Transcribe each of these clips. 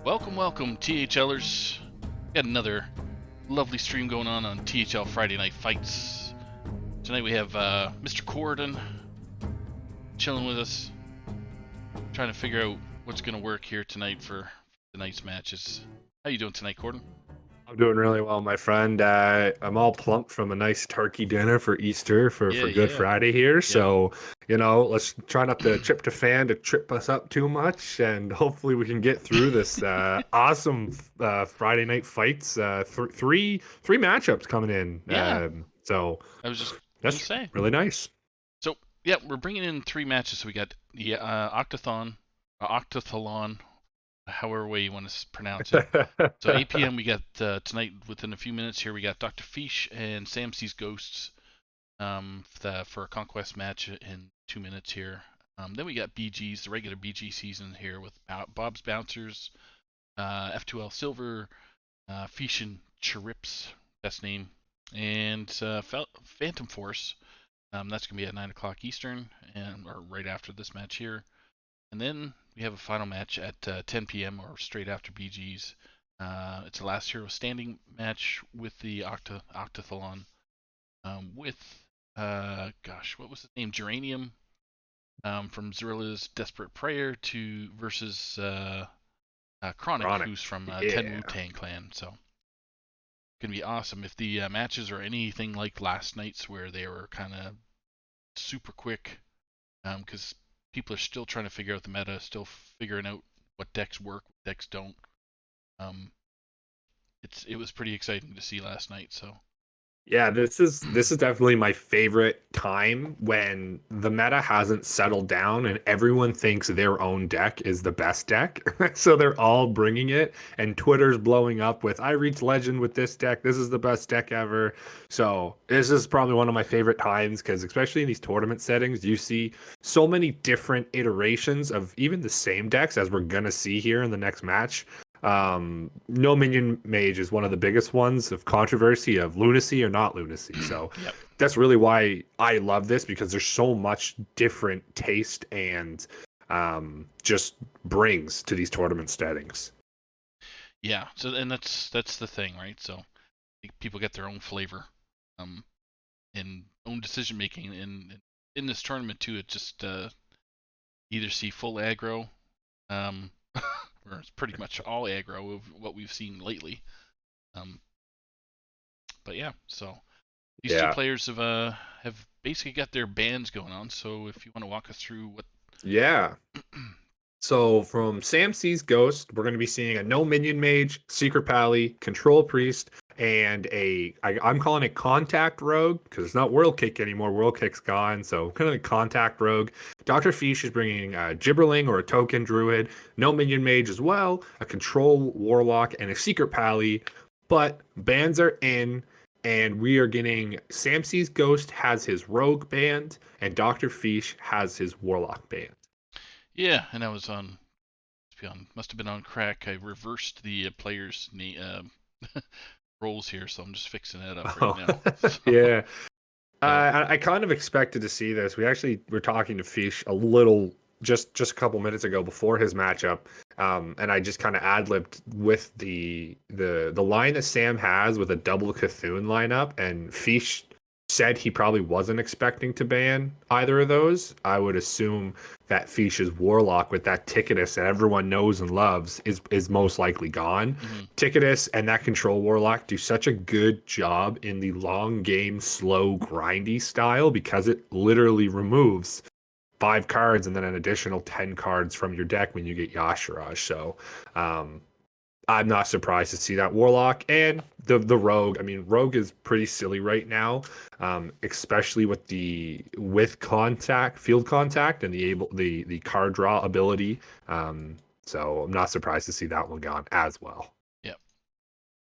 Welcome, THLers. Got another lovely stream going on THL Friday Night Fights. Tonight we have Mr. Corden chilling with us, trying to figure out what's going to work here tonight for tonight's matches. How you doing tonight, Corden? I'm doing really well, my friend. I'm all plump from a nice turkey dinner for Easter for Good Yeah. Friday here. Yep. So, let's try not the tryptophan to trip us up too much, and hopefully we can get through this awesome Friday night fights. Three matchups coming in. Yeah. So I was just going to that's say. really nice. So, yeah, we're bringing in 3 matches. So we got the OctaTHLon, however way you want to pronounce it. So 8 p.m. we got tonight. Within a few minutes here, we got Dr. Fish and Sam Sees Ghosts for a conquest match in 2 minutes here. Then we got BGs, the regular BG season here with Bob's Bouncers, F2L Silver, Fish and Chirips, best name, and Phantom Force. That's gonna be at 9 o'clock Eastern, or right after this match here. And then we have a final match at 10 p.m. or straight after BG's. It's a last hero standing match with the OctaTHLon with what was his name? Geranium from Zerilla's Desperate Prayer versus Chronic, who's from Ten Wu Tang Clan. So gonna be awesome if the matches are anything like last night's, where they were kind of super quick, because people are still trying to figure out the meta, still figuring out what decks work, what decks don't. It was pretty exciting to see last night. So Yeah, this is definitely my favorite time when the meta hasn't settled down and everyone thinks their own deck is the best deck. So they're all bringing it, and Twitter's blowing up with "I reached legend with this deck. This is the best deck ever." So this is probably one of my favorite times, because especially in these tournament settings, you see so many different iterations of even the same decks, as we're gonna see here in the next match. No minion mage is one of the biggest ones of controversy, of lunacy or not lunacy. So yep. that's really why I love this, because there's so much different taste and just brings to these tournament settings. Yeah. So and that's the thing, right? So people get their own flavor, and own decision making in this tournament too. It just either see full aggro, or it's pretty much all aggro of what we've seen lately. Um, but yeah, so these two Yeah. players have basically got their bands going on. So if you want to walk us through what. Yeah. So from Sam Sees Ghost, we're going to be seeing a no minion mage, secret pally, control priest, and I'm calling it contact rogue, because it's not world kick anymore. World kick's gone, so kind of a contact rogue. Dr. Fish is bringing a gibberling or a token druid, no minion mage as well, a control warlock, and a secret pally. But bans are in, and we are getting Sam Sees Ghost has his rogue band, and Dr. Fish has his warlock band. Yeah, and I was must have been on crack. I reversed the players' roles here, so I'm just fixing that up right now. So, Yeah. I kind of expected to see this. We actually were talking to Fish a little just a couple minutes ago before his matchup, and I just kind of ad-libbed with the line that Sam has with a double Cthulhu lineup, and Fish said he probably wasn't expecting to ban either of those. I would assume that Fish's Warlock with that Ticketus that everyone knows and loves is most likely gone. mm-hmm. Ticketus and that Control Warlock do such a good job in the long game, slow, grindy style, because it literally removes 5 cards and then an additional 10 cards from your deck when you get Yashiraj. So I'm not surprised to see that Warlock and the Rogue. I mean, Rogue is pretty silly right now, especially with field contact, and the card draw ability. So I'm not surprised to see that one gone as well. Yeah.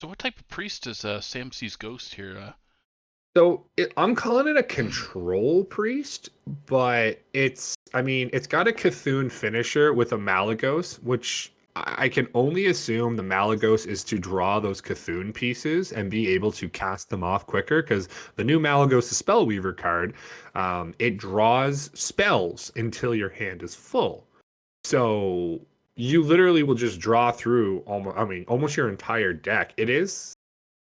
So what type of priest is Sam Sees Ghost here? So I'm calling it a control priest, but it's got a Cthulhu finisher with a Malagos, which I can only assume the Malagos is to draw those Cthulhu pieces and be able to cast them off quicker, because the new Malagos Spellweaver card, it draws spells until your hand is full. So you literally will just draw through almost, I mean, almost your entire deck. It is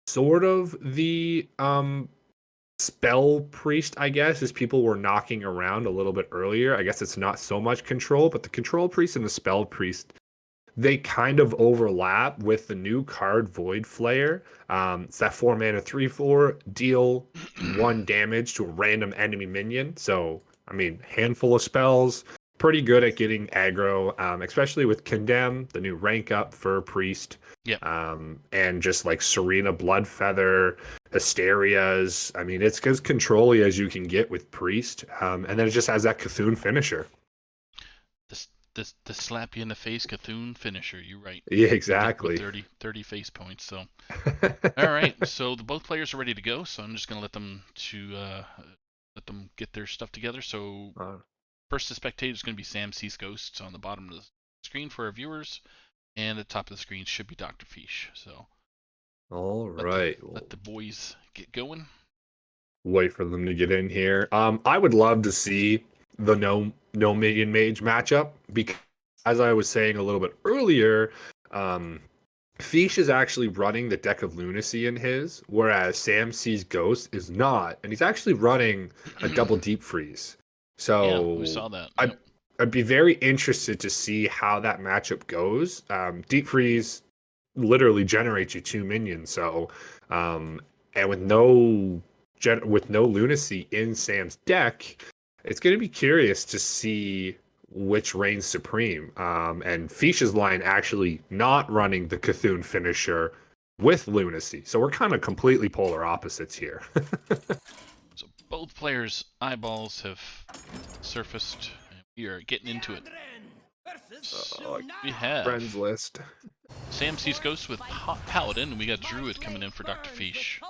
sort of the spell priest, I guess, as people were knocking around a little bit earlier. I guess it's not so much control, but the control priest and the spell priest, they kind of overlap with the new card Void Flare. It's that 4 mana 3/4, deal 1 damage to a random enemy minion. So, I mean, handful of spells, pretty good at getting aggro, especially with Condemn, the new rank up for Priest. Yep. And just like Serena Bloodfeather, Hysterias. I mean, it's as control-y as you can get with Priest. And then it just has that Cthulhu finisher. The slap you in the face Cthulhu finisher. You're right. Yeah, With exactly. 30 face points. So, all right. So both players are ready to go. So I'm just gonna let them get their stuff together. So Uh, first to spectate is gonna be Sam Sees Ghosts on the bottom of the screen for our viewers, and at the top of the screen should be Dr. Fish. So all let the right. let the boys get going. Wait for them to get in here. I would love to see the no minion mage matchup because, as I was saying a little bit earlier, Fish is actually running the deck of lunacy in his, whereas Sam Sees Ghost is not, and he's actually running a double deep freeze. Yeah, we So saw that. I. Yep. I'd be very interested to see how that matchup goes. Deep freeze literally generates you 2 minions, so and with no lunacy in Sam's deck, it's going to be curious to see which reigns supreme. And Fish's line actually not running the Cthulhu finisher with lunacy, so we're kind of completely polar opposites here. So both players' eyeballs have surfaced, and we are getting into it. So we Friends have list. Sam Sees Ghosts with Paladin, and we got Druid coming in for Dr. Fish.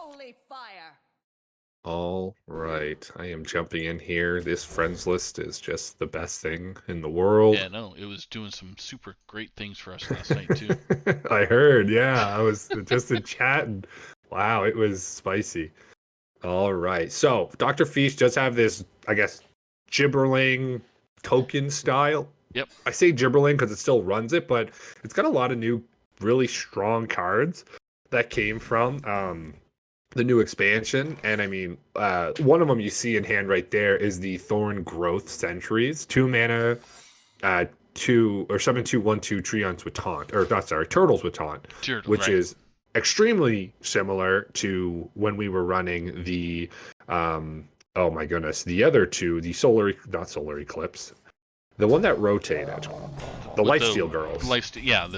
All right, I am jumping in here. This friends list is just the best thing in the world. Yeah, no, it was doing some super great things for us last night too. I heard, yeah. I was just in chat and wow, it was spicy. All right. So Dr. Feast does have this, I guess, gibberling token style. Yep. I say gibberling because it still runs it, but it's got a lot of new, really strong cards that came from the new expansion. And I mean, one of them you see in hand right there is the Thorn Growth Sentries, 2 mana, uh, summon 2/1/2 Treants with taunt, or not sorry, turtles with taunt, Turtle, which right. is extremely similar to when we were running the oh my goodness, the other two, the not solar eclipse, the one that rotated, the With lifesteal girls. Yeah,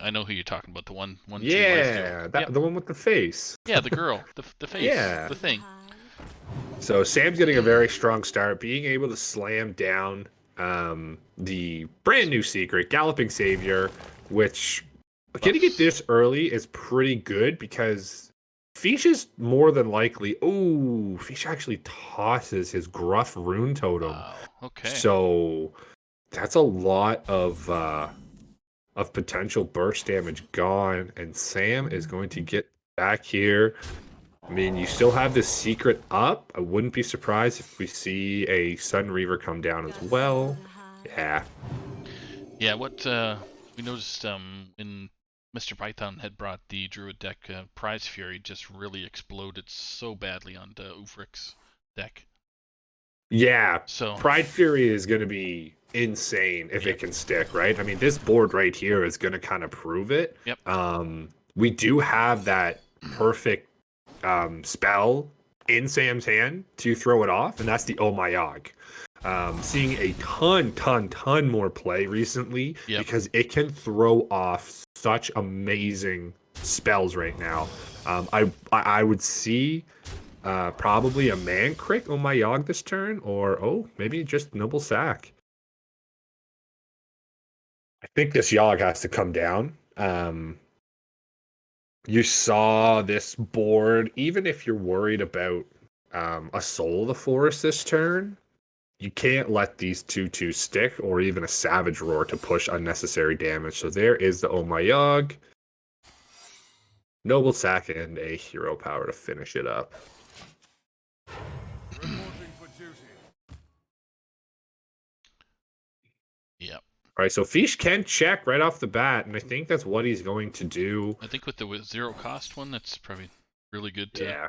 I know who you're talking about. The one two lifesteal. Yeah, that Yep. the one with the face. Yeah, the girl, the face, Yeah. the thing. So Sam's getting a very strong start, being able to slam down the brand new secret, Galloping Savior, which getting it this early is pretty good because Fish is more than likely. Oh, Fish actually tosses his Gruff Rune Totem. Wow. Okay. So that's a lot of potential burst damage gone, and Sam is going to get back here. I mean, you still have this secret up. I wouldn't be surprised if we see a Sun Reaver come down as well. Yeah. Yeah, what we noticed when Mr. Python had brought the Druid deck, Prize Fury just really exploded so badly on the Ufric's deck. Yeah. So Pride Fury is going to be insane if Yep. it can stick, right? I mean, this board right here is going to kind of prove it. Yep. We do have that perfect spell in Sam's hand to throw it off, and that's the Oh My Yog. Seeing a ton more play recently because it can throw off such amazing spells right now. I would see probably a man crit on my Yogg this turn, or maybe just Noble Sack. I think this Yogg has to come down. You saw this board, even if you're worried about a Soul of the Forest this turn, you can't let these 2/2 stick, or even a Savage Roar to push unnecessary damage. So there is the Oh My Yogg. Noble Sack and a Hero Power to finish it up. Yep. All right, so Fish can check right off the bat, and I think that's what he's going to do. I think with the zero cost one, that's probably really good to. Yeah.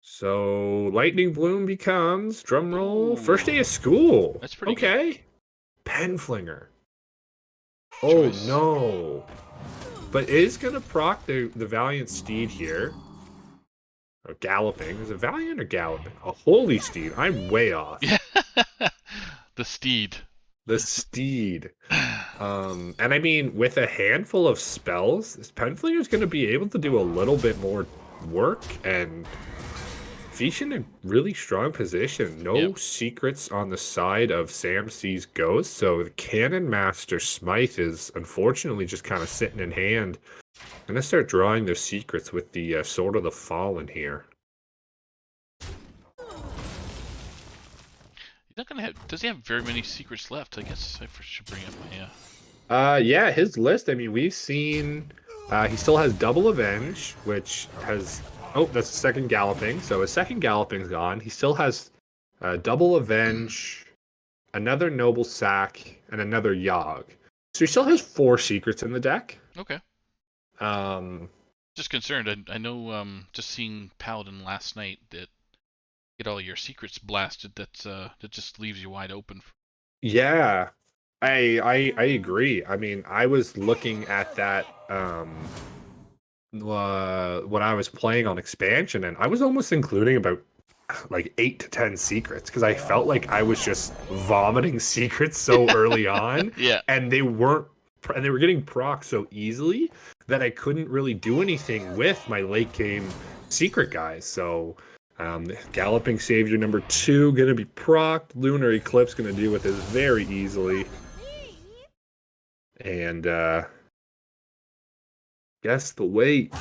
So Lightning Bloom becomes, drum roll, first day Ooh, of school. that's pretty good Okay. Penflinger. Oh choice. no. But it is going to proc the Valiant Steed here. Or Galloping. Is it Valiant or Galloping? A Holy Steed. I'm way off. Yeah, the steed. The Steed. And I mean, with a handful of spells, this Penflinger is going to be able to do a little bit more work, and Fish in a really strong position. No Yep. secrets on the side of Sam C's Ghost, so the Cannon Master Smite is unfortunately just kind of sitting in hand. I'm going to start drawing those secrets with the Sword of the Fallen here. He's not gonna have. Does he have very many secrets left? I guess I should bring up my. Yeah, his list, I mean, we've seen he still has Double Avenge, which has oh, that's the second Galloping. So his second Galloping's gone. He still has Double Avenge, another Noble Sack, and another Yogg. So he still has 4 secrets in the deck. Okay. Um, Just concerned. I know. Just seeing Paladin last night that get all your secrets blasted. That just leaves you wide open. yeah, I agree. I mean, I was looking at that when I was playing on expansion, and I was almost including about like 8 to 10 secrets because I felt like I was just vomiting secrets so early on, Yeah. and they were getting proc so easily that I couldn't really do anything with my late game secret guys. So Galloping Savior number 2 gonna be proc. Lunar Eclipse gonna deal with this very easily, and guess the wait.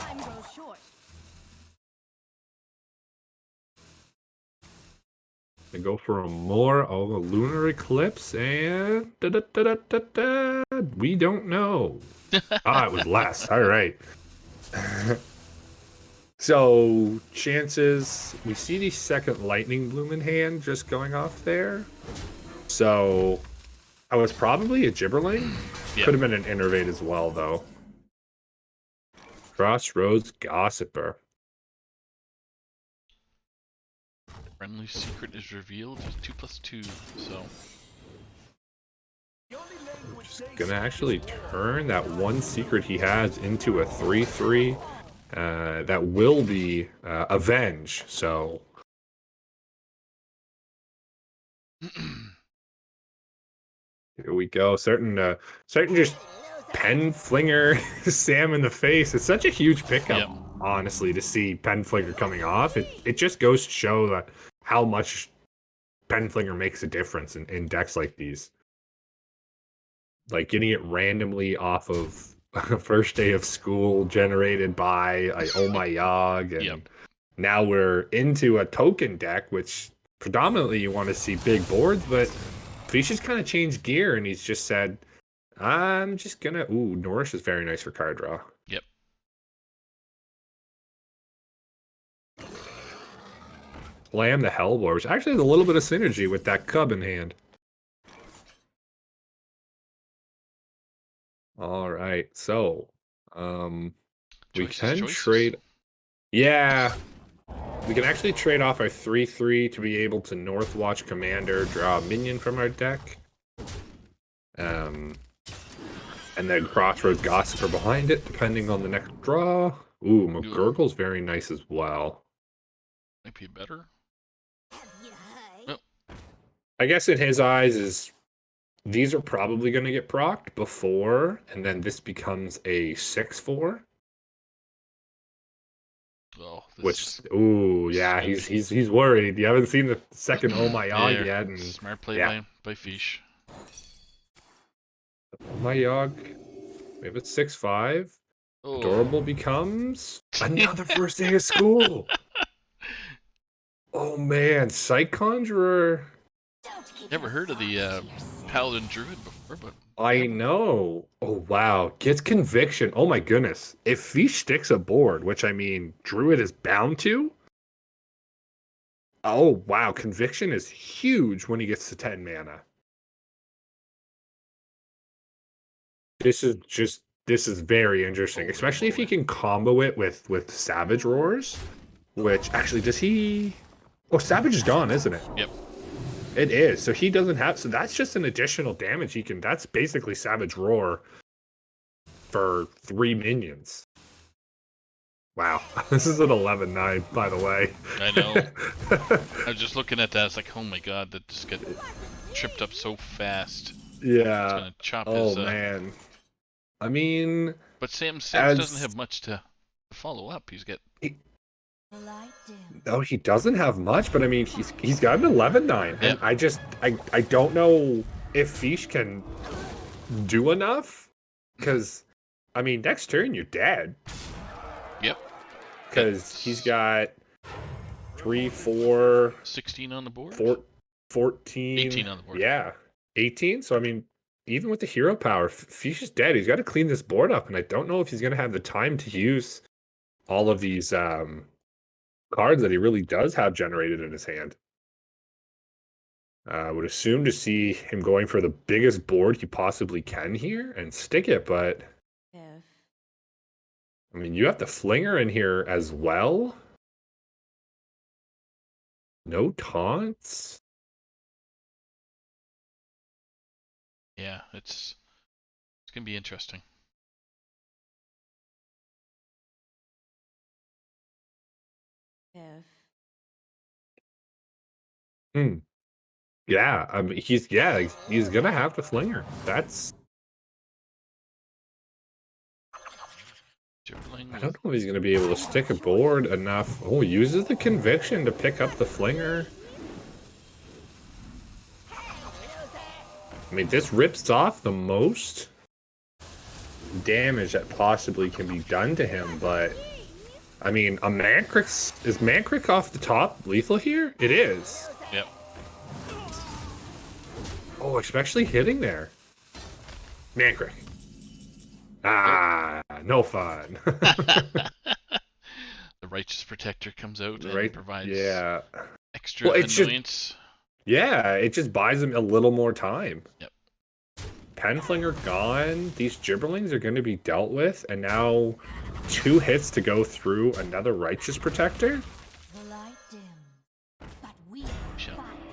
I go for a more a Lunar Eclipse, and we don't know. It was less. All right. So chances we see the second Lightning Bloom in hand just going off there. So I was probably a Gibberling. Yeah. Could have been an Innervate as well, though. Crossroads Gossiper. Friendly secret is revealed. 2+2. So. Gonna actually turn that one secret he has into a 3/3. That will be Avenge. So here we go. Certain just pen flinger Sam in the face. It's such a huge pickup, Yep. honestly, to see pen flinger coming off. It just goes to show that how much pen flinger makes a difference in decks like these. Like getting it randomly off of first day of school generated by Oh My Yogg, and Yep. now we're into a token deck, which predominantly you want to see big boards, but Fish has kind of changed gear and he's just said, I'm just gonna Norris is very nice for card draw. Yep. Slam the Hellbore, which actually has a little bit of synergy with that Cub in hand. All right, so we can Choices. trade. Yeah, we can actually trade off our 3/3 to be able to Northwatch Commander, draw a minion from our deck. And then Crossroads Gossiper behind it, depending on the next draw. Ooh, McGurgle's very nice as well. Might be better. Oh. I guess in his eyes these are probably going to get procced before, and then this becomes a 6/4. Oh, Which, yeah, he's worried. You haven't seen the second Oh My Yogg yet, and smart play by Fish. Oh My Yogg, we have a 6/5. Oh. Adorable becomes another first day of school. Oh man, Sight Conjurer. Never heard of the Paladin Druid before, but I know. Oh wow, gets Conviction. Oh my goodness. If Fish sticks a board, which I mean, Druid is bound to. Oh wow, Conviction is huge when he gets to 10 mana. This is very interesting, especially if he can combo it with Savage Roars, which actually does he? Oh, Savage is gone, isn't it? Yep. It is. So he doesn't have. So that's just an additional damage he can. That's basically Savage Roar for 3 minions. Wow, this is an 11-9, by the way. I know. I was just looking at that. It's like, oh my god, that just got tripped up so fast. Yeah. It's gonna chop oh his. Man. I mean, But Sam's as doesn't have much to follow up. He's got. no, he doesn't have much, but I mean, he's got an 11-9, and I don't know if Fish can do enough, because I mean, next turn you're dead. Yep. Because he's got 3, 4, 16 on the board. 14, 18 on the board. Yeah, 18. So I mean, even with the hero power, Fish is dead. He's got to clean this board up, and I don't know if he's going to have the time to use all of these cards that he really does have generated in his hand. I would assume to see him going for the biggest board he possibly can here and stick it, but I mean, you have the Flinger in here as well. No taunts. Yeah, it's gonna be interesting. Yeah, I mean, he's gonna have the Flinger. That's. I don't know if he's gonna be able to stick a board enough. Oh, uses the Conviction to pick up the Flinger. I mean, this rips off the most damage that possibly can be done to him, but I mean, a Mankrik is Mankrik off the top lethal here? It is. Yep. Oh, especially hitting there. Mankrik. Ah, no fun. The Righteous Protector comes out and provides extra annoyance. It just buys him a little more time. Yep. Penflinger gone. These Gibberlings are going to be dealt with, and now 2 hits to go through another Righteous Protector.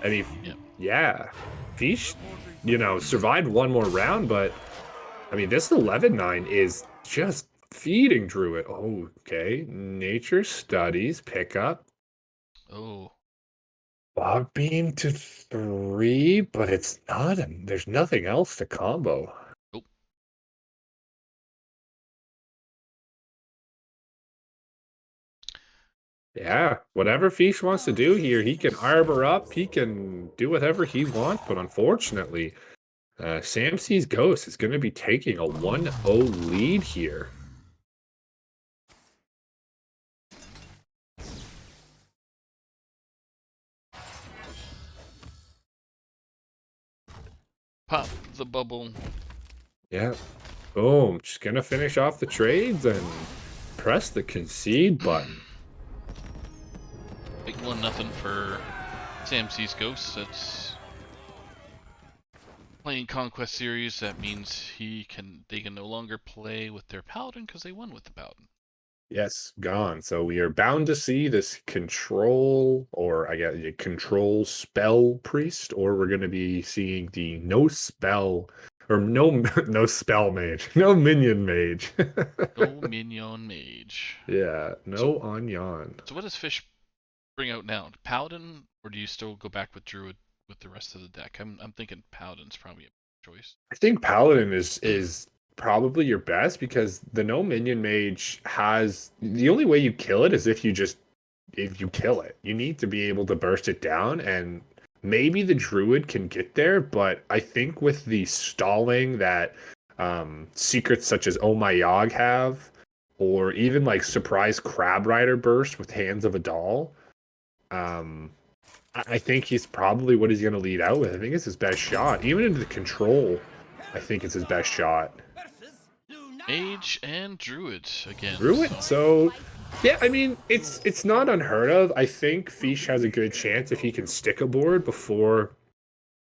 I mean, Fish, survived one more round, but I mean, this 11-9 is just feeding Druid. Oh, okay. Nature Studies pickup. Oh. Fog Beam to 3, but it's not. There's nothing else to combo. Nope. Yeah, whatever Fish wants to do here, he can arbor up. He can do whatever he wants, but unfortunately, Samsee's Ghost is going to be taking a 1-0 lead here. Pop the bubble. Yeah. Boom. Just going to finish off the trades and press the concede button. Big 1-0 for Samsee's Ghost. That's playing Conquest Series. That means they can no longer play with their Paladin because they won with the Paladin. Yes, gone. So we are bound to see this control, or I guess a control spell priest, or we're going to be seeing the no spell mage, no minion mage. No minion mage. Yeah, no Onion. So what does Fish bring out now? Paladin, or do you still go back with Druid with the rest of the deck? I'm thinking Paladin's probably a choice. I think Paladin is probably your best, because the no minion mage has, the only way you kill it is if you kill it. You need to be able to burst it down, and maybe the Druid can get there, but I think with the stalling that secrets such as Oh My Yogg have, or even like surprise Crab Rider burst with Hands of a Doll, I think he's probably what he's going to lead out with. I think it's his best shot. Even into the control, I think it's his best shot. Mage and Druid again. Druid, so yeah, I mean, it's not unheard of. I think Fish has a good chance if he can stick a board before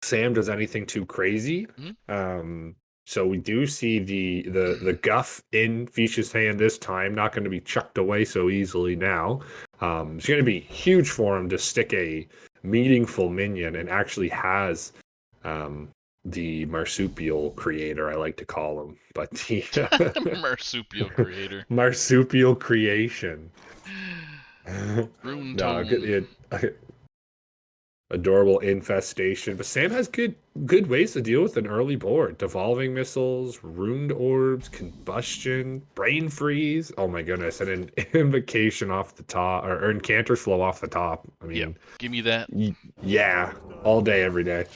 Sam does anything too crazy. Mm-hmm. So we do see the guff in Fish's hand this time, not going to be chucked away so easily now. It's going to be huge for him to stick a meaningful minion, and actually has the marsupial creator, I like to call him, but the Marsupial creator. marsupial creation. Rune No, tome. adorable infestation. But Sam has good ways to deal with an early board. Devolving missiles, ruined orbs, combustion, brain freeze. Oh my goodness, and an invocation off the top, or incanter flow off the top. I Yep. mean, Give me that. yeah, all day, every day.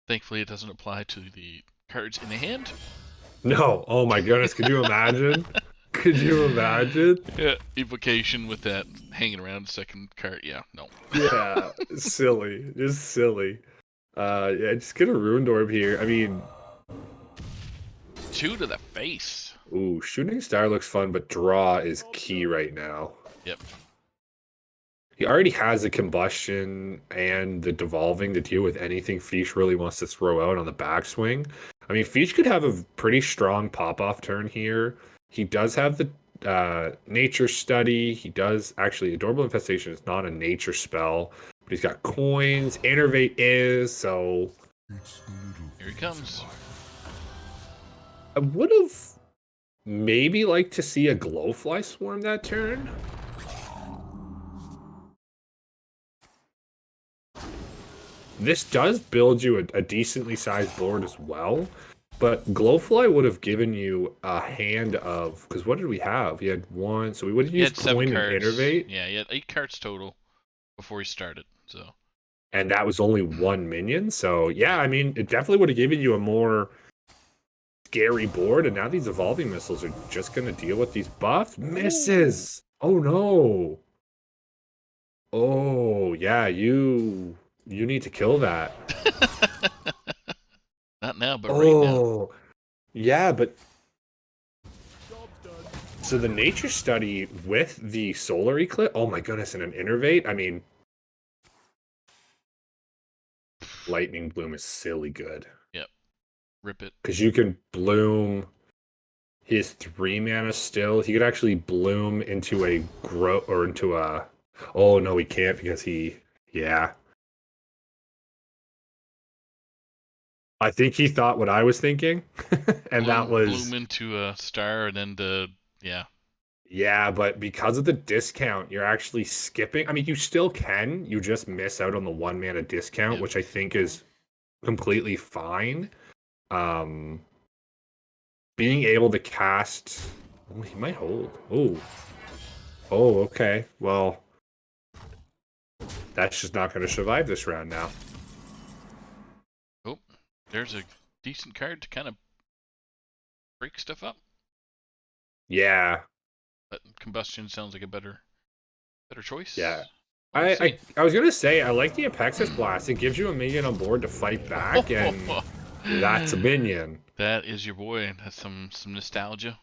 Thankfully, it doesn't apply to the cards in the hand. No, oh my goodness, could you imagine? Could you imagine? Yeah, evocation with that hanging around the second card. Yeah, no. Yeah, silly, just silly. Yeah, just get a ruined orb here. I mean, 2 to the face. ooh, shooting star looks fun, but draw is key right now. Yep. He already has the combustion and the devolving to deal with anything Fish really wants to throw out on the backswing. I mean, Fish could have a pretty strong pop-off turn here. He does have the nature study. He does actually, adorable infestation is not a nature spell, but he's got coins. Innervate is, so Here he comes. I would have maybe liked to see a glowfly swarm that turn. This does build you a decently sized board as well, but Glowfly would have given you a hand of, because what did we have? He had one, so we would have He used had 7 Coin and cards. Innervate, Yeah, he had 8 cards total before he started. So. and that was only one minion. So yeah, I mean, it definitely would have given you a more scary board, and now these evolving missiles are just going to deal with these buffs. Misses! Oh no! Oh yeah, you need to kill that. Not now, but right now. Oh yeah, but so the nature study with the solar eclipse, oh my goodness, and an innervate. I mean, lightning bloom is silly good. Yep. Rip it. Because you can bloom his 3 mana still. He could actually bloom into a grow or into a. Oh no, he can't because yeah. I think he thought what I was thinking, and that was bloom into a star and then yeah. Yeah, but because of the discount, you're actually skipping. I mean, you still can. You just miss out on the 1 mana discount, Yep. which I think is completely fine. Being able to cast. Oh, he might hold. Oh, okay. Well, that's just not going to survive this round now. Oh, there's a decent card to kind of break stuff up. Yeah. But combustion sounds like a better choice. Yeah. We'll I was gonna say I like the Apexis Blast. It gives you a minion on board to fight back, and that's a minion. That is your boy. That's some nostalgia.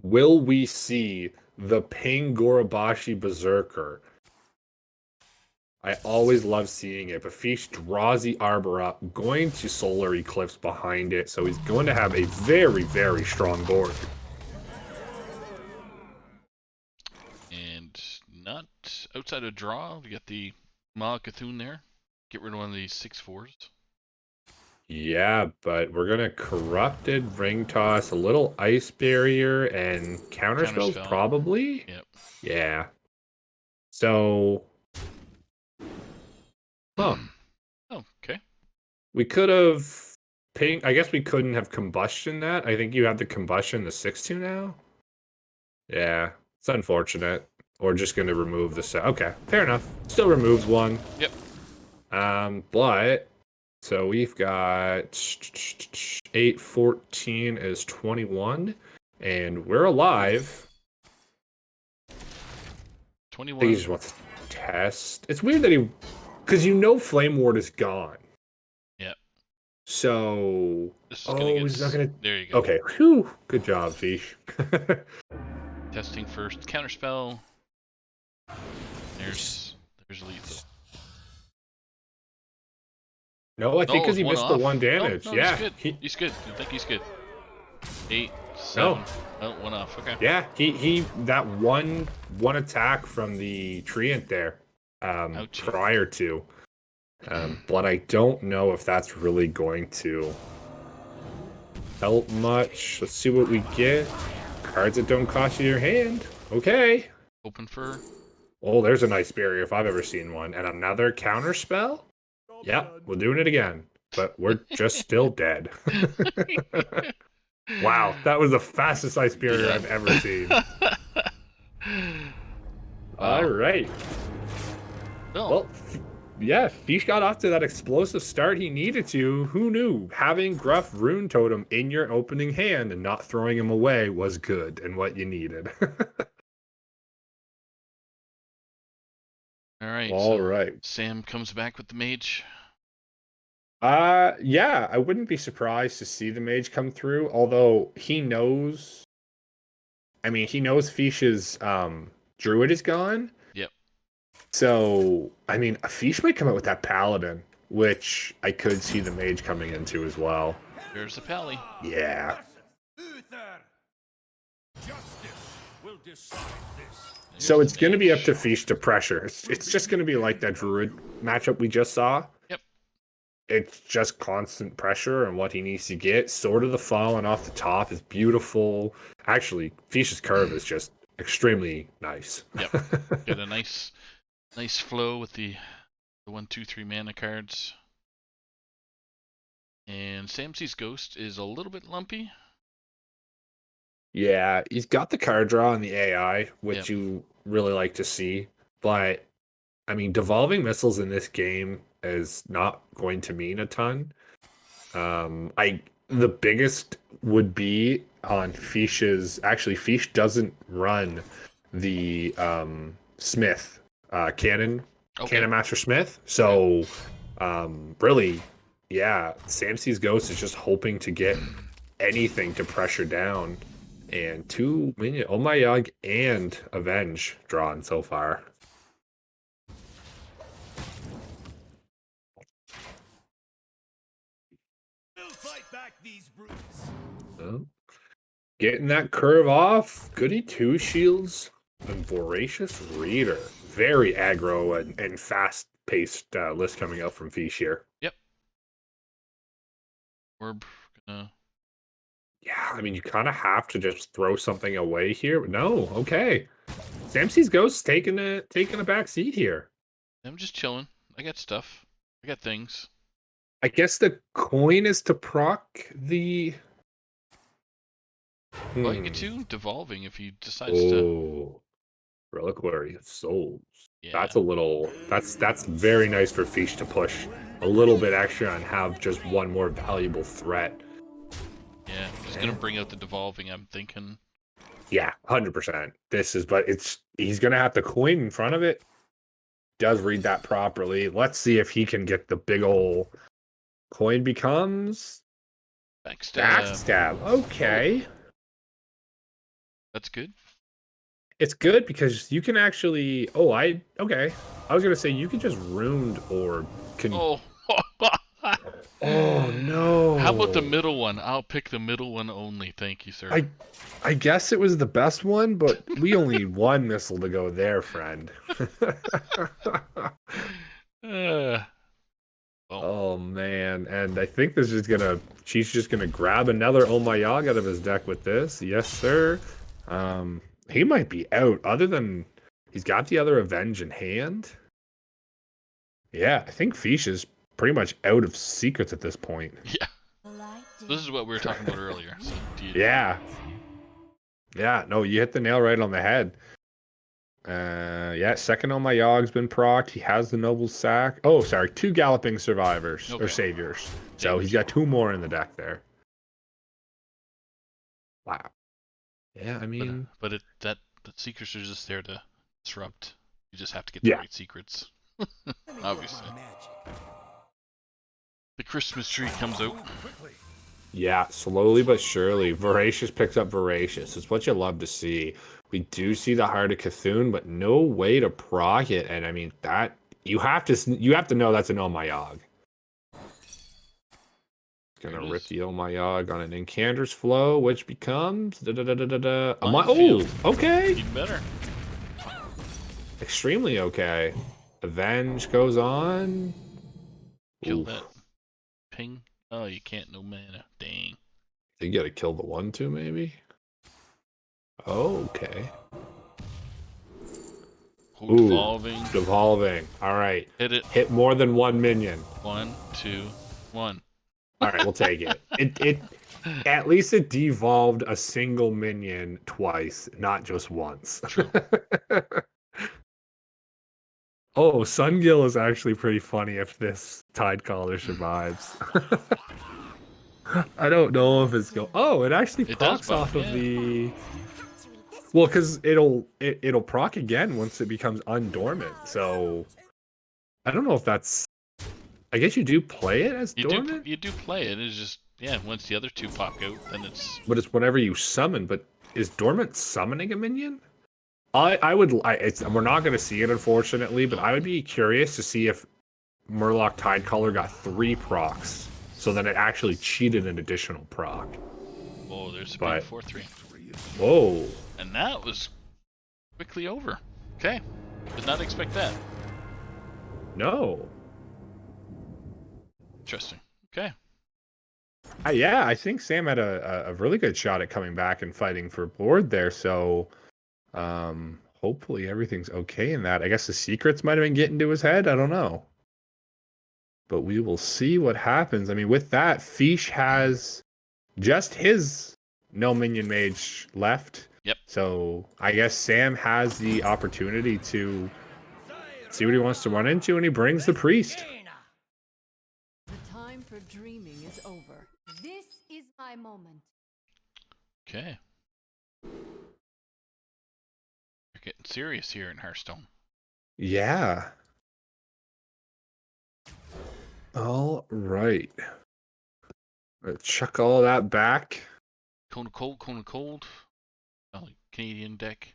Will we see the Ping Gorobashi Berserker? I always love seeing it. But Fish draws the Arbor up, going to Solar Eclipse behind it, so he's going to have a very, very strong board. And not outside of draw, we got the Maw Cthulhu there. Get rid of one of these 6/4s. Yeah, but we're gonna Corrupted, Ring Toss, a little Ice Barrier, and Counterspells Counterspell. probably? Yep. Yeah. So... Huh. Oh, okay. We could have... I guess we couldn't have Combustion that. I think you have the Combustion, the 6/2 now? Yeah. It's unfortunate. Or just gonna remove the set. Okay, fair enough. Still removes one. Yep. But... So we've got 8, 14 is 21, and we're alive. 21. I think he just wants to test. It's weird that because Flame Ward is gone. Yep. So, This is gonna he's not gonna. There you go. Okay, whew. Good job, Fish. Testing first. Counterspell. There's lethal. No, I think Oh, because it's he one missed the off. one No, damage. no, he's Yeah. good. He's good. I think he's good. 8, 7. No. Oh, one off. Okay. Yeah, he that one attack from the treant there Ouchie. prior to. But I don't know if that's really going to help much. Let's see what we get. Cards that don't cost you your hand. Okay. Open for. Oh, there's a nice barrier if I've ever seen one. And another counter spell? Yep, we're doing it again. But we're just still dead. Wow, that was the fastest ice barrier I've ever seen. All right. Well, yeah, Fish got off to that explosive start he needed to. Who knew? Having Gruff Rune Totem in your opening hand and not throwing him away was good and what you needed. All right. All so right. Sam comes back with the mage. Yeah, I wouldn't be surprised to see the mage come through, although he knows. I mean, he knows Fish's druid is gone. Yep. So, I mean, Fish might come out with that paladin, which I could see the mage coming into as well. There's the pally. Yeah. So it's going to be up to Fish to pressure. It's just going to be like that druid matchup we just saw. Yep. It's just constant pressure and what he needs to get. Sword of the Fallen off the top is beautiful. Actually, Fish's curve is just extremely nice. Yep. Get a nice flow with the 1, 2, 3 mana cards. And Samsy's Ghost is a little bit lumpy. Yeah, he's got the card draw and the AI, which you really like to see. But, I mean, devolving missiles in this game is not going to mean a ton. The biggest would be on Fish's. Actually, Fish doesn't run the Smith Cannon Master Smith. So, really, yeah, Samsy's Ghost is just hoping to get anything to pressure down. And 2 minion, Oh My Yog and Avenge drawn so far. We'll fight back these brutes. Oh. Getting that curve off. Goody 2 shields and Voracious Reader. Very aggro and fast-paced list coming out from Fish here. Yep. We're gonna. Yeah, I mean, you kind of have to just throw something away here. But no, okay. Samsy's Ghost taking a back seat here. I'm just chilling. I got stuff. I got things. I guess the coin is to proc the. Well, you get to devolving if he decides to. Reliquary of Souls. Yeah. That's a little. That's very nice for Fish to push a little bit extra and have just one more valuable threat. Yeah, he's gonna bring out the devolving. I'm thinking. Yeah, 100%. He's gonna have the coin in front of it. Does read that properly. Let's see if he can get the big ol' coin becomes backstab. Okay. That's good. It's good because you can actually. Okay. I was gonna say you can just ruined or can. Oh. Oh no! How about the middle one? I'll pick the middle one only. Thank you, sir. I guess it was the best one, but we only need one missile to go there, friend. Oh man, and I think she's just gonna grab another Oh My Yog out of his deck with this. Yes, sir. He might be out. Other than he's got the other Avenge in hand. Yeah, I think Fish is pretty much out of secrets at this point. Yeah. This is what we were talking about earlier. So yeah. Yeah, no, you hit the nail right on the head. Yeah, second Oh My Yog's been procced. He has the Noble Sack. Oh, sorry, 2 Galloping Survivors or Saviors. So he's got 2 more in the deck there. Wow. Yeah, I mean, but that secrets are just there to disrupt. You just have to get the right secrets. Obviously. The Christmas tree comes out. Yeah, slowly but surely. Voracious picks up Voracious. It's what you love to see. We do see the Heart of Cthulhu, but no way to proc it. And I mean that you have to know that's an Oh My Yog. gonna There it rip is. the Oh My Yogg on an Incander's Flow, which becomes Minefield. Okay. Even better. Extremely okay. Avenge goes on. Kill Oof. that ping. Oh, you can't. No mana. Dang. You gotta kill the 1/2 maybe. Okay. Oh, Ooh, devolving. devolving. All right. Hit it. Hit more than 1 minion. 1, 2, 1. All right, we'll take it. It at least it devolved a single minion twice, not just once. True. Oh, Sungill is actually pretty funny if this Tidecaller survives. I don't know if it's go. Oh, it actually It does procs buff, off of yeah. the. Well, because it'll proc again once it becomes undormant. So I don't know if that's. I guess you do play it as dormant, You do play it. It's just once the other two pop out, then it's but it's whenever you summon. But is dormant summoning a minion? We're not going to see it unfortunately, but I would be curious to see if Murloc Tidecaller got 3 procs, so then it actually cheated an additional proc. oh, there's a But- big 4/3, Whoa. and that was quickly over. Okay, did not expect that. No. Interesting. Okay, Yeah, I think Sam had a really good shot at coming back and fighting for board there. So, hopefully everything's okay in that. I guess the secrets might have been getting to his head. I don't know, but we will see what happens. I mean, with that, Fish has just his no minion mage left. Yep. So I guess Sam has the opportunity to see what he wants to run into, and he brings the priest. The time for dreaming is over. This is my moment. okay. You're getting serious here in Hearthstone. Yeah. All right. Let's chuck all that back. Kona Cold. Oh, Canadian deck.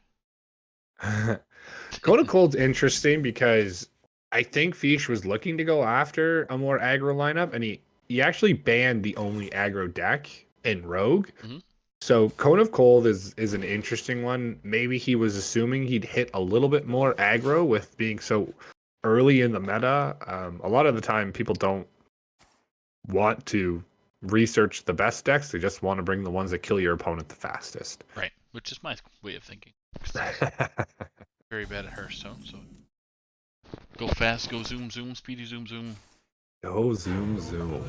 Go to Cold's interesting because I think Fish was looking to go after a more aggro lineup, and he actually banned the only aggro deck in Rogue. Mhm. So Cone of Cold is an interesting one. Maybe he was assuming he'd hit a little bit more aggro with being so early in the meta. A lot of the time, people don't want to research the best decks. They just want to bring the ones that kill your opponent the fastest. Right, which is my way of thinking. Very bad at Hearthstone, so go fast, go zoom, speedy zoom. Go zoom zoom.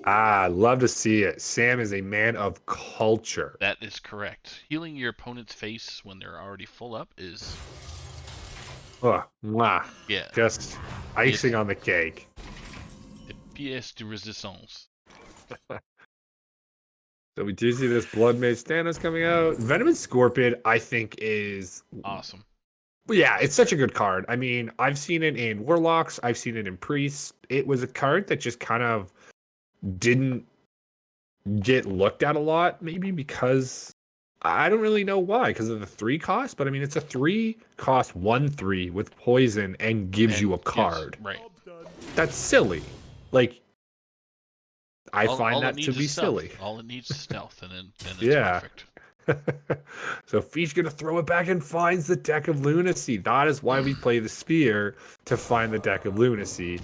Ah, love to see it. Sam is a man of culture. That is correct. Healing your opponent's face when they're already full up is Mwah. yeah. Just icing on the cake. The pièce de résistance. So we do see this Blood Mage Thanos coming out. Venomous Scorpion, I think, is Awesome. yeah, it's such a good card. I mean, I've seen it in Warlocks, I've seen it in Priests. It was a card that just kind of didn't get looked at a lot, maybe because I don't really know why, because of the 3 cost, but I mean, it's a 3 cost 1/3 with poison and gives you a card. Right. That's silly. Like, I All find it that to needs be is stealth. silly. All it needs is stealth, and then it's Yeah. perfect. So Fish gonna throw it back and finds the deck of lunacy. That is why we play the spear, to find the deck of lunacy.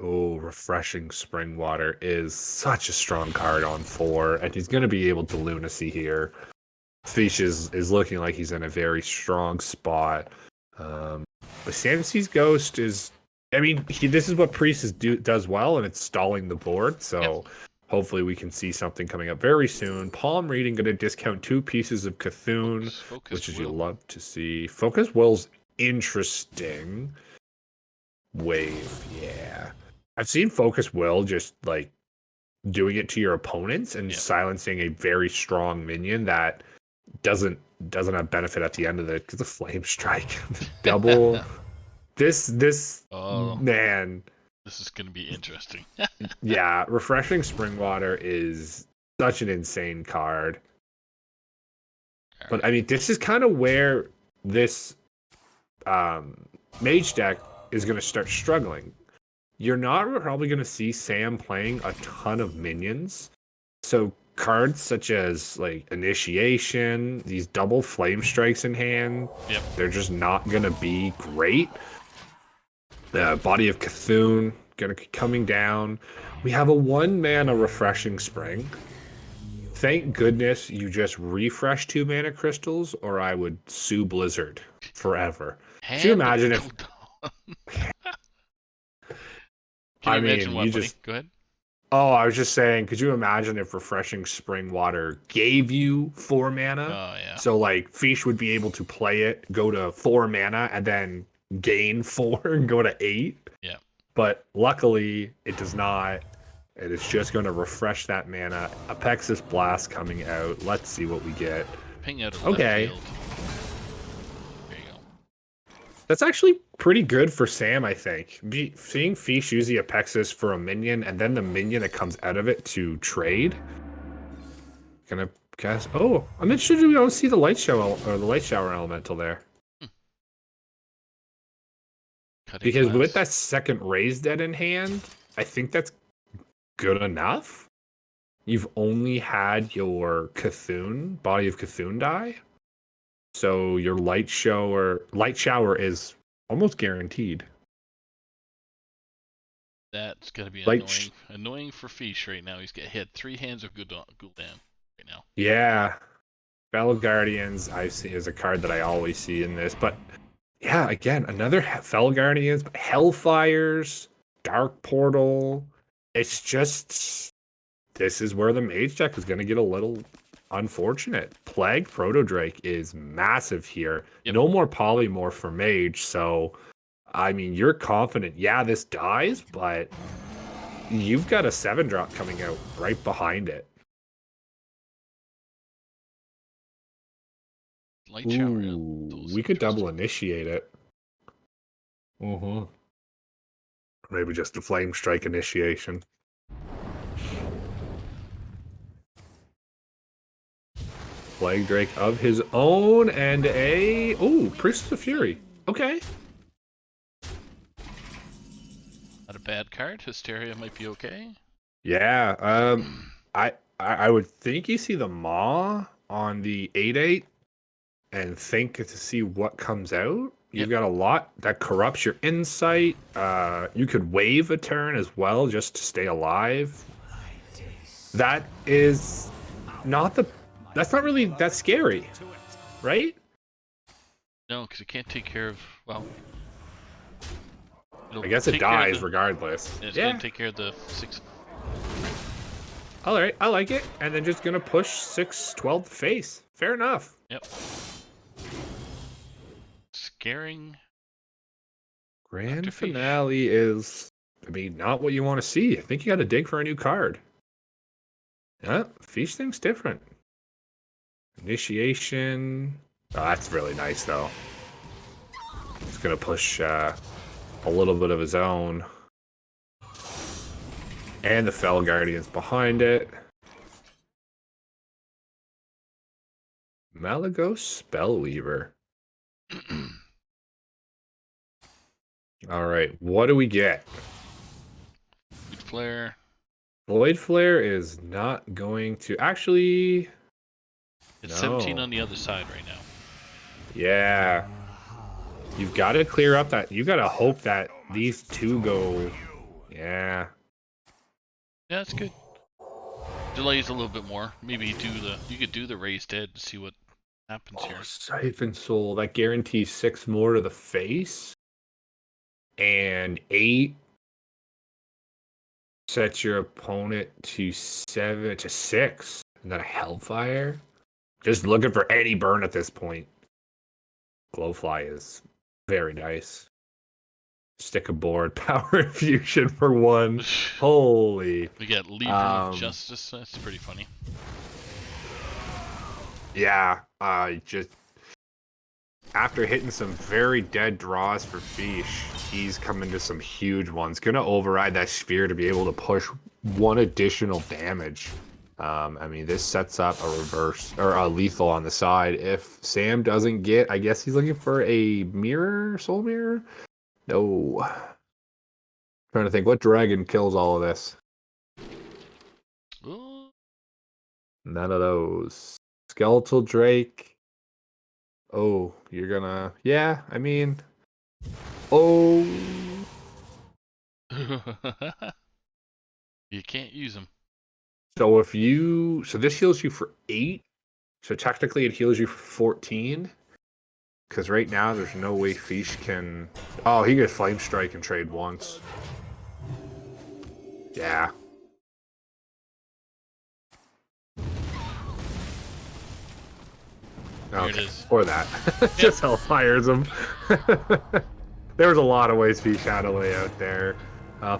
Oh, refreshing spring water is such a strong card on 4, and he's gonna be able to lunacy here. Fish is looking like he's in a very strong spot. But Sansee's Ghost is, I mean, this is what Priest does well, and it's stalling the board. So hopefully we can see something coming up very soon. Palm Reading going to discount 2 pieces of Cthulhu, Focus which is will. you love to see. Focus Will's interesting. Wave, yeah. I've seen Focus Will just like doing it to your opponents and silencing a very strong minion that doesn't have benefit at the end of it, because the Flame Strike double. This Oh, man, this is gonna be interesting. yeah, Refreshing Spring Water is such an insane card. But I mean, this is kind of where this mage deck is going to start struggling, you're not probably going to see Sam playing a ton of minions. So cards such as like Initiation, these double flame strikes in hand, Yep. they're just not going to be great. The Body of Cthulhu coming down. We have a 1-mana Refreshing Spring. Thank goodness you just refresh 2 mana crystals, or I would sue Blizzard forever. Could you imagine if? Can you I imagine mean, what, you buddy? just. Go ahead. Oh, I was just saying, could you imagine if Refreshing Spring Water gave you 4 mana? Oh, yeah. So, like, Fish would be able to play it, go to 4 mana, and then gain 4 and go to 8. Yeah. But luckily, it does not. And it's just going to refresh that mana. Apexis Blast coming out. Let's see what we get. Ping out of Okay. left field. There you go. That's actually pretty good for Sam, I think. Seeing Fish use the Apexis for a minion, and then the minion that comes out of it to trade. Gonna cast. Oh, I'm interested. We don't see the light shower or the light shower elemental there. Cutting Because glass. with that second Raise Dead in hand, I think that's good enough. You've only had your Cthulhu, Body of Cthulhu die. So your light shower is almost guaranteed. That's gonna be Light annoying for Fish right now. He's got hit 3 hands of Gul'dan right now. Yeah. Fellow Guardians I see is a card that I always see in this, but yeah, again, another Fellow Guardians, Hellfires, Dark Portal. It's just this is where the Mage deck is going to get a little unfortunate. Plague Proto Drake is massive here. Yep. No more Polymorph for Mage, so I mean, you're confident. Yeah, this dies, but you've got a 7-drop coming out right behind it. Light shower. Ooh, we could double initiate it. Maybe just a flame strike initiation. Plague Drake of his own and a Priest of Fury. Okay. Not a bad card. Hysteria might be okay. Yeah. I would think you see the Maw on the 8/8 and think to see what comes out. You've got a lot that corrupts your insight. You could wave a turn as well just to stay alive. That is not that's not really that scary, right? No, because it can't take care of, well... I guess it dies regardless. It's going to take care of the 6... All right, I like it. And then just going to push 6/12 face. Fair enough. Yep. Scaring. Grand Dr. Fish. finale is, I mean, not what you want to see. I think you got to dig for a new card. Yeah, Fish thing's different. Initiation. Oh, that's really nice, though. He's going to push a little bit of his own. And the Fell Guardians behind it. Malagos Spellweaver. All right, what do we get? Void Flare. Void Flare is not going to actually. It's No. 17 on the other side right now. Yeah. You've got to clear up that. You got to hope that these two go. Yeah. Yeah, that's good. Delays a little bit more. Maybe you could do the Raised Dead to see what happens here. Siphon Soul. That guarantees 6 more to the face. And 8 sets your opponent to 6. And then a Hellfire. Just looking for any burn at this point. Glowfly is very nice. Stick a board, Power Infusion for 1. Holy. We get Lever of Justice. That's pretty funny. Yeah, just after hitting some very dead draws for Fish, he's coming to some huge ones. Gonna override that sphere to be able to push 1 additional damage. I mean, this sets up a reverse or a lethal on the side. If Sam doesn't get, I guess he's looking for a mirror, soul mirror. No. Trying to think what dragon kills all of this. Ooh. None of those. Skeletal Drake. Oh, you're gonna. Yeah, I mean. Oh. You can't use them. So if you. So this heals you for 8. So technically it heals you for 14. Because right now there's no way Fish can. Oh, he gets Flame Strike and trade once. Yeah. There it Okay, is. or that. Just Hellfires him. There was a lot of ways Fish had a way out there.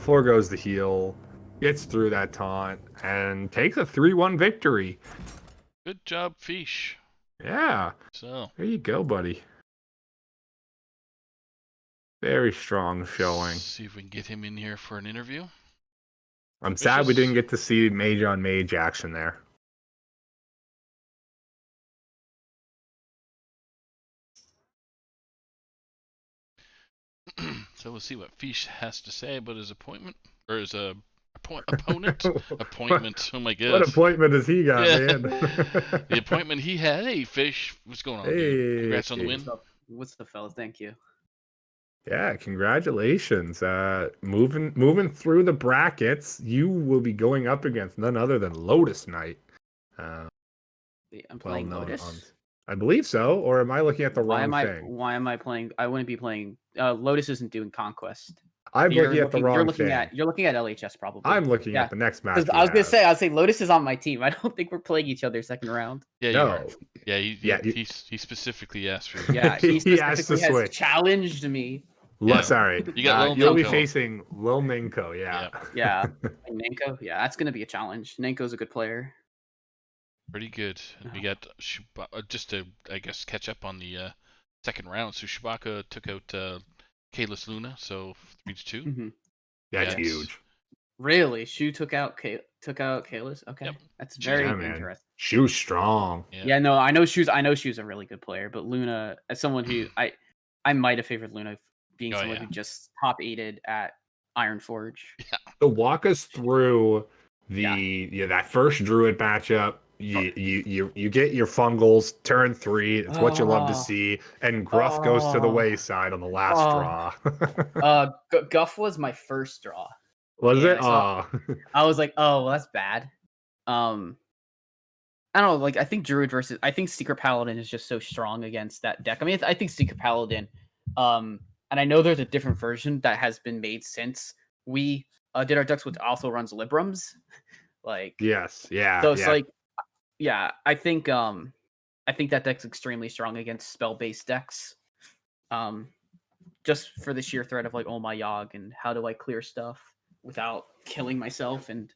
4 goes the heal, gets through that taunt, and takes a 3-1 victory. Good job, Fish. Yeah, So there you go, buddy. Very strong showing. see if we can get him in here for an interview. I'm sad we just- didn't get to see mage on mage action there. So we'll see what Fish has to say about his appointment or his opponent. Appointment. Oh my gosh. What appointment has he got, man? The appointment he had. Hey, Fish. What's going on, dude? Hey. Congrats on the win. What's up, fellas? Thank you. Yeah, congratulations. Moving through the brackets, you will be going up against none other than Lotus Knight. I'm playing well-known Lotus. I believe so, or am I looking at the Why wrong am I? thing? Why am I playing? I wouldn't be playing. Lotus isn't doing Conquest. I'm You're looking at the wrong You're looking thing. at. You're looking at LHS probably. I'm looking Yeah. at the next match. 'Cause I was gonna say. I'd say Lotus is on my team. I don't think we're playing each other second round. Yeah, No. you are. Yeah, you- he specifically asked for you. Yeah, he He asked to specifically has switch. challenged me. Yeah. Sorry. You got Lil You'll be Ninko. facing Lil Ninko, yeah. Yeah, and Nenko. Yeah, that's gonna be a challenge. Nenko's a good player. Pretty good. And we got just to, I guess, catch up on the second round. So Shibaka took out Kalis Luna, so 3-2. Mm-hmm. That's Yes. huge. Really, Shu took out Kalis. Okay, Yep. that's very Yeah, man. interesting. Shoe's strong. Yeah, no, I know Shu's a really good player, but Luna, as someone who I might have favored Luna being Oh, someone yeah. who just top 8'd at Ironforge. So walk us through that first Druid matchup. You get your fungals turn 3. It's what you love to Oh. see, and Gruff goes to the Oh. wayside on the last Oh. draw. Guff was my first draw. Was Yeah, it? so- I was like, oh, well, that's bad. I don't know, like I think Secret Paladin is just so strong against that deck. I mean, I think Secret Paladin, and I know there's a different version that has been made since we did our decks, which also runs Librams. Like, Yes. Yeah. so it's yeah. like, yeah, I think that deck's extremely strong against spell-based decks. Just for the sheer threat of like, oh my Yogg, and how do I clear stuff without killing myself? And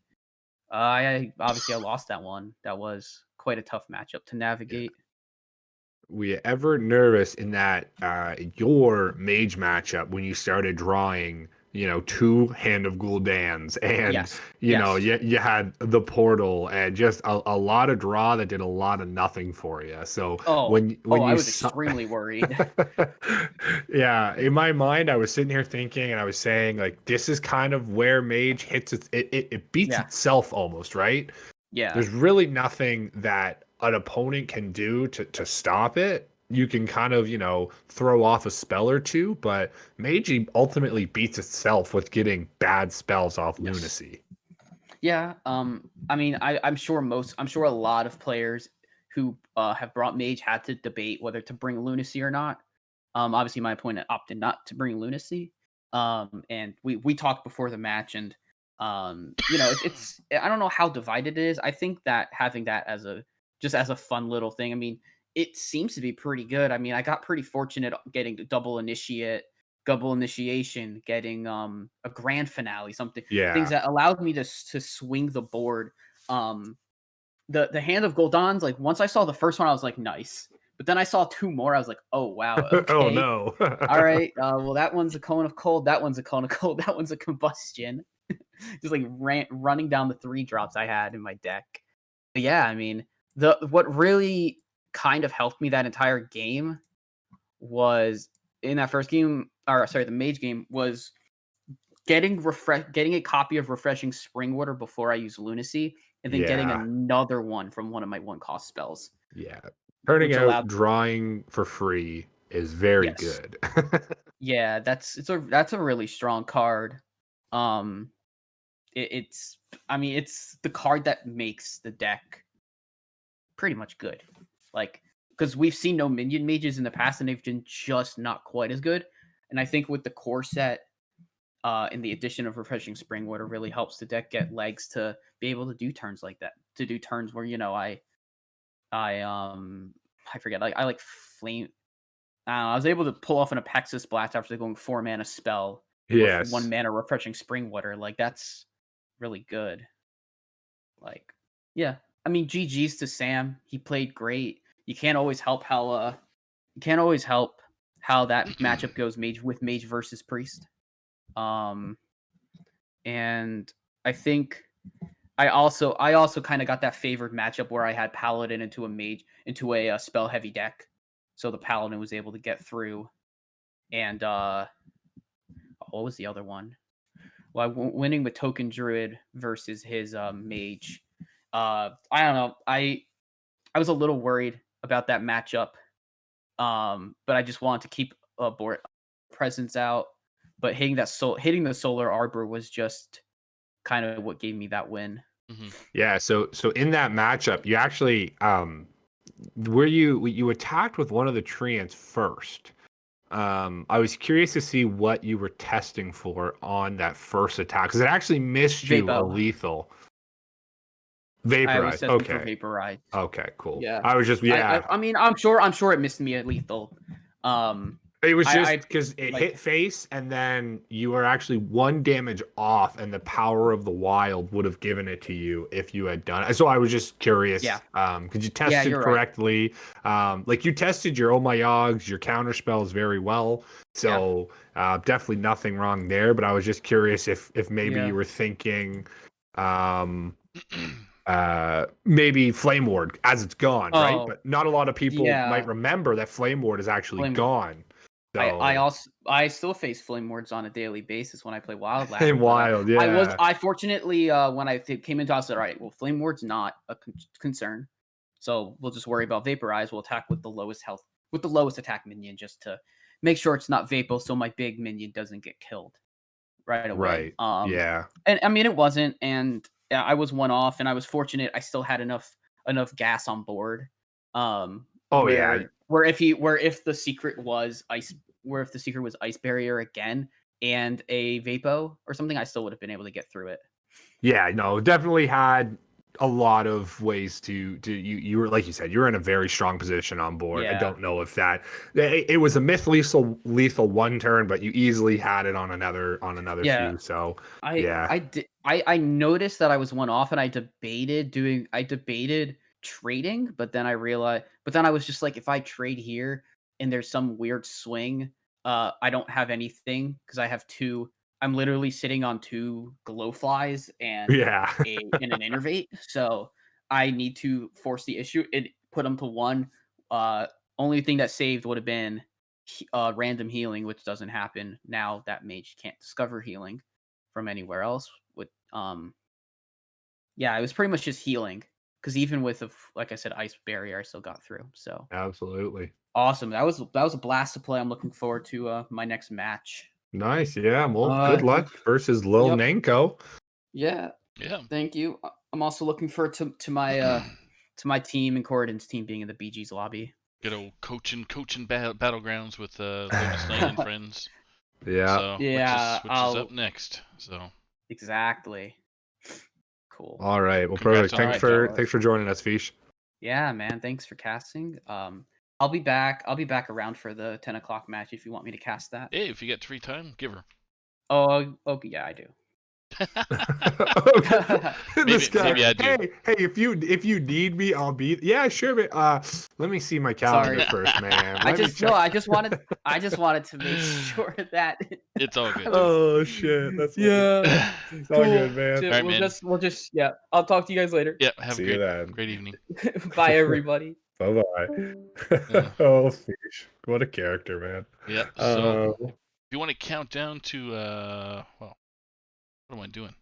I lost that one. That was quite a tough matchup to navigate. Were you ever nervous in that your mage matchup when you started drawing, 2 Hand of Gul'dans and Yes. you had the portal and just a lot of draw that did a lot of nothing for you. So when you I was extremely worried. Yeah, in my mind I was sitting here thinking and I was saying like this is kind of where mage hits it beats itself almost, right? Yeah. There's really nothing that an opponent can do to stop it. You can kind of, throw off a spell or two, but Mage ultimately beats itself with getting bad spells off Lunacy. Yeah. I mean, I'm sure a lot of players who have brought Mage had to debate whether to bring Lunacy or not. Obviously my opponent opted not to bring Lunacy. And we talked before the match, and it's I don't know how divided it is. I think that having that as a fun little thing, I mean, it seems to be pretty good. I mean, I got pretty fortunate getting double initiation, getting a grand finale, things that allowed me to swing the board. The Hand of Gul'dans, like once I saw the first one, I was like, nice. But then I saw 2 more. I was like, oh wow, okay. Oh no. All right. Well, that one's a cone of cold. That one's a cone of cold. That one's a combustion. Just like running down the 3 drops I had in my deck. But yeah, I mean, what really kind of helped me that entire game was in that first game, the mage game, was getting a copy of Refreshing Spring Water before I use Lunacy, and then getting Yeah. another one from one of my 1-cost spells. Yeah. Turning Which out allowed drawing for free is very Yes. good. Yeah, that's a really strong card. Um, it's I mean, it's the card that makes the deck pretty much good. Like, because we've seen no minion mages in the past, and they've been just not quite as good. And I think with the core set, and the addition of Refreshing Spring Water really helps the deck get legs to be able to do turns like that. To do turns where I forget, like I like flame. I was able to pull off an Apexis Blast after going 4-mana spell with Yes. 1 mana Refreshing Spring Water. Like, that's really good. Like, yeah. I mean, GG's to Sam. He played great. You can't always help how that matchup goes with Mage versus Priest. And I think I also kind of got that favored matchup where I had Paladin into a spell heavy deck, so the Paladin was able to get through. And what was the other one? Well, winning with Token Druid versus his Mage. I don't know. I was a little worried about that matchup, but I just wanted to keep a board presence out. But hitting the Solar Arbor was just kind of what gave me that win. Mm-hmm. Yeah, so in that matchup, you actually where you attacked with one of the treants first. I was curious to see what you were testing for on that first attack because it actually missed you a Vapo. lethal. I was Vaporize. testing for Okay. Vaporize. Okay, cool. Yeah. I was just I mean, I'm sure it missed me at lethal. It was I just because it like- hit face, and then you were actually 1 damage off, and the power of the wild would have given it to you if you had done it. So I was just curious, Yeah. because you tested you're right. correctly. Like you tested your Oh My Yogs, your counter spells very well. So definitely nothing wrong there. But I was just curious if maybe Yeah. you were thinking, maybe Flame Ward as it's gone, right? Oh, But not a lot of people yeah. might remember that Flame Ward is actually Flame Ward. gone. So I still face Flame Wards on a daily basis when I play Wildland. in Wild, yeah. I fortunately when I came into, I said, all right, well, Flame Ward's not a concern, so we'll just worry about Vaporize. We'll attack with the lowest health, with the lowest attack minion, just to make sure it's not Vapo, so my big minion doesn't get killed right away. Right. Yeah. And I mean, it wasn't, and I was 1 off, and I was fortunate. I still had enough gas on board. Oh yeah. Where if the secret was Ice Barrier again and a Vapo or something, I still would have been able to get through it. Yeah, no, definitely had a lot of ways to you were, like you said, you were in a very strong position on board. I Yeah. don't know if it was a myth lethal 1 turn, but you easily had it on another Yeah. few. So I noticed that I was 1 off, and I debated trading, but then I was just like, if I trade here and there's some weird swing, I don't have anything because I have 2. I'm literally sitting on 2 Glowflies and yeah. an Innervate, so I need to force the issue and put them to 1. Only thing that saved would have been random healing, which doesn't happen now that Mage can't discover healing from anywhere else. With it was pretty much just healing because even with like I said, Ice Barrier, I still got through. So Absolutely. awesome. That was a blast to play. I'm looking forward to my next match. Nice. Yeah. Well, good luck versus Lil Yep. Nanko. Yeah. Yeah. Thank you. I'm also looking forward to my team and Corridon's team being in the BG's lobby. Good old coaching battlegrounds with Lotus Knight and friends. Yeah. So, Yeah, which is up next. So Exactly. Cool. All right. Well, Congrats perfect. on Thanks for joining us, Fish. Yeah, man. Thanks for casting. I'll be back around for the 10 o'clock match if you want me to cast that. hey, if you get free time, give her. Oh, okay, yeah, I do. This guy. Maybe I do. Hey, if you need me, I'll be. Yeah, sure. But let me see my calendar Sorry. first, man. I just wanted to make sure that It's all good. Oh shit, that's yeah. It's all good, man. Shit, All right, we'll just I'll talk to you guys later. Yeah, have See a you then. great evening. Bye, everybody. Bye bye. Oh, Fish, what a character, man. Yeah. So Um, if you want to count down to well, What am I doing?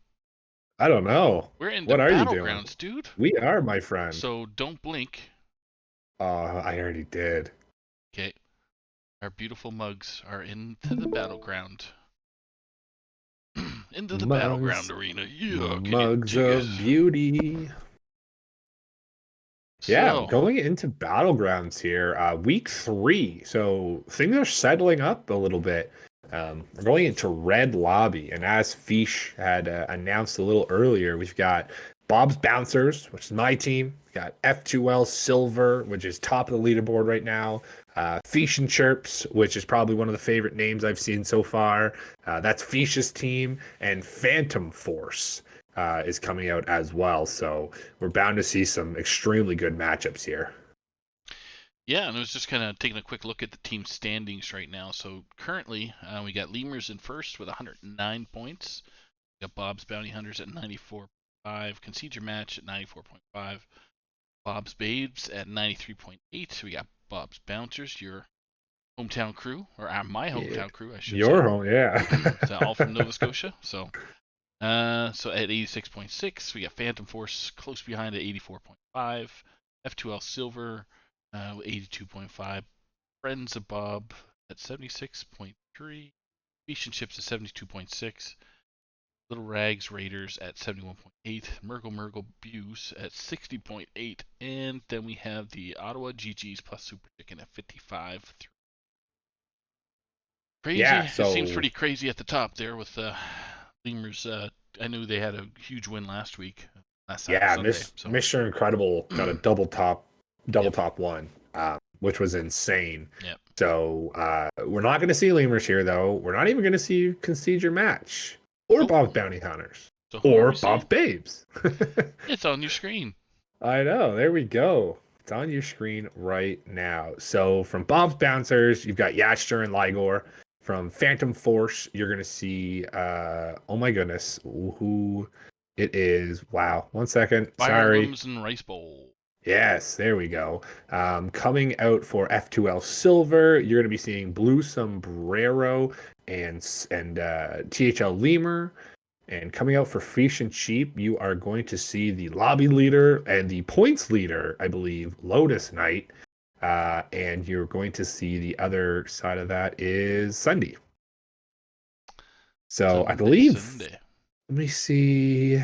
I don't know. We're in the What are you doing? battlegrounds, dude. We are, my friend. So don't blink. Oh, I already did. Okay. Our beautiful mugs are into the battleground. Into the battleground arena. Yeah, can you Mugs dig it? of beauty. Yeah, So, going into battlegrounds here, week 3. So things are settling up a little bit. We're going into red lobby, and as Fish had announced a little earlier, we've got Bob's Bouncers, which is my team. We got F2L Silver, which is top of the leaderboard right now. Fish and Chirps, which is probably one of the favorite names I've seen so far. That's Fish's team, and Phantom Force is coming out as well. So we're bound to see some extremely good matchups here. yeah, and I was just kind of taking a quick look at the team standings right now. So currently, we got Lemurs in first with 109 points. We got Bob's Bounty Hunters at 94.5. Concede Your Match at 94.5. Bob's Babes at 93.8. We got Bob's Bouncers, your hometown crew, or my hometown crew, I should Your say. home, yeah. So all from Nova Scotia. So at 86.6, we got Phantom Force close behind at 84.5. F2L Silver 82.5. Friends of Bob at 76.3. Fish and Chips at 72.6. Little Rags Raiders at 71.8. Murgle Buse at 60.8. And then we have the Ottawa GGs plus Super Chicken at 55. Crazy. Yeah, so It seems pretty crazy at the top there with Lemurs. I knew they had a huge win last week, last Sunday. So. Mr. Incredible got a double top one, which was insane. Yep. So we're not going to see Lemurs here, though. We're not even going to see Concede Your Match or Bob's Bounty Hunters So or Bob's Babes. It's on your screen. I know. There we go. It's on your screen right now. So from Bob's Bouncers, you've got Yatcher and Ligor. From Phantom Force, you're going to see, oh my goodness, who it is. Wow. 1 second. Fire Sorry. Limbs and Rice Bowl. Yes, there we go. Coming out for F2L Silver, you're going to be seeing Blue Sombrero and THL Lemur. And coming out for Fish and Cheap, you are going to see the lobby leader and the points leader, I believe, Lotus Knight. And you're going to see the other side of that is Sunday. So I believe, Sunday. Let me see.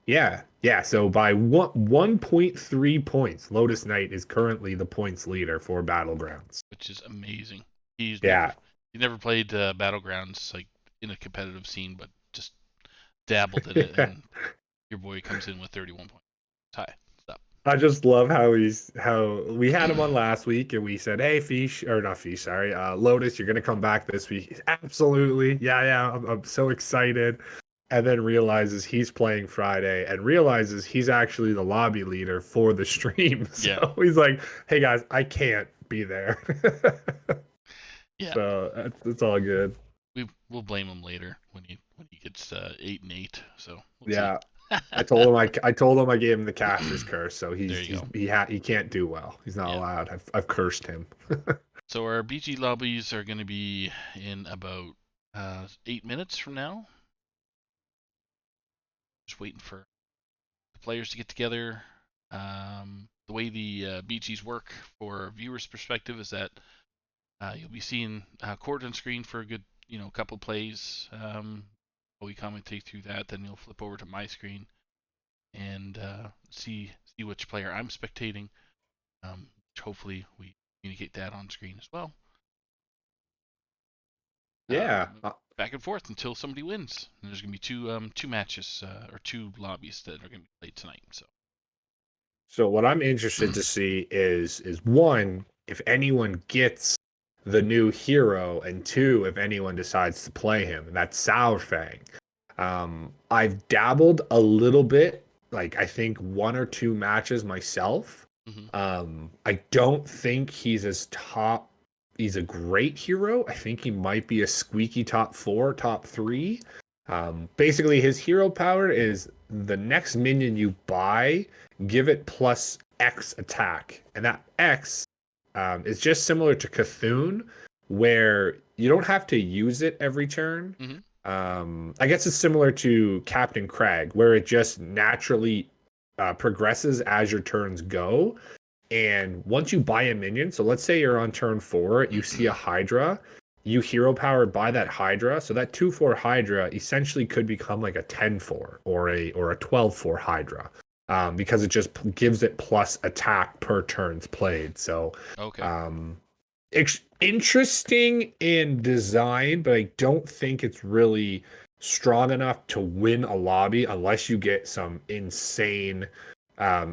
Yeah. So by 1.3 points, Lotus Knight is currently the points leader for Battlegrounds, which is amazing. He never played Battlegrounds like in a competitive scene, but just dabbled in it, and your boy comes in with 31 points. Hi, stop. I just love how we had him on last week, and we said, "Hey, Lotus, you're gonna come back this week." Absolutely, yeah. I'm so excited. And then realizes he's playing Friday and realizes he's actually the lobby leader for the stream. So he's like, hey guys, I can't be there. Yeah. So it's all good. We'll blame him later when he gets 8 and 8. So we'll I told him I gave him the caster's curse, so he can't do well. He's not allowed. I've cursed him. So our BG lobbies are going to be in about 8 minutes from now. Just waiting for the players to get together. The way the BGs work for viewers' perspective is that you'll be seeing Court on screen for a good couple plays. While we commentate through that, then you'll flip over to my screen and see which player I'm spectating. Hopefully we communicate that on screen as well. Yeah. Back and forth until somebody wins. And there's gonna be two matches or 2 lobbies that are gonna be played tonight. So what I'm interested to see is one, if anyone gets the new hero, and 2, if anyone decides to play him. And that's Sourfang. I've dabbled a little bit, like I think 1 or 2 matches myself. Mm-hmm. I don't think he's a great hero. I think he might be a squeaky top 4, top 3. Basically, his hero power is the next minion you buy, give it plus X attack. And that X is just similar to Cthulhu, where you don't have to use it every turn. Mm-hmm. I guess it's similar to Captain Crag, where it just naturally progresses as your turns go. And once you buy a minion, so let's say you're on turn 4, you see a Hydra, you hero power by that Hydra. So that 2/4 Hydra essentially could become like a 10/4 or a 12/4 Hydra. Because it just gives it plus attack per turns played. So Okay. interesting in design, but I don't think it's really strong enough to win a lobby unless you get some insane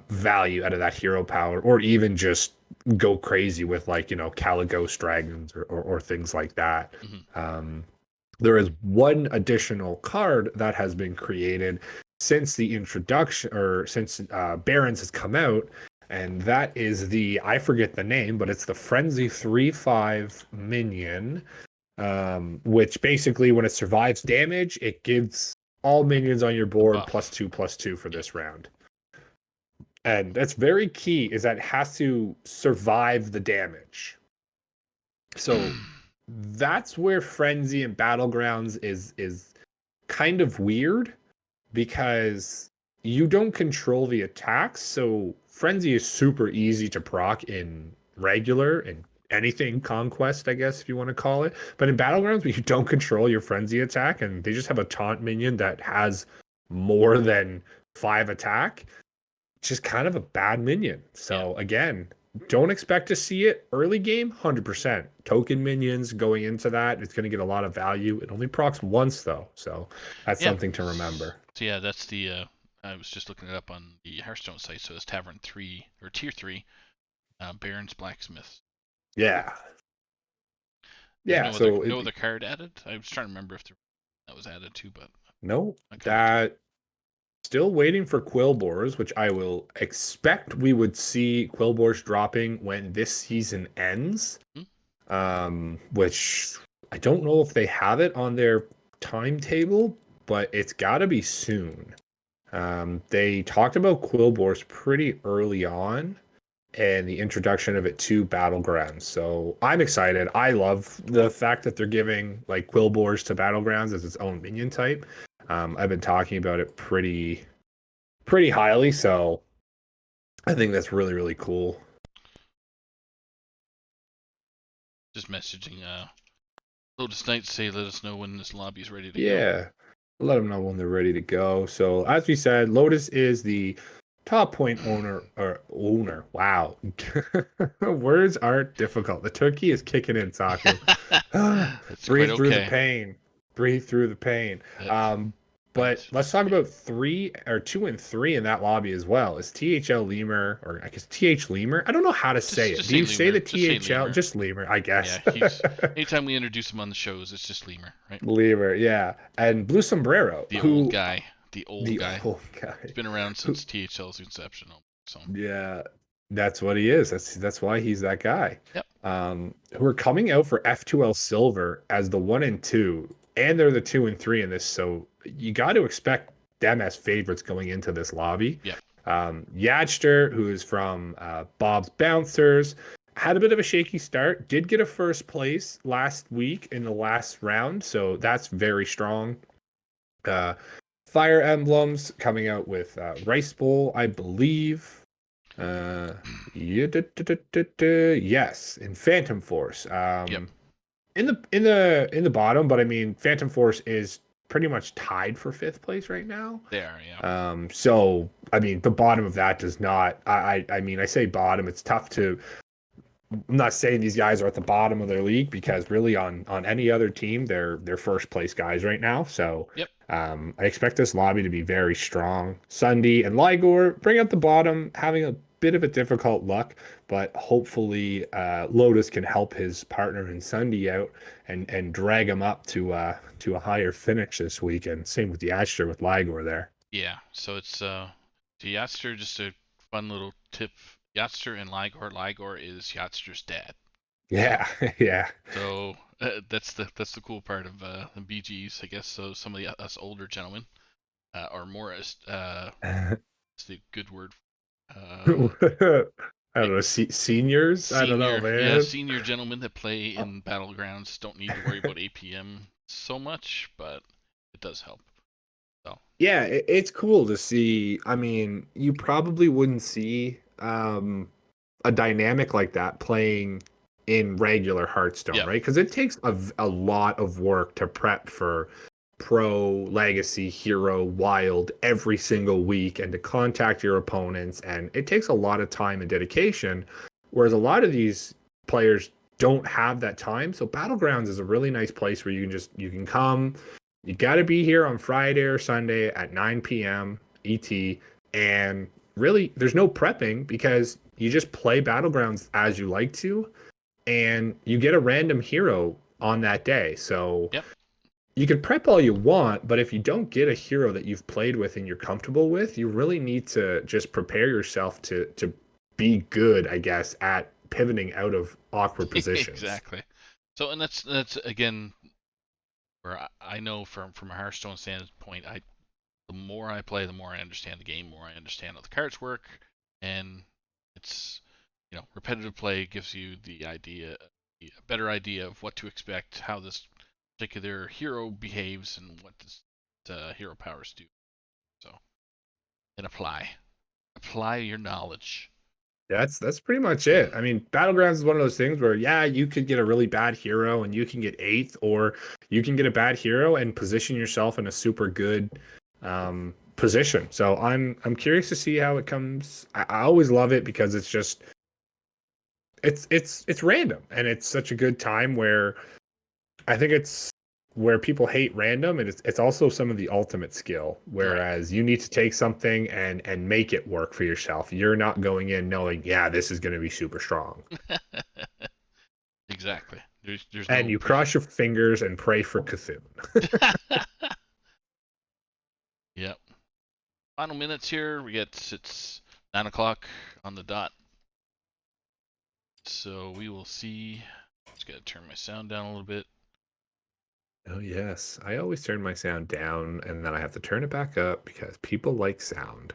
value out of that hero power, or even just go crazy with like, Caligos dragons or things like that. Mhm. There is one additional card that has been created since the introduction, or since Barons has come out, and that is I forget the name, but it's the Frenzy 3/5 minion, which basically when it survives damage, it gives all minions on your board Buff. +2/+2 for this round. And that's very key, is that it has to survive the damage. So that's where Frenzy and Battlegrounds is kind of weird, because you don't control the attacks. So Frenzy is super easy to proc in regular and anything conquest, I guess, if you want to call it. But in Battlegrounds, when you don't control your Frenzy attack and they just have a taunt minion that has more than 5 attack, it's just kind of a bad minion. So again, don't expect to see it early game. 100% token minions going into that. It's going to get a lot of value. It only procs once though, so that's something to remember. So yeah, that's the. I was just looking it up on the Hearthstone site. So it's Tavern 3 or Tier 3, Baron's Blacksmith. Yeah. There's Yeah. So no other card added. I was trying to remember if that was added too, but no, I kinda that still waiting for Quillbores, which I will expect we would see Quillbores dropping when this season ends. Which I don't know if they have it on their timetable, but it's got to be soon. They talked about Quillbores pretty early on, and the introduction of it to Battlegrounds. So I'm excited. I love the fact that they're giving like Quillbores to Battlegrounds as its own minion type. I've been talking about it pretty highly, so I think that's really, really cool. just messaging Lotus Knight to say let us know when this lobby is ready to go. Yeah, let them know when they're ready to go. So as we said, Lotus is the top point owner. Wow, words are difficult. The turkey is kicking in, Saku. That's Breathe quite through the okay. pain. Breathe through the pain. But let's talk about 2 and 3 in that lobby as well. Is THL Lemur, or I guess TH Lemur? I don't know how to say it. Just Do you say Lemur. the Just say THL? Lemur. Just Lemur, I guess. Yeah, anytime we introduce him on the shows, it's just Lemur, right? Lemur, yeah. And Blue Sombrero, The who old guy. The old guy. He's been around since THL's inception. So Yeah, that's what he is. That's why he's that guy. Yep. Who are coming out for F2L Silver as the 1 and 2, and they're the 2 and 3 in this. So you got to expect them as favorites going into this lobby. Yeah. Yadster, who is from Bob's Bouncers, had a bit of a shaky start. Did get a first place last week in the last round, so that's very strong. Fire Emblems coming out with Rice Bowl, I believe. Yes, in Phantom Force. Yep. In the bottom, but I mean, Phantom Force is pretty much tied for 5th place right now. They are, yeah. So I mean, the bottom of that does not. I mean, I say bottom. It's tough to. I'm not saying these guys are at the bottom of their league, because really on any other team, they're first place guys right now. So Yep. I expect this lobby to be very strong. Sunday and Ligor bring up the bottom, having a bit of a difficult luck, but hopefully Lotus can help his partner in Sunday out and drag him up to a higher finish this weekend. Same with the Asher with Ligor there. Yeah. So it's the Yachtster, just a fun little tip. Yachtster and Ligor. Ligor is Yachtster's dad. Yeah, yeah. So that's the cool part of the BGs, I guess. So some of us older gentlemen are more it's the good word. I don't know, seniors? I don't know, Senior, yeah, man. senior gentlemen that play in Battlegrounds don't need to worry about APM so much, but it does help. So Yeah, it's cool to see. I mean, you probably wouldn't see a dynamic like that playing in regular Hearthstone, yeah, right? Because it takes a lot of work to prep for Pro, Legacy, Hero, Wild every single week and to contact your opponents. And it takes a lot of time and dedication, whereas a lot of these players don't have that time. So Battlegrounds is a really nice place where you can come. You got to be here on Friday or Sunday at 9 p.m. ET. And really, there's no prepping because you just play Battlegrounds as you like to, and you get a random hero on that day. So yep, you can prep all you want, but if you don't get a hero that you've played with and you're comfortable with, you really need to just prepare yourself to be good, I guess, at pivoting out of awkward positions. exactly. So and that's again where I know from a Hearthstone standpoint, the more I play, the more I understand the game, the more I understand how the cards work, and it's repetitive play gives you a better idea of what to expect, how this particular hero behaves, and what this hero powers do. So and apply your knowledge. That's pretty much it. I mean, Battlegrounds is one of those things where yeah, you could get a really bad hero and you can get eighth, or you can get a bad hero and position yourself in a super good position. So I'm curious to see how it comes. I always love it because it's just it's random and it's such a good time where I think it's where people hate random and it's also some of the ultimate skill. Right. Whereas you need to take something and make it work for yourself. You're not going in knowing, yeah, this is going to be super strong. Exactly. There's And no you pre. cross your fingers and pray for Cthulhu. Yep. Final minutes here. It's 9 o'clock on the dot. So we will see. Just gotta turn my sound down a little bit. Oh yes, I always turn my sound down and then I have to turn it back up because people like sound.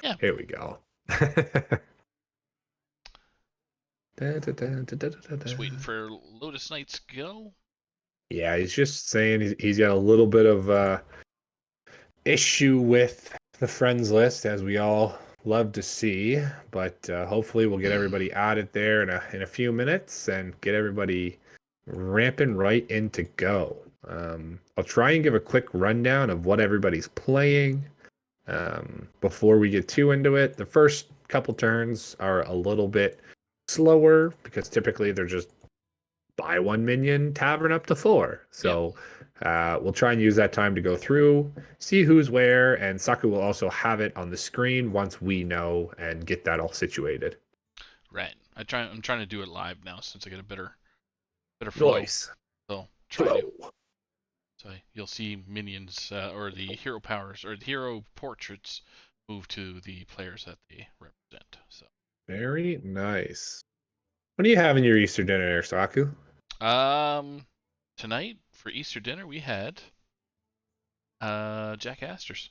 Yeah. Here we go. Da, da, da, da, da, da, da. Just waiting for Lotus Knights go. Yeah, he's just saying he's got a little bit of issue with the friends list, as we all love to see. But hopefully, we'll get everybody added there in a few minutes and get everybody ramping right in to go. I'll try and give a quick rundown of what everybody's playing before we get too into it. The first couple turns are a little bit slower because typically they're just buy one minion, tavern up to four. Yep. So we'll try and use that time to go through, see who's where, and Saku will also have it on the screen once we know and get that all situated. Right. I'm trying to do it live now since I get a better flow. Noise. So try to. Flow. So you'll see minions or the hero powers or the hero portraits move to the players that they represent. So Very nice. What do you have in your Easter dinner there, Saku? tonight for Easter dinner we had Jack Astor's.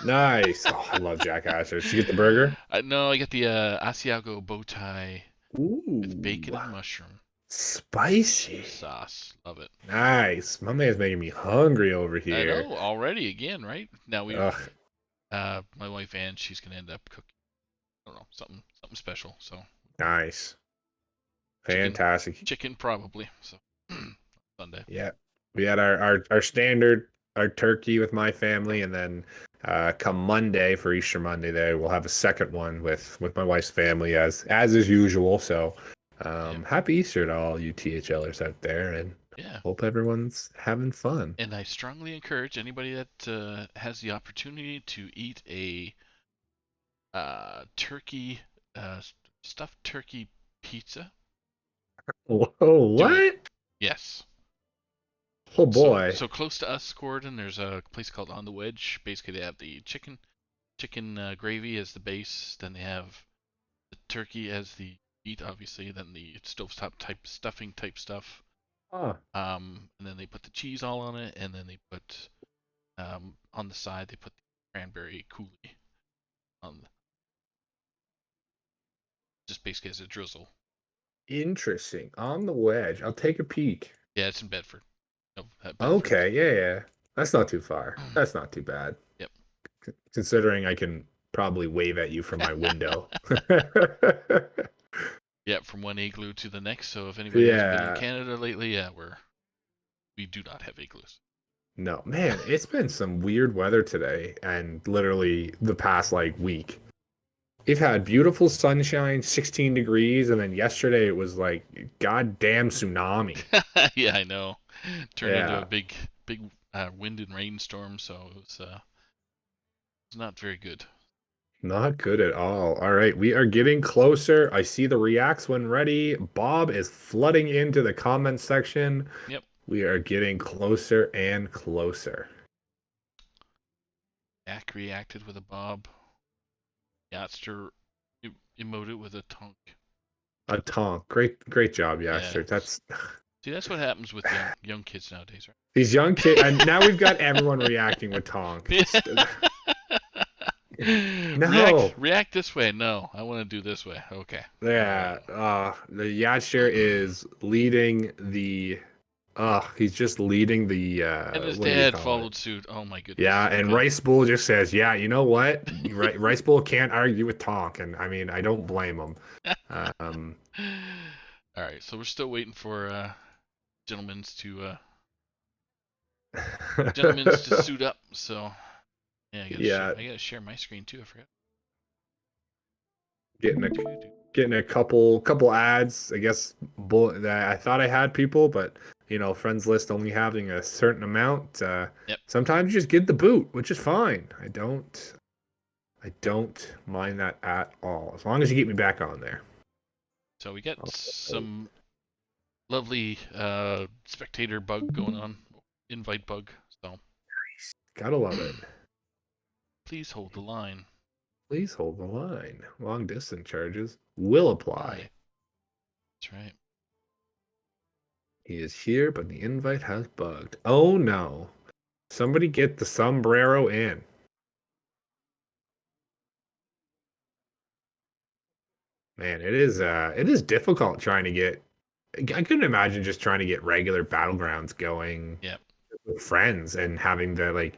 Nice. Oh, I love Jack Asher. Did you get the burger? No, I got the Asiago bow tie with bacon Ooh, and mushroom spicy. sauce. Love it. Nice. My man's making me hungry over I here. know already again, right? Now we Ugh, my wife Ann, she's gonna end up cooking. I don't know, something special. So nice. chicken Fantastic. chicken probably. So Sunday. Yeah. We had our standard our turkey with my family, and then come Monday for Easter Monday there we'll have a second one with my wife's family as is usual. So Yeah. happy Easter to all you THLers out there, and Yeah. hope everyone's having fun. And I strongly encourage anybody that has the opportunity to eat a turkey uh, stuffed turkey pizza. Whoa, Do it. what? Yes. Oh So boy. so close to us, Gordon. There's a place called On the Wedge. Basically, they have the chicken gravy as the base. Then they have the turkey as the meat, obviously. Then the stovetop type stuffing type stuff. Oh, And then they put the cheese all on it, and then they put on the side they put the cranberry coulis on, just basically as a drizzle. interesting. On the wedge. I'll take a peek. Yeah, it's in Bedford. No, Bedford. Okay, yeah, yeah. That's not too far. That's not too bad. Yep. Considering I can probably wave at you from my window. Yeah, from one igloo to the next. So if anybody has been in Yeah. Canada lately, yeah, we do not have igloos. No, man, it's been some weird weather today and literally the past like week. We've had beautiful sunshine, 16 degrees, and then yesterday it was like goddamn tsunami. Yeah, I know. Turned into a Yeah, big wind and rainstorm, so it was not very good. not good at all. All right, we are getting closer. I see the reacts when ready. Bob is flooding into the comment section. Yep. We are getting closer and closer. Yak reacted with a bob. Yatster emoted with a tonk. A tonk. Great job, Yeah. Yaster. That's See, that's what happens with young kids nowadays, right? these young kids, and now we've got everyone reacting with tonk. No. React this way. No, I want to do this way. Okay. Yeah, the Yatsher is leading the he's just leading the And his what do you dad call it? followed suit. Oh my goodness. Yeah, and Okay. Rice Bull just says, "Yeah, you know what? Rice Bull can't argue with Tonk," and I mean, I don't blame him. Um, All right, so we're still waiting for gentlemen's to suit up. So yeah, yeah, I gotta share my screen too. I forgot. getting a getting a couple ads. I guess bull that I thought I had people, but friends list only having a certain amount. Yep. Sometimes you just get the boot, which is fine. I don't mind that at all, as long as you get me back on there. So we got some lovely spectator bug going on, invite bug. So Gotta love it. please hold the line. Please hold the line. Long distance charges will apply. Aye. That's right. He is here, but the invite has bugged. Oh no. Somebody get the sombrero in. Man, it is difficult trying to get I couldn't imagine just trying to get regular battlegrounds going Yep. with friends and having the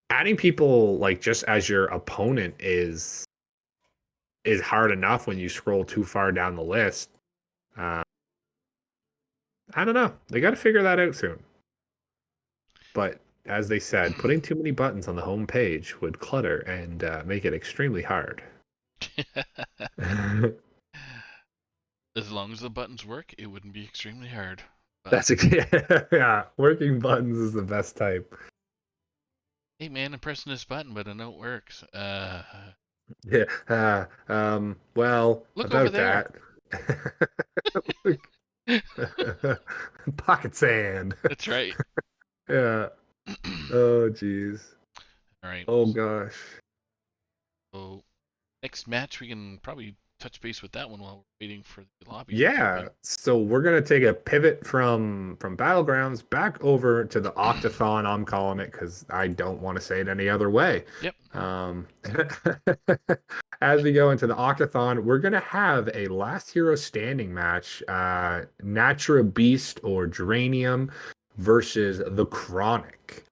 adding people like just as your opponent is hard enough when you scroll too far down the list. Uh, I don't know. They got to figure that out soon. But as they said, putting too many buttons on the home page would clutter and make it extremely hard. As long as the buttons work, it wouldn't be extremely hard. But, Yeah. Working buttons is the best type. hey man, I'm pressing this button, but I know it works. Yeah. Well, Look over about there. that. Pocket sand. That's right. Yeah. Oh, jeez. All right. Oh, gosh. So next match, we can probably touch base with that one while we're waiting for the lobby. Yeah, so we're gonna take a pivot from Battlegrounds back over to the OctaTHLon. I'm calling it because I don't want to say it any other way. Yep. As we go into the OctaTHLon, we're gonna have a last hero standing match. Natura Beast or Geranium versus the Chronic.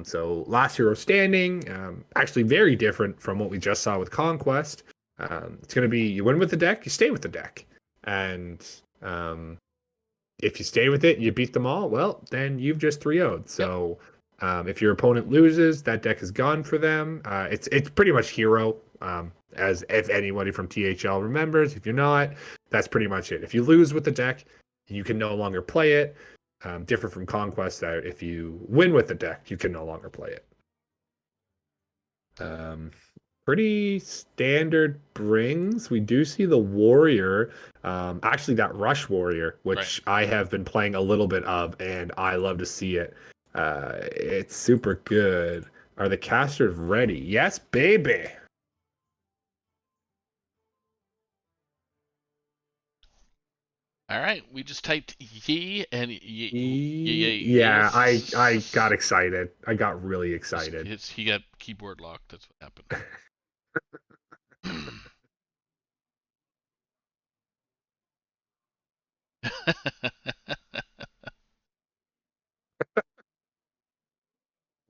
So last hero standing, actually very different from what we just saw with Conquest. It's going to be you win with the deck, you stay with the deck. And if you stay with it, you beat them all, well, then you've just 3-0'd. So if your opponent loses, that deck is gone for them. It's pretty much hero, as if anybody from THL remembers. If you're not, that's pretty much it. If you lose with the deck, you can no longer play it. Different from Conquest, that if you win with the deck, you can no longer play it. Pretty standard brings. We do see the warrior, actually that rush warrior, which I have been playing a little bit of, and I love to see it. It's super good. Are the casters ready? Yes, baby. All right. We just typed ye and Yeah, I got excited. I got really excited. He got keyboard locked. That's what happened.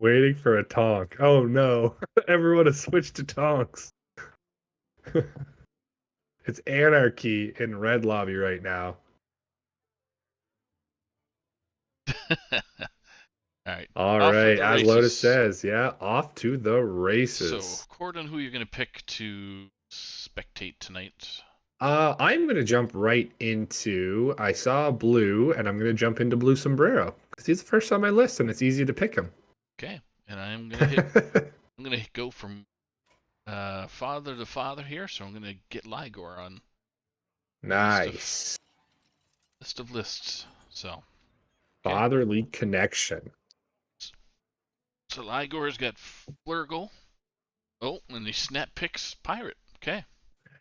Waiting for a tonk. Oh no. Everyone has switched to tonks. It's anarchy in red lobby right now. All right. All Off to right, the as Lotus races. says, yeah, off to the So, races. Corden, who are you going to pick to spectate tonight? I'm gonna jump right into. I saw blue, and I'm gonna jump into blue sombrero because he's the first on my list, and it's easy to pick him. Okay, and I'm gonna hit. I'm gonna go from father to father here, so I'm gonna get Ligor on Nice. list of lists. So, okay. Fatherly connection. So Ligor's got Flurgle. Oh, and he snap picks Pirate. Okay.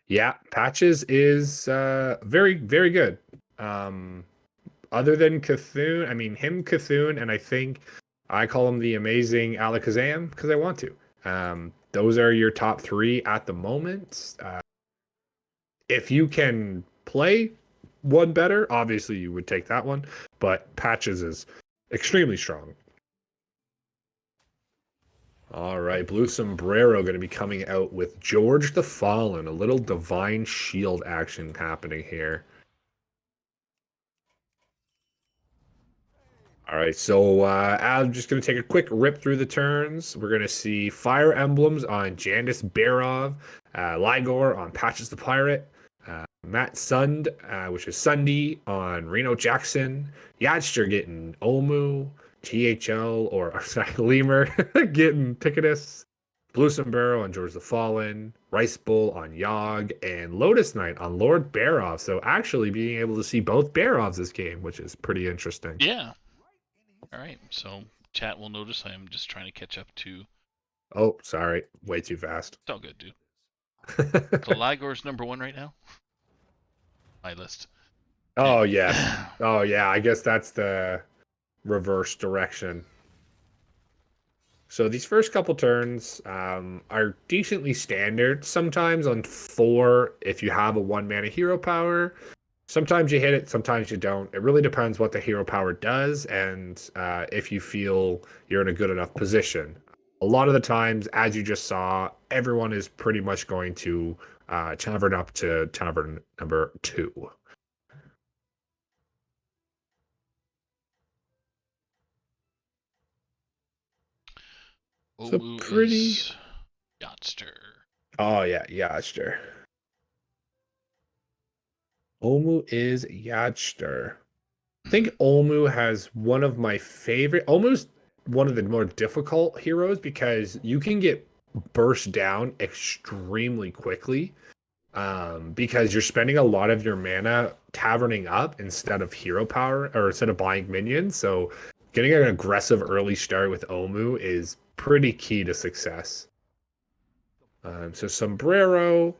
Yeah, Patches is very, very good. Other than Cthulhu, I mean him, Cthulhu, and I think I call him the amazing Alakazam because I want to. Those are your top three at the moment. If you can play one better, obviously you would take that one, but Patches is extremely strong. All right, Blue Sombrero going to be coming out with George the Fallen, a little divine shield action happening here. All right, so I'm just going to take a quick rip through the turns. We're going to see Fire Emblems on Jandis Barov, Ligor on Patches the Pirate, Matt Sund, which is Sunday on Reno Jackson, Yadster getting Omu, THL, or sorry, Lemur getting Ticketus, Blue Sombrero on George the Fallen, Rice Bull on Yogg, and Lotus Knight on Lord Barov. So actually being able to see both Barovs this game, which is pretty interesting. Yeah. All right. So chat will notice I am just trying to catch up to. Oh, sorry. Way too fast. It's all good, dude. So Ligor's number one right now. My list. Oh, yes. Oh, yeah. I guess that's the reverse direction. So these first couple turns are decently standard. Sometimes on 4, if you have a 1-mana hero power, sometimes you hit it, sometimes you don't. It really depends what the hero power does and if you feel you're in a good enough position. A lot of the times, as you just saw, everyone is pretty much going to tavern up to tavern number 2. So Omu pretty. is Yachtster. Oh yeah, Yachtster. Omu is Yachtster. I think Olmu has one of my favorite, almost one of the more difficult heroes because you can get burst down extremely quickly because you're spending a lot of your mana taverning up instead of hero power or instead of buying minions. So getting an aggressive early start with Omu is pretty key to success. So Sombrero,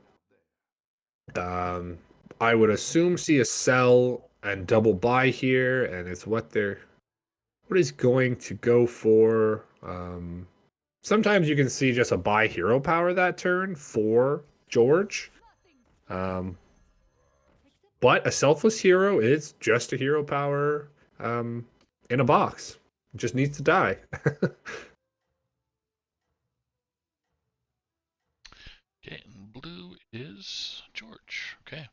I would assume see a sell and double buy here, and it's what he's going to go for. Sometimes you can see just a buy hero power that turn for George. But a selfless hero is just a hero power in a box. It just needs to die. Okay, and blue is George. Okay.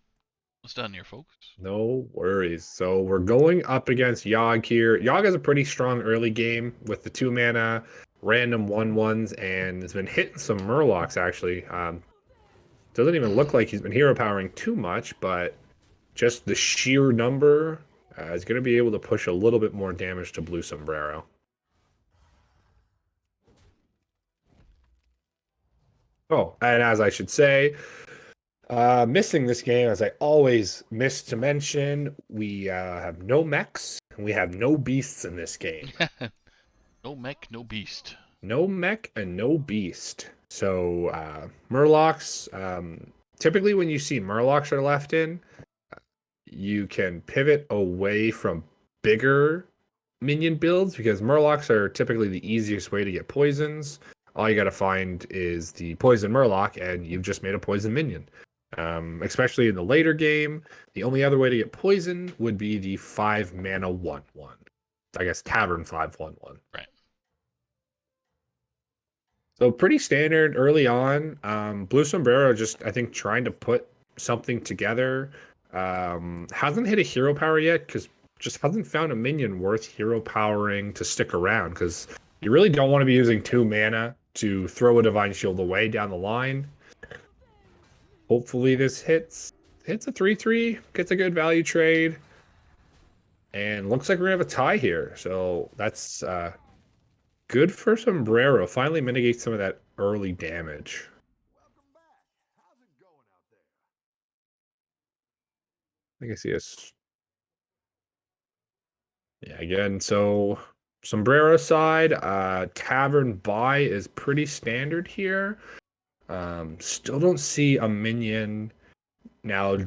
What's done here, folks? No worries. So we're going up against Yogg here. Yogg has a pretty strong early game with the 2-mana random 1/1s, and has been hitting some Murlocs actually. Doesn't even look like he's been hero powering too much, but just the sheer number is going to be able to push a little bit more damage to Blue Sombrero. Oh, and as I should say, missing this game, as I always miss to mention, we have no mechs and we have no beasts in this game. No mech, no beast. No mech and no beast. So Murlocs, typically when you see Murlocs are left in, you can pivot away from bigger minion builds because Murlocs are typically the easiest way to get poisons. All you got to find is the poison Murloc, and you've just made a poison minion. Especially in the later game, the only other way to get poison would be the 5-mana 1/1. I guess Tavern 5/1/1. Right. So pretty standard early on. Blue Sombrero just, I think, trying to put something together. Hasn't hit a hero power yet because just hasn't found a minion worth hero powering to stick around because you really don't want to be using 2 mana to throw a Divine Shield away down the line. Hopefully this hits a 3/3, gets a good value trade. And looks like we're gonna have a tie here. So that's good for Sombrero. Finally mitigates some of that early damage. I think I see us. Yeah, again, so Sombrero side, Tavern buy is pretty standard here. Still don't see a minion. Now,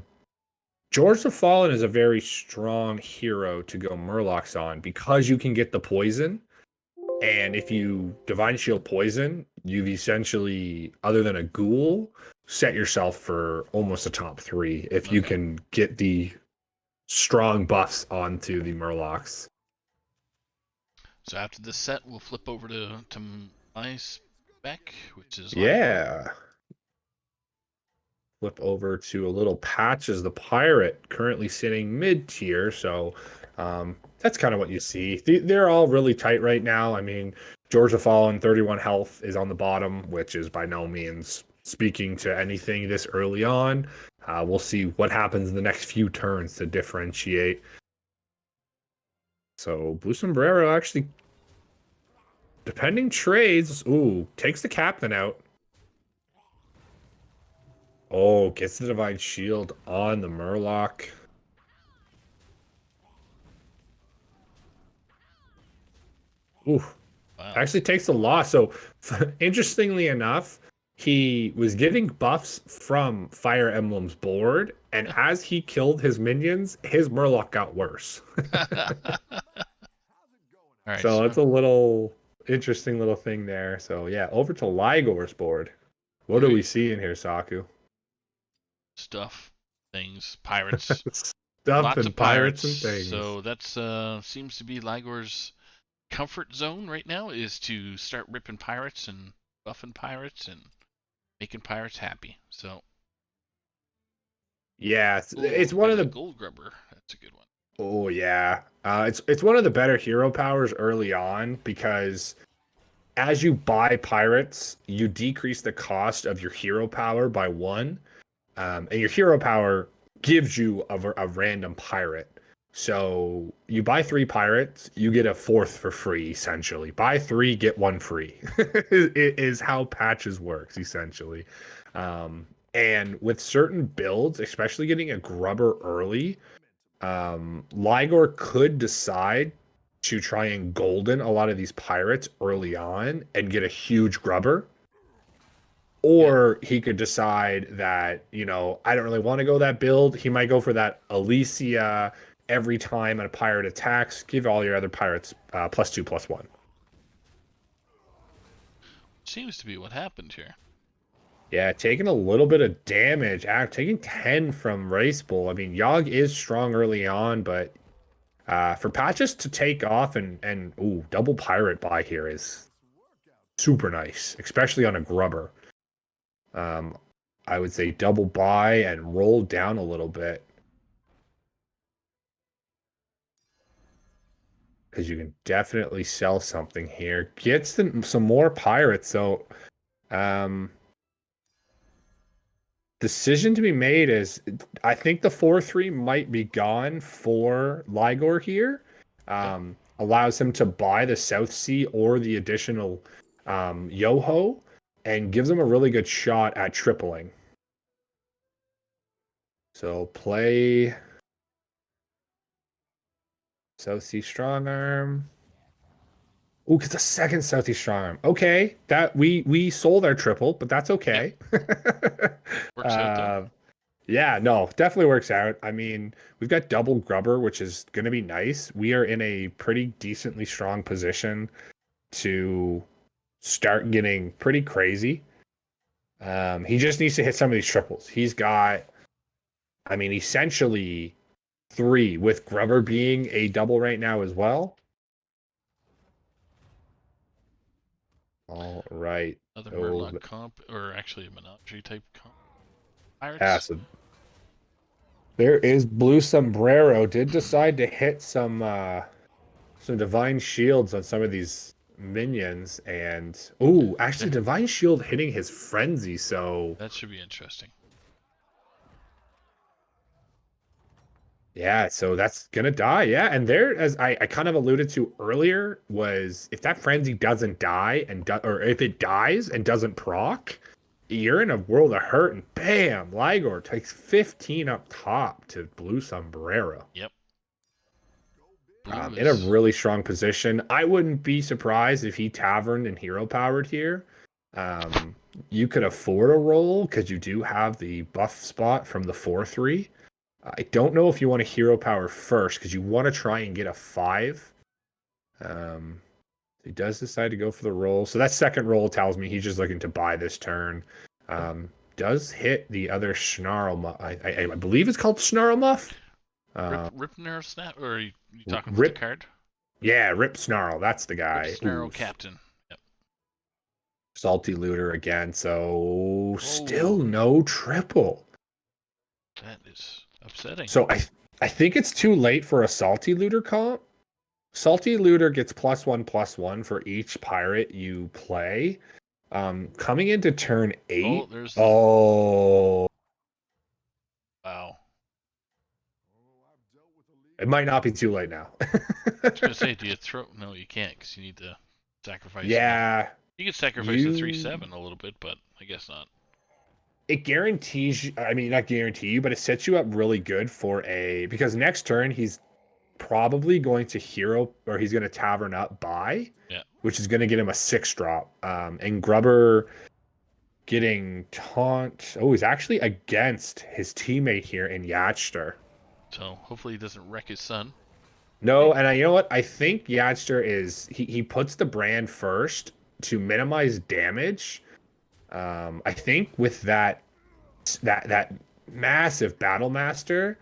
George the Fallen is a very strong hero to go Murlocs on because you can get the poison. And if you Divine Shield poison, you've essentially, other than a ghoul, set yourself for almost a top 3 if you can get the strong buffs onto the Murlocs. So after this set, we'll flip over to my spec, which is Ligor. Yeah. Flip over to a little Patches the Pirate, currently sitting mid-tier. So that's kind of what you see. They're all really tight right now. I mean, George the Fallen, 31 health, is on the bottom, which is by no means speaking to anything this early on. We'll see what happens in the next few turns to differentiate. So Blue Sombrero actually, depending trades, takes the captain out. Oh, gets the Divine Shield on the Murloc. Ooh. Wow. Actually takes the loss. So, interestingly enough, he was getting buffs from Fire Emblem's board, and as he killed his minions, his Murloc got worse. All right, So, it's a little interesting little thing there. So, yeah, over to Ligor's board. What do we see in here, Saku? stuff, things, pirates, Stuff lots and of pirates and things. So that's seems to be Ligor's comfort zone right now, is to start ripping pirates and buffing pirates and making pirates happy. So yeah, it's one of the gold grubber. That's a good one. Oh yeah, it's one of the better hero powers early on because as you buy pirates, you decrease the cost of your hero power by 1, and your hero power gives you a random pirate. So you buy 3 pirates, you get a 4th for free essentially. Buy 3, get 1 free. It is how patches works essentially. And with certain builds, especially getting a grubber early. Ligor could decide to try and golden a lot of these pirates early on and get a huge grubber. Or he could decide that, I don't really want to go that build. He might go for that Alicia every time a pirate attacks. Give all your other pirates +2/+1. Seems to be what happened here. Yeah, taking a little bit of damage. Taking 10 from Race Bull. I mean, Yogg is strong early on, but for Patches to take off and double pirate buy here is super nice, especially on a grubber. I would say double buy and roll down a little bit. Because you can definitely sell something here. Gets some more pirates, so decision to be made is I think the 4/3 might be gone for Ligor here. Allows him to buy the South Sea or the additional Yoho and gives him a really good shot at tripling. So play South Sea Strong Arm. Ooh, gets a second South Sea Strong Arm. Okay, that we sold our triple, but that's okay. Works out though. Yeah, no, definitely works out. I mean, we've got double grubber, which is going to be nice. We are in a pretty decently strong position to start getting pretty crazy. He just needs to hit some of these triples. He's got, I mean, essentially 3 with grubber being a double right now as well. All right. Another Oh, Murloc comp, or actually a Menagerie type comp. Pirates. yeah, so there is Blue Sombrero. Did decide to hit some divine shields on some of these minions, and actually divine shield hitting his frenzy. So That should be interesting. yeah, so that's gonna die. Yeah, and there, as I kind of alluded to earlier, was if that frenzy doesn't die or if it dies and doesn't proc, you're in a world of hurt. And bam, Ligor takes 15 up top to Blue Sombrero. Yep. Blue In a is really strong position. I wouldn't be surprised if he taverned and hero powered here. You could afford a roll because you do have the buff spot from the 4/3. I don't know if you want to hero power first because you want to try and get a 5. He does decide to go for the roll. So that second roll tells me he's just looking to buy this turn. Does hit the other Snarl. I believe it's called Snarl Muff. Rip Narrow Snap, or are you talking Rip- about the card? Yeah, Rip Snarl. That's the guy. Rip Snarrow Oof. Captain. Yep. Salty Looter again. So still Whoa. no triple. That is upsetting. So I think it's too late for a Salty Looter comp. Salty Looter gets +1/+1 for each pirate you play. Coming into turn 8. there's Oh, wow. it might not be too late now. I was gonna say, do you throw? No, you can't because you need to sacrifice. Yeah, You could sacrifice the 3/7 a little bit, but I guess not. it guarantees you, I mean, not guarantee you, but it sets you up really good for because next turn he's probably going to hero, or he's going to tavern up buy, which is going to get him a 6-drop. And Grubber getting taunt. Oh, he's actually against his teammate here in Yatchter. So hopefully he doesn't wreck his son. No, and you know what? I think Yatchter is he puts the brand first to minimize damage. I think with that massive Battle Master,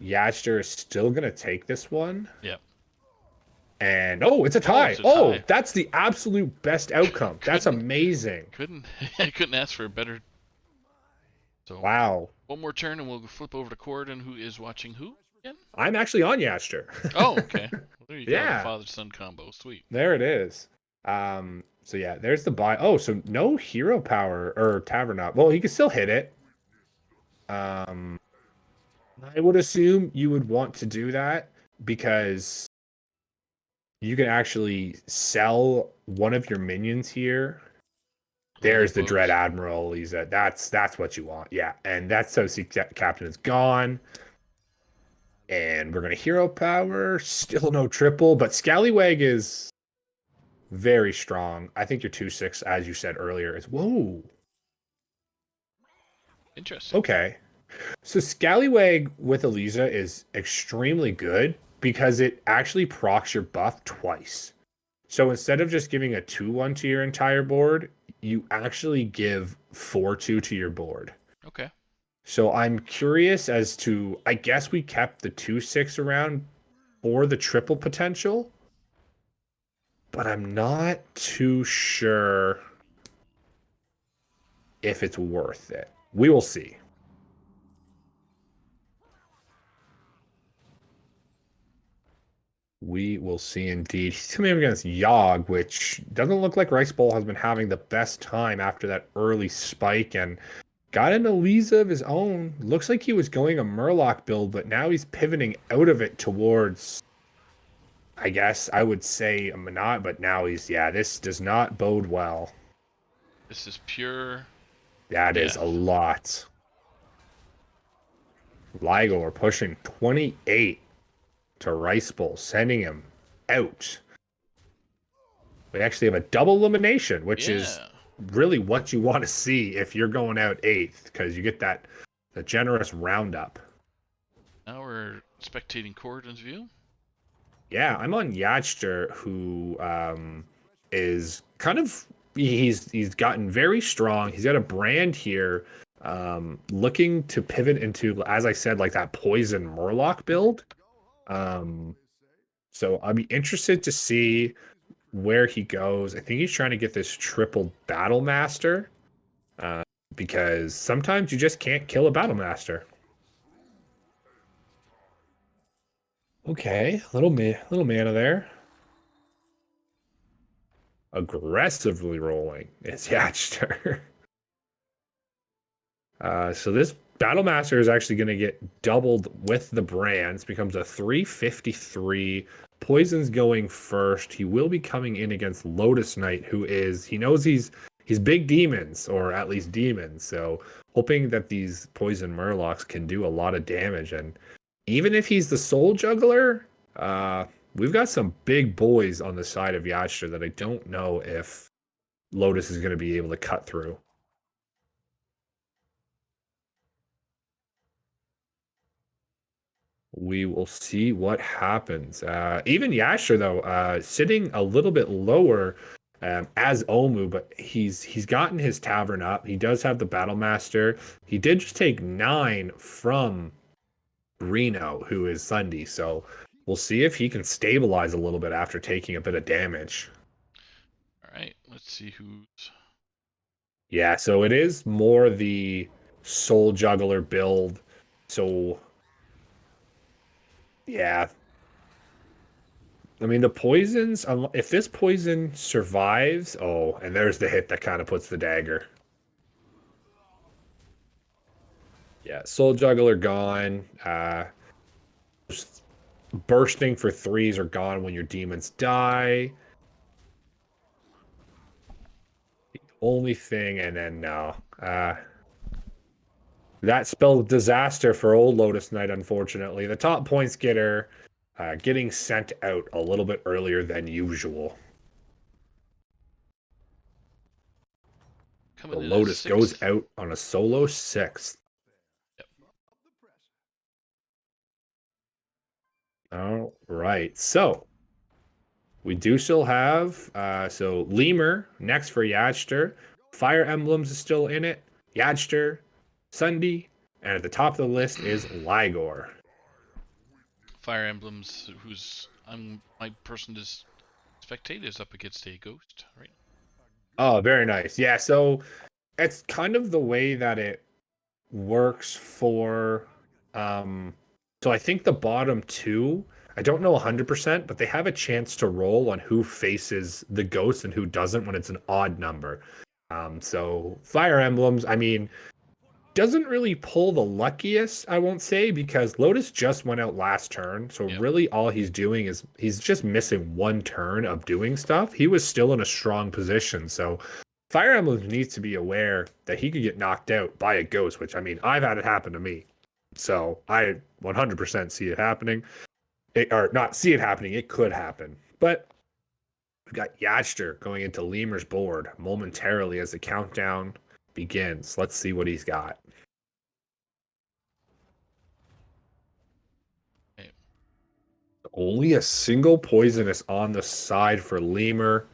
Yatchter is still gonna take this one. Yeah. And it's a tie. It's a tie. That's the absolute best outcome. That's amazing. I couldn't ask for a better. So Wow. One more turn and we'll flip over to Corden, who is watching who again? I'm actually on Yatchter. Oh, okay. Well, there you go. Yeah. Father-son combo. Sweet. There it is. So yeah, there's the buy. Oh, so no hero power or tavern up. Well, he can still hit it. I would assume you would want to do that because you can actually sell one of your minions here. There's the Dread Admiral, Lisa. That's what you want. Yeah, and that's so Captain is gone. And we're gonna hero power. Still no triple, but Scallywag is very strong. I think your 2/6, as you said earlier, is whoa. Interesting. Okay. So Scallywag with Eliza is extremely good because it actually procs your buff twice. So instead of just giving a 2/1 to your entire board, you actually give 4/2 to your board. Okay. So I'm curious as to, I guess we kept the 2/6 around for the triple potential, but I'm not too sure if it's worth it. We will see. We will see indeed. He's coming up against Yogg, which doesn't look like Rice Bowl has been having the best time after that early spike and got an Eliza of his own. Looks like he was going a Murloc build, but now he's pivoting out of it towards, I guess I would say a Monot, but now this does not bode well. This is pure. That is a lot. Ligor pushing 28 to Rice Bowl, sending him out. We actually have a double elimination, which is really what you want to see if you're going out 8th, because you get the generous roundup. Now we're spectating Corden's view. Yeah, I'm on Yatchter, who is kind of he's gotten very strong. He's got a brand here, looking to pivot into, as I said, like that poison Murloc build. So I'll be interested to see where he goes. I think he's trying to get this triple Battle Master, because sometimes you just can't kill a Battle Master. Okay, little mana there. Aggressively rolling. It's Yatchter. So this Battle Master is actually going to get doubled with the brands. Becomes a 353. Poison's going first. He will be coming in against Lotus Knight, who is, he knows he's big demons, or at least demons. So hoping that these poison Murlocs can do a lot of damage. And even if he's the Soul Juggler, we've got some big boys on the side of Yatchter that I don't know if Lotus is going to be able to cut through. We will see what happens. Even Yasher, though, sitting a little bit lower as Omu, but he's gotten his tavern up. He does have the Battle Master. He did just take 9 from Reno, who is Sunday. So we'll see if he can stabilize a little bit after taking a bit of damage. All right, let's see who's. Yeah, so it is more the Soul Juggler build. So yeah. I mean, the poisons, if this poison survives, oh, and there's the hit that kind of puts the dagger. Yeah, Soul Juggler gone. Bursting for 3s are gone when your demons die. The only thing, and then no. That spelled disaster for old Lotus Knight, unfortunately. The top points getter getting sent out a little bit earlier than usual. Coming The in Lotus at goes 6th. out on a solo 6th. Yep. All right, so we do still have so Lemur next for Yatchter. Fire Emblems is still in it. Yatchter, Sunday, and at the top of the list is Ligor. Fire Emblems, who's my person to spectate is up against a ghost, right? Oh, very nice. Yeah, so it's kind of the way that it works for so I think the bottom 2, I don't know 100%, but they have a chance to roll on who faces the ghost and who doesn't when it's an odd number. So Fire Emblems, I mean, doesn't really pull the luckiest, I won't say, because Lotus just went out last turn. So Yep. really all he's doing is he's just missing 1 turn of doing stuff. He was still in a strong position. So Fire Emblem needs to be aware that he could get knocked out by a ghost, which, I mean, I've had it happen to me. So I 100% see it happening. Or not see it happening, it could happen. But we've got Yatchter going into Lemur's board momentarily as the countdown begins. Let's see what he's got. Okay. Only a single poisonous on the side for Lemur.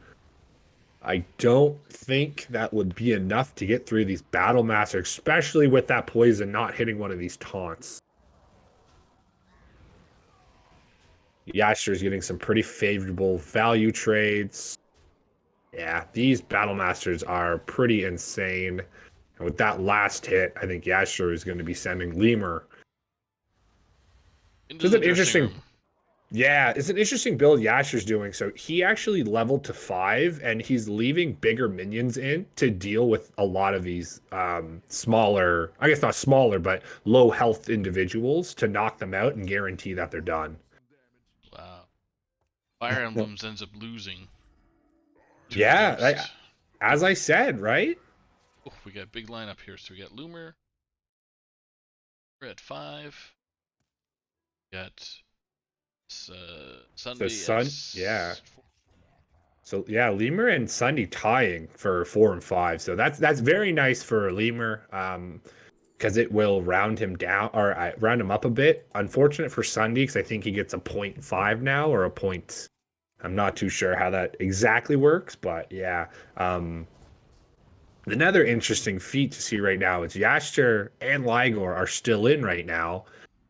I don't think that would be enough to get through these Battle Masters, especially with that poison not hitting one of these taunts. Yasher's getting some pretty favorable value trades. Yeah, these Battle Masters are pretty insane. And with that last hit, I think Yasher is going to be sending Lemur. Into It's the an dressing interesting room. Yeah, it's an interesting build Yasher's doing. So he actually leveled to 5, and he's leaving bigger minions in to deal with a lot of these smaller, I guess not smaller, but low health individuals to knock them out and guarantee that they're done. Wow. Fire Emblems ends up losing. To Yeah, Ghost. as I said, right? Oh, we got a big lineup here. So we got Loomer. We're at 5. We got Sunday. So Sun, at yeah. 4. So yeah, Lemur and Sunday tying for 4 and 5. So that's very nice for Lemur, because it will round him down or round him up a bit. Unfortunate for Sunday because I think he gets a 0.5 now or a point. I'm not too sure how that exactly works, but yeah. Another interesting feat to see right now is Yasher and Ligor are still in right now,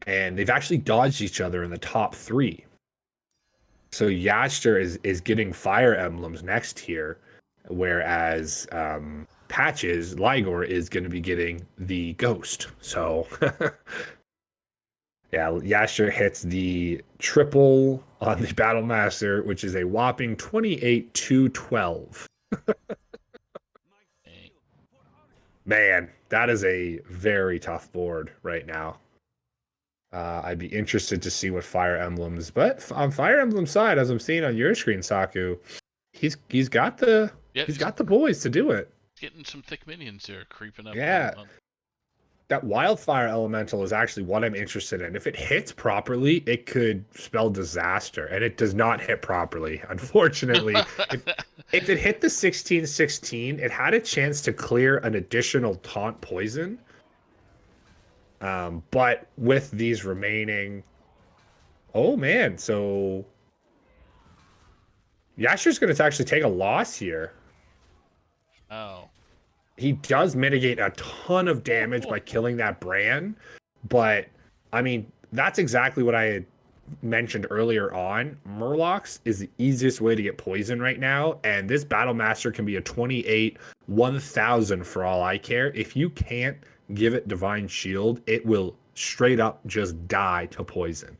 and they've actually dodged each other in the top 3. So Yaster is getting fire emblems next here, whereas Patches Ligor is going to be getting the ghost. So yeah, Yaster hits the triple on the Battle Master, which is a whopping 28-12. Dang. Man, that is a very tough board right now. I'd be interested to see what Fire Emblems, but on Fire Emblem side, as I'm seeing on your screen, Saku, he's got the Yep, he's got the boys to do it. getting some thick minions here creeping up. Yeah. That Wildfire Elemental is actually what I'm interested in. If it hits properly, it could spell disaster, and it does not hit properly, unfortunately. If it hit the 16-16, it had a chance to clear an additional taunt poison. But with these remaining, oh man, so Yasher's going to actually take a loss here. Oh. He does mitigate a ton of damage by killing that Bran, but I mean, that's exactly what I had mentioned earlier on. Murlocs is the easiest way to get poison right now, and this Battle Master can be a 28-1000 for all I care. If you can't give it Divine Shield, it will straight up just die to poison.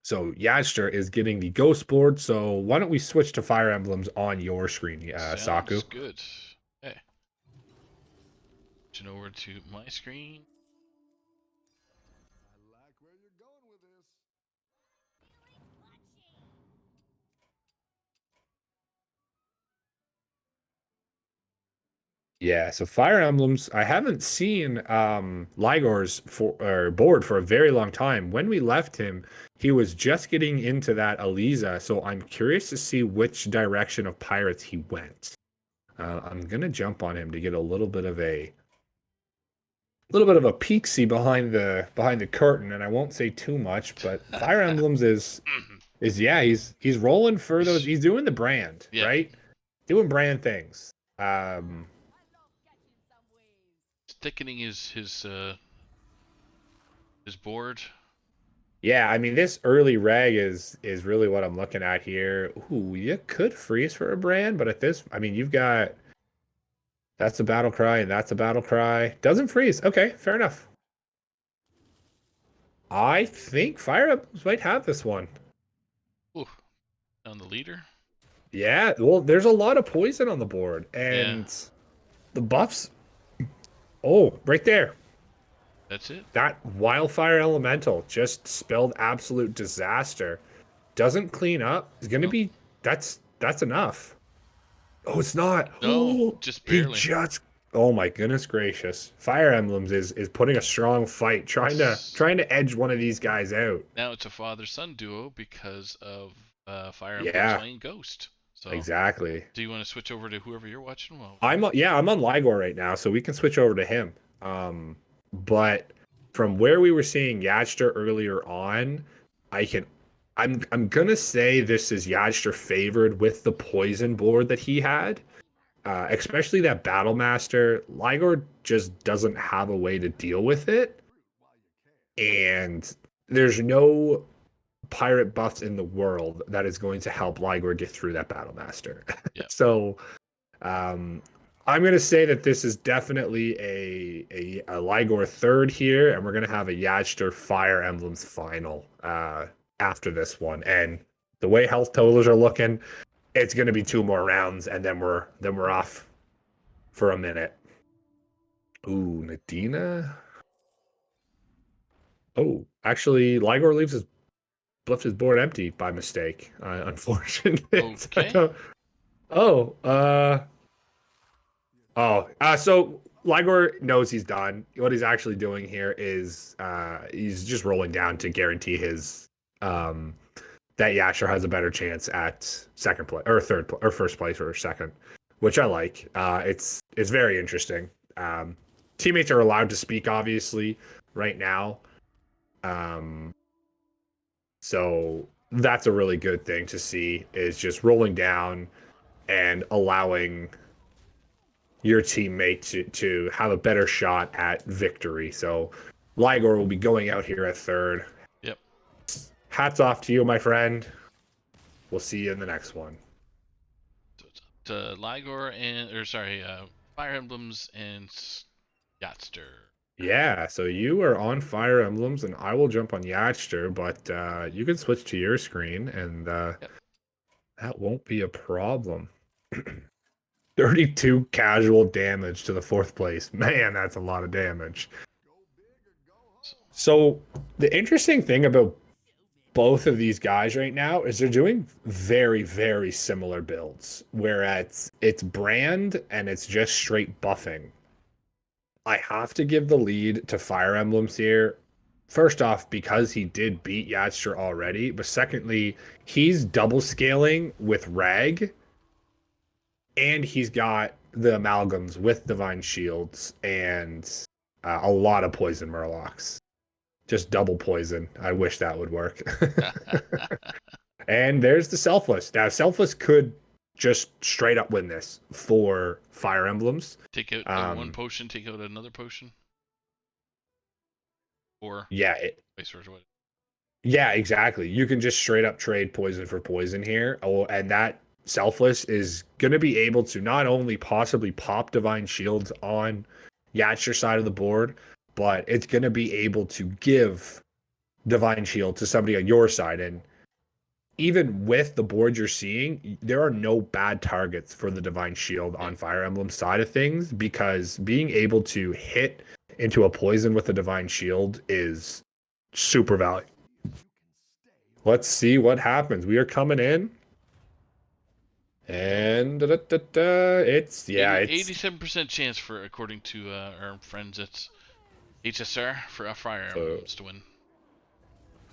So Yaster is getting the ghost board, so why don't we switch to Fire Emblems on your screen, Sounds Saku? good. Okay. Switching over to my screen. Yeah, so Fire Emblems, I haven't seen Ligor's board for a very long time. When we left him, he was just getting into that Eliza, so I'm curious to see which direction of pirates he went. I'm gonna jump on him to get a little bit of a peek-see behind the curtain, and I won't say too much, but Fire Emblems is yeah, he's rolling for those. He's doing the brand, Yeah. right? Doing brand things. Thickening his board. Yeah, I mean this early reg is really what I'm looking at here. Ooh, you could freeze for a brand, but at this, I mean you've got that's a battle cry and that's a battle cry. Doesn't freeze. Okay, fair enough. I think Fire Emblems might have this one. Ooh, on the leader. Yeah, well, there's a lot of poison on the board, and Yeah. the buffs. Oh, right there. That's it. That Wildfire Elemental just spelled absolute disaster. Doesn't clean up. It's gonna be that's enough. Oh, it's not. No, Oh, just he barely. just. Oh my goodness gracious! Fire Emblems is putting a strong fight, trying to edge one of these guys out. Now it's a father-son duo because of Fire Emblem Yeah. playing Ghost. So Exactly. do you want to switch over to whoever you're watching? Well, I'm on Ligor right now, so we can switch over to him. But from where we were seeing Yadster earlier on, I'm gonna say this is Yadster favored with the poison board that he had. Especially that Battle Master. Ligor just doesn't have a way to deal with it. And there's no pirate buffs in the world that is going to help Ligor get through that Battle Master. Yeah. So I'm going to say that this is definitely a Ligor third here, and we're going to have a Yadster Fire Emblems final after this one. And the way health totals are looking, it's going to be 2 more rounds, and then we're off for a minute. Ooh, Nadina. Oh, actually, Ligor left his board empty by mistake. Unfortunately. Okay. So Ligor knows he's done. What he's actually doing here is he's just rolling down to guarantee his that Yasher has a better chance at second place or third or first place or second, which I like. It's very interesting. Teammates are allowed to speak, obviously, right now. So that's a really good thing to see, is just rolling down and allowing your teammate to have a better shot at victory. So Ligor will be going out here at third. Yep. hats off to you, my friend. We'll see you in the next one. So it's up to Ligor Fire Emblems and Yachtster. Yeah, so you are on Fire Emblems, and I will jump on Yachtster, but you can switch to your screen, and Yep. that won't be a problem. 32 casual damage to the 4th place. Man, that's a lot of damage. So the interesting thing about both of these guys right now is they're doing very, very similar builds, whereas it's brand and it's just straight buffing. I have to give the lead to Fire Emblems here. First off, because he did beat Yachtster already, but secondly, he's double scaling with Rag, and he's got the amalgams with Divine Shields and a lot of poison Murlocs. Just double poison. I wish that would work. And there's the Selfless. Now, Selfless could just straight up win this for Fire Emblems. Take out one potion, take out another potion. Or Yeah, vice versa. yeah, exactly. You can just straight up trade poison for poison here. Oh, and that Selfless is going to be able to not only possibly pop Divine Shields on Yachtster's side of the board, but it's going to be able to give Divine Shield to somebody on your side. And even with the board you're seeing, there are no bad targets for the Divine Shield on Fire Emblem side of things, because being able to hit into a poison with the Divine Shield is super valuable. Let's see what happens. We are coming in. And it's 87% chance for, according to our friends at HSR, for a Fire Emblems to win.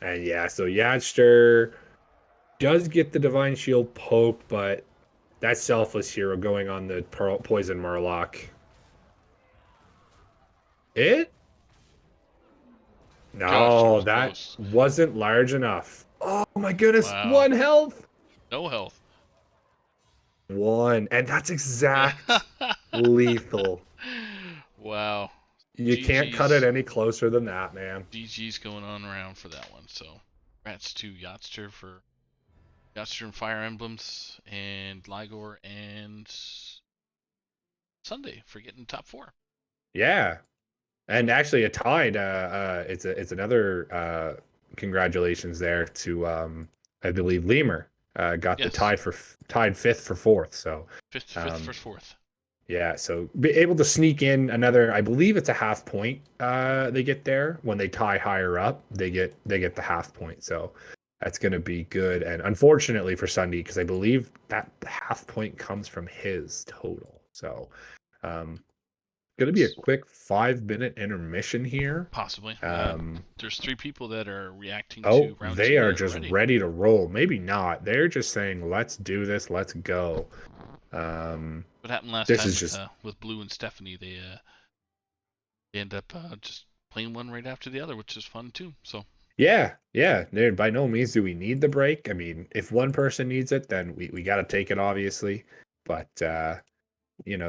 And yeah, so Yachtster does get the Divine Shield poke, but that Selfless hero going on the Poison Murloc. No, that close. wasn't large enough. Oh my goodness, Wow. 1 health. No health. 1, and that's exact lethal. Wow. You can't cut it any closer than that, man. GG's going on around for that one. So, congrats to Yachtster and Fire Emblems, and Ligor and Sunday for getting top 4. Yeah, and actually a tied. It's another congratulations there to I believe Lemur got the tied 5th for 4th. So 5th for 4th. Yeah, so be able to sneak in another. I believe it's a half point. They get there when they tie higher up. They get the half point. So that's going to be good. And unfortunately for Sunday, because I believe that half point comes from his total. So going to be a quick 5-minute intermission here. Possibly. There's 3 people that are reacting to round 2. They are just ready to roll. Maybe not. They're just saying, let's do this. Let's go. What happened last time with Blue and Stephanie? They end up just playing one right after the other, which is fun too. So yeah. By no means do we need the break. I mean, if one person needs it, then we got to take it, obviously. But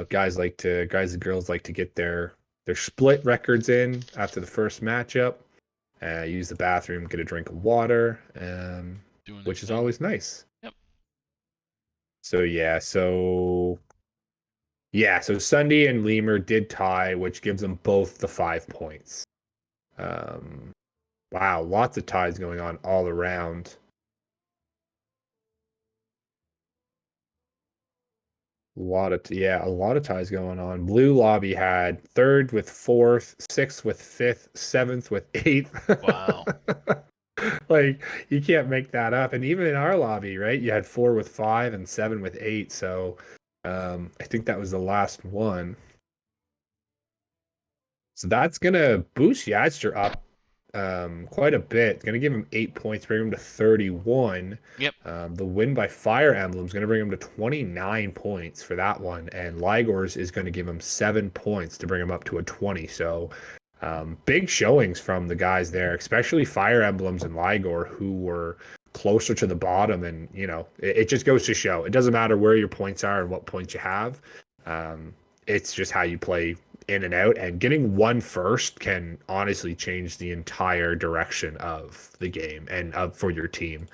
guys and girls like to get their split records in after the first matchup. Use the bathroom, get a drink of water, which is always nice. Yep. So Sunday and Lemur did tie, which gives them both the 5 points. Wow, lots of ties going on all around. A lot of ties going on. Blue lobby had 3rd with 4th, 6th with 5th, 7th with 8th. Wow. Like, you can't make that up. And even in our lobby, right, you had 4 with 5 and 7 with 8. So I think that was the last one. So that's gonna boost Yachtster up quite a bit. It's gonna give him 8 points, bring him to 31. Yep. The win by Fire Emblem is gonna bring him to 29 points for that one, and Ligor's is gonna give him 7 points to bring him up to a 20. So big showings from the guys there, especially Fire Emblems and Ligor, who were closer to the bottom. And it just goes to show it doesn't matter where your points are and what points you have. It's just how you play in and out, and getting one first can honestly change the entire direction of the game and for your team.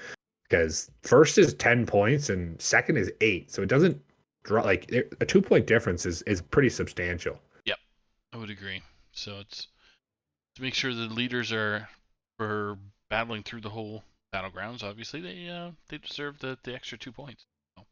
Because first is 10 points and second is 8. So it doesn't draw like a 2 point difference is pretty substantial. Yep, I would agree. So it's to make sure the leaders are battling through the whole battlegrounds. Obviously, they deserve the extra 2 points. So.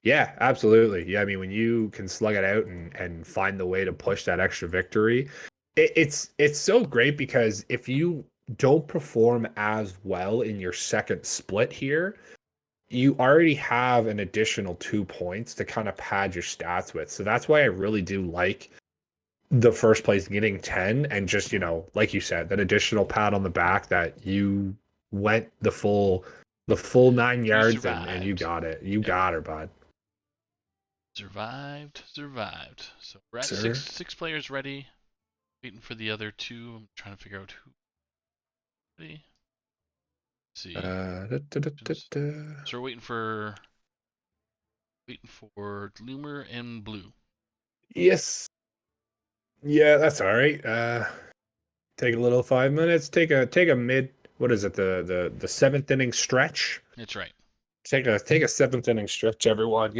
Yeah, absolutely. Yeah, I mean, when you can slug it out and find the way to push that extra victory, it's so great because if you don't perform as well in your second split here, you already have an additional 2 points to kind of pad your stats with. So that's why I really do like the first place getting 10 and just, like you said, that additional pat on the back that you went the full 9 yards and you got it. You got her, bud. Survived. So we're at Sir. six players ready. Waiting for the other two. I'm trying to figure out who. Ready? Let's see. So we're waiting for Loomer and Blue. Yes. Yeah, that's all right. Take a little 5 minutes. Take a mid. What is it? The seventh inning stretch. That's right. Take a seventh inning stretch, everyone.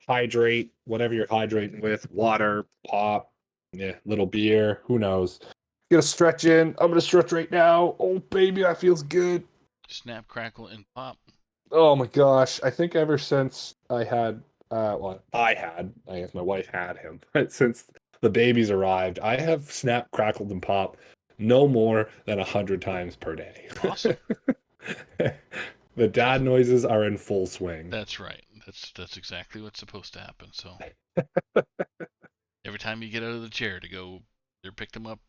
Hydrate, whatever you're hydrating with, water, pop, yeah, little beer, who knows. Gonna stretch in. I'm gonna stretch right now. Oh baby, that feels good. Snap, crackle, and pop. Oh my gosh. I think ever since I had I guess my wife had him, but since the babies arrived, I have snapped, crackled, and popped no more than 100 times per day. Awesome. The dad noises are in full swing. That's right. That's exactly what's supposed to happen. So every time you get out of the chair to go, either pick them up,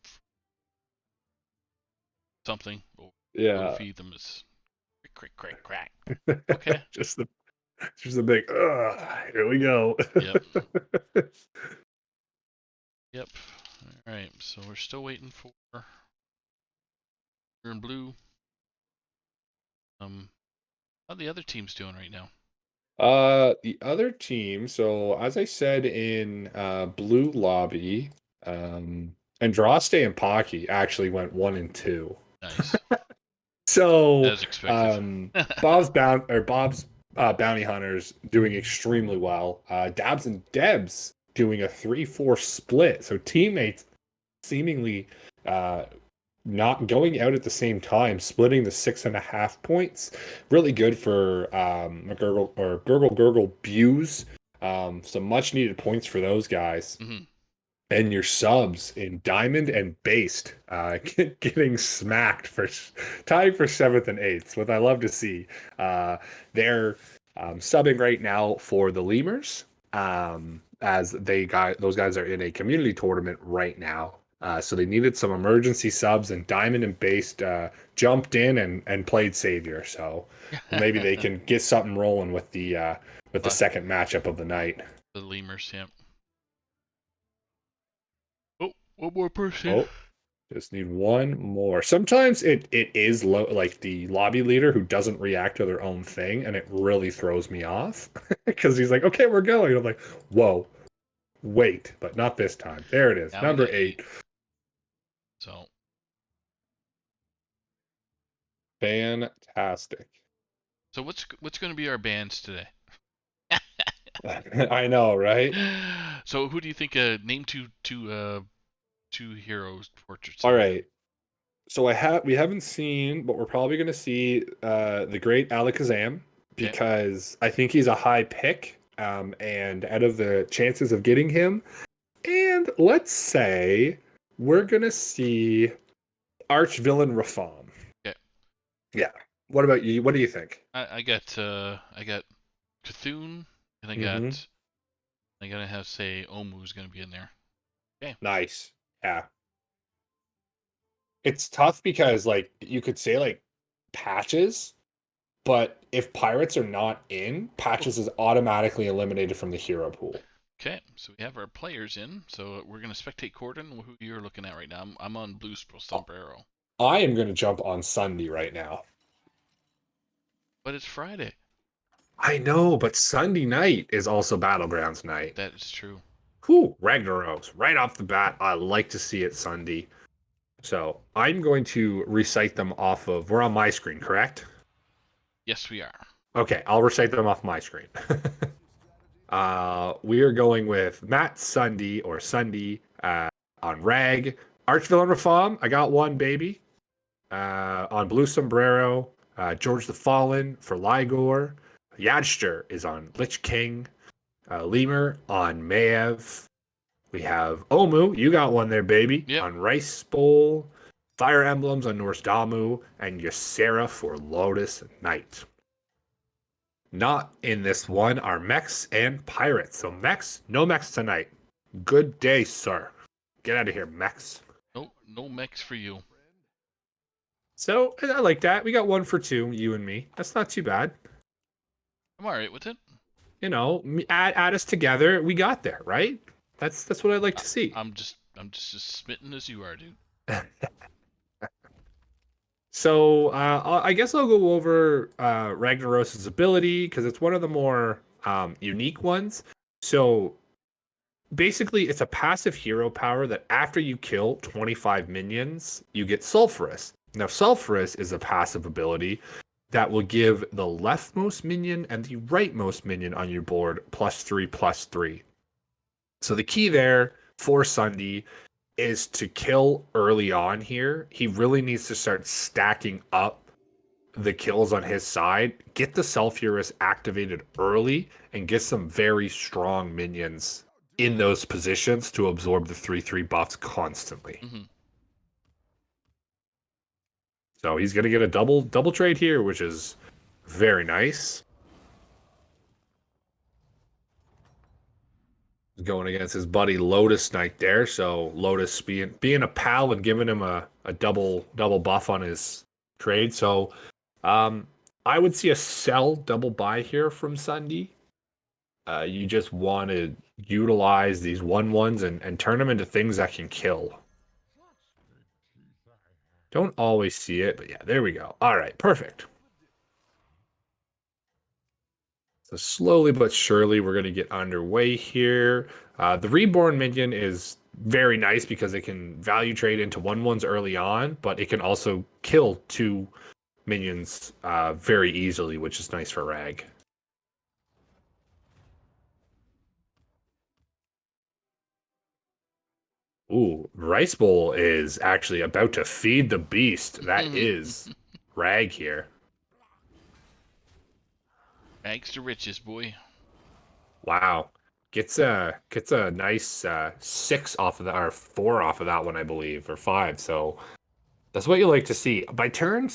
something, or go feed them, is crack. Okay. just the big. Here we go. Yep. Yep. All right. So we're still waiting for and Blue. How the other team's doing right now? The other team, so as I said in Blue Lobby, Andraste and Pocky actually went 1 and 2. Nice. So As expected. Bob's Bounty Hunters doing extremely well. Dabs and Debs doing a 3-4 split. So teammates seemingly not going out at the same time, splitting the 6.5 points. Really good for Gurgle Buse. Some much needed points for those guys. Mm-hmm. And your subs in Diamond and Based getting smacked for tied for 7th and 8th. What I love to see. They're subbing right now for the Lemurs, as those guys are in a community tournament right now. So they needed some emergency subs, and Diamond and Based jumped in and played Savior. So maybe they can get something rolling with the second matchup of the night. The Lemurs, yep. Oh, one more person. Oh, just need one more. Sometimes it is low, like the lobby leader who doesn't react to their own thing, and it really throws me off because he's like, "Okay, we're going." I'm like, "Whoa, wait!" But not this time. There it is, Now number 8. So fantastic. So what's going to be our bands today? I know, right? So who do you think? Name two heroes portraits. All right. So we haven't seen, but we're probably going to see the great Alakazam, because I think he's a high pick, and out of the chances of getting him, and let's say we're going to see Archvillain Rafam. Okay. Yeah. What about you? What do you think? I got Cthulhu, and I gotta have say Omu's gonna be in there. Okay. Nice. Yeah. It's tough because like you could say like Patches, but if Pirates are not in, Patches is automatically eliminated from the hero pool. Okay, so we have our players in. So we're gonna spectate Corden. Who you're looking at right now? I'm on Blue Sombrero. I am going to jump on Sunday right now. But it's Friday. I know, but Sunday night is also Battlegrounds night. That is true. Whew, Ragnaros. Right off the bat, I like to see it, Sunday. So I'm going to recite them off of. We're on my screen, correct? Yes, we are. Okay, I'll recite them off my screen. We are going with Matt Sunday or Sunday on Rag. Archvillain Reform, I got one, baby. On Blue Sombrero, George the Fallen for Ligor. Yadster is on Lich King. Lemur on Maev. We have Omu, you got one there, baby, Yep. on Rice Bowl. Fire Emblems on Norse Damu. And Ysera for Lotus Knight. Not in this one are mechs and pirates. So mechs, no mechs tonight. Good day, sir. Get out of here, mechs. No mechs for you. So I like that. We got 1 for 2, you and me. That's not too bad. I'm alright with it. You know, add us together. We got there, right? That's what I'd like to see. I'm just as smitten as you are, dude. So I guess I'll go over Ragnaros' ability because it's one of the more unique ones. So basically, it's a passive hero power that after you kill 25 minions, you get Sulphurous. Now, Sulphurous is a passive ability that will give the leftmost minion and the rightmost minion on your board +3/+3. So the key there for Sunday is to kill early on here. He really needs to start stacking up the kills on his side, get the Sulphurous activated early, and get some very strong minions in those positions to absorb the 3/3 buffs constantly. Mm-hmm. So he's gonna get a double trade here, which is very nice. Going against his buddy Lotus Knight there, so Lotus being a pal and giving him a double buff on his trade. So I would see a sell double buy here from Sunday. You just want to utilize these 1/1s and turn them into things that can kill. Don't always see it, but yeah, there we go. All right, perfect. So slowly but surely, we're going to get underway here. The Reborn minion is very nice because it can value trade into 1/1s early on, but it can also kill 2 minions very easily, which is nice for Rag. Ooh, Rice Bowl is actually about to feed the beast. That is Rag here. Thanks to riches, boy. Wow. Gets a nice 6 off of that, or 4 off of that one, I believe, or 5. So that's what you like to see. By turn,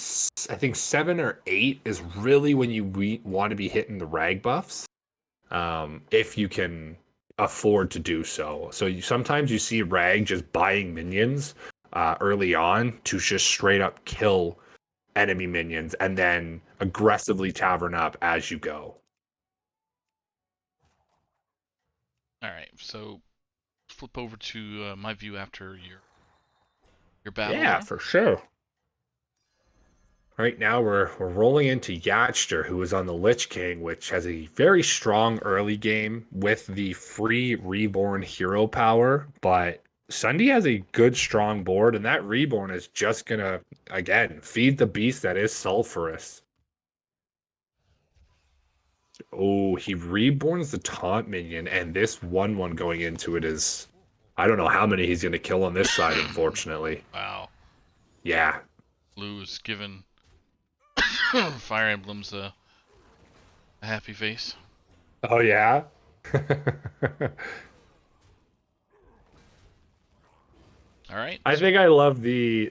I think 7 or 8 is really when you want to be hitting the Rag buffs, if you can afford to do so. So sometimes you see Rag just buying minions early on to just straight up kill enemy minions and then aggressively tavern up as you go. All right, so flip over to my view after your battle. Yeah, there. for sure. Right now we're rolling into Yatster, who is on the Lich King, which has a very strong early game with the free Reborn hero power, but Sunday has a good strong board, and that Reborn is just gonna again feed the beast that is Sulphurous. Oh, he reborns the taunt minion, and this 1/1 going into it is, I don't know how many he's gonna kill on this side, unfortunately. Wow. Yeah. Blue is giving Fire Emblems a happy face. Oh yeah. All right. I think I love the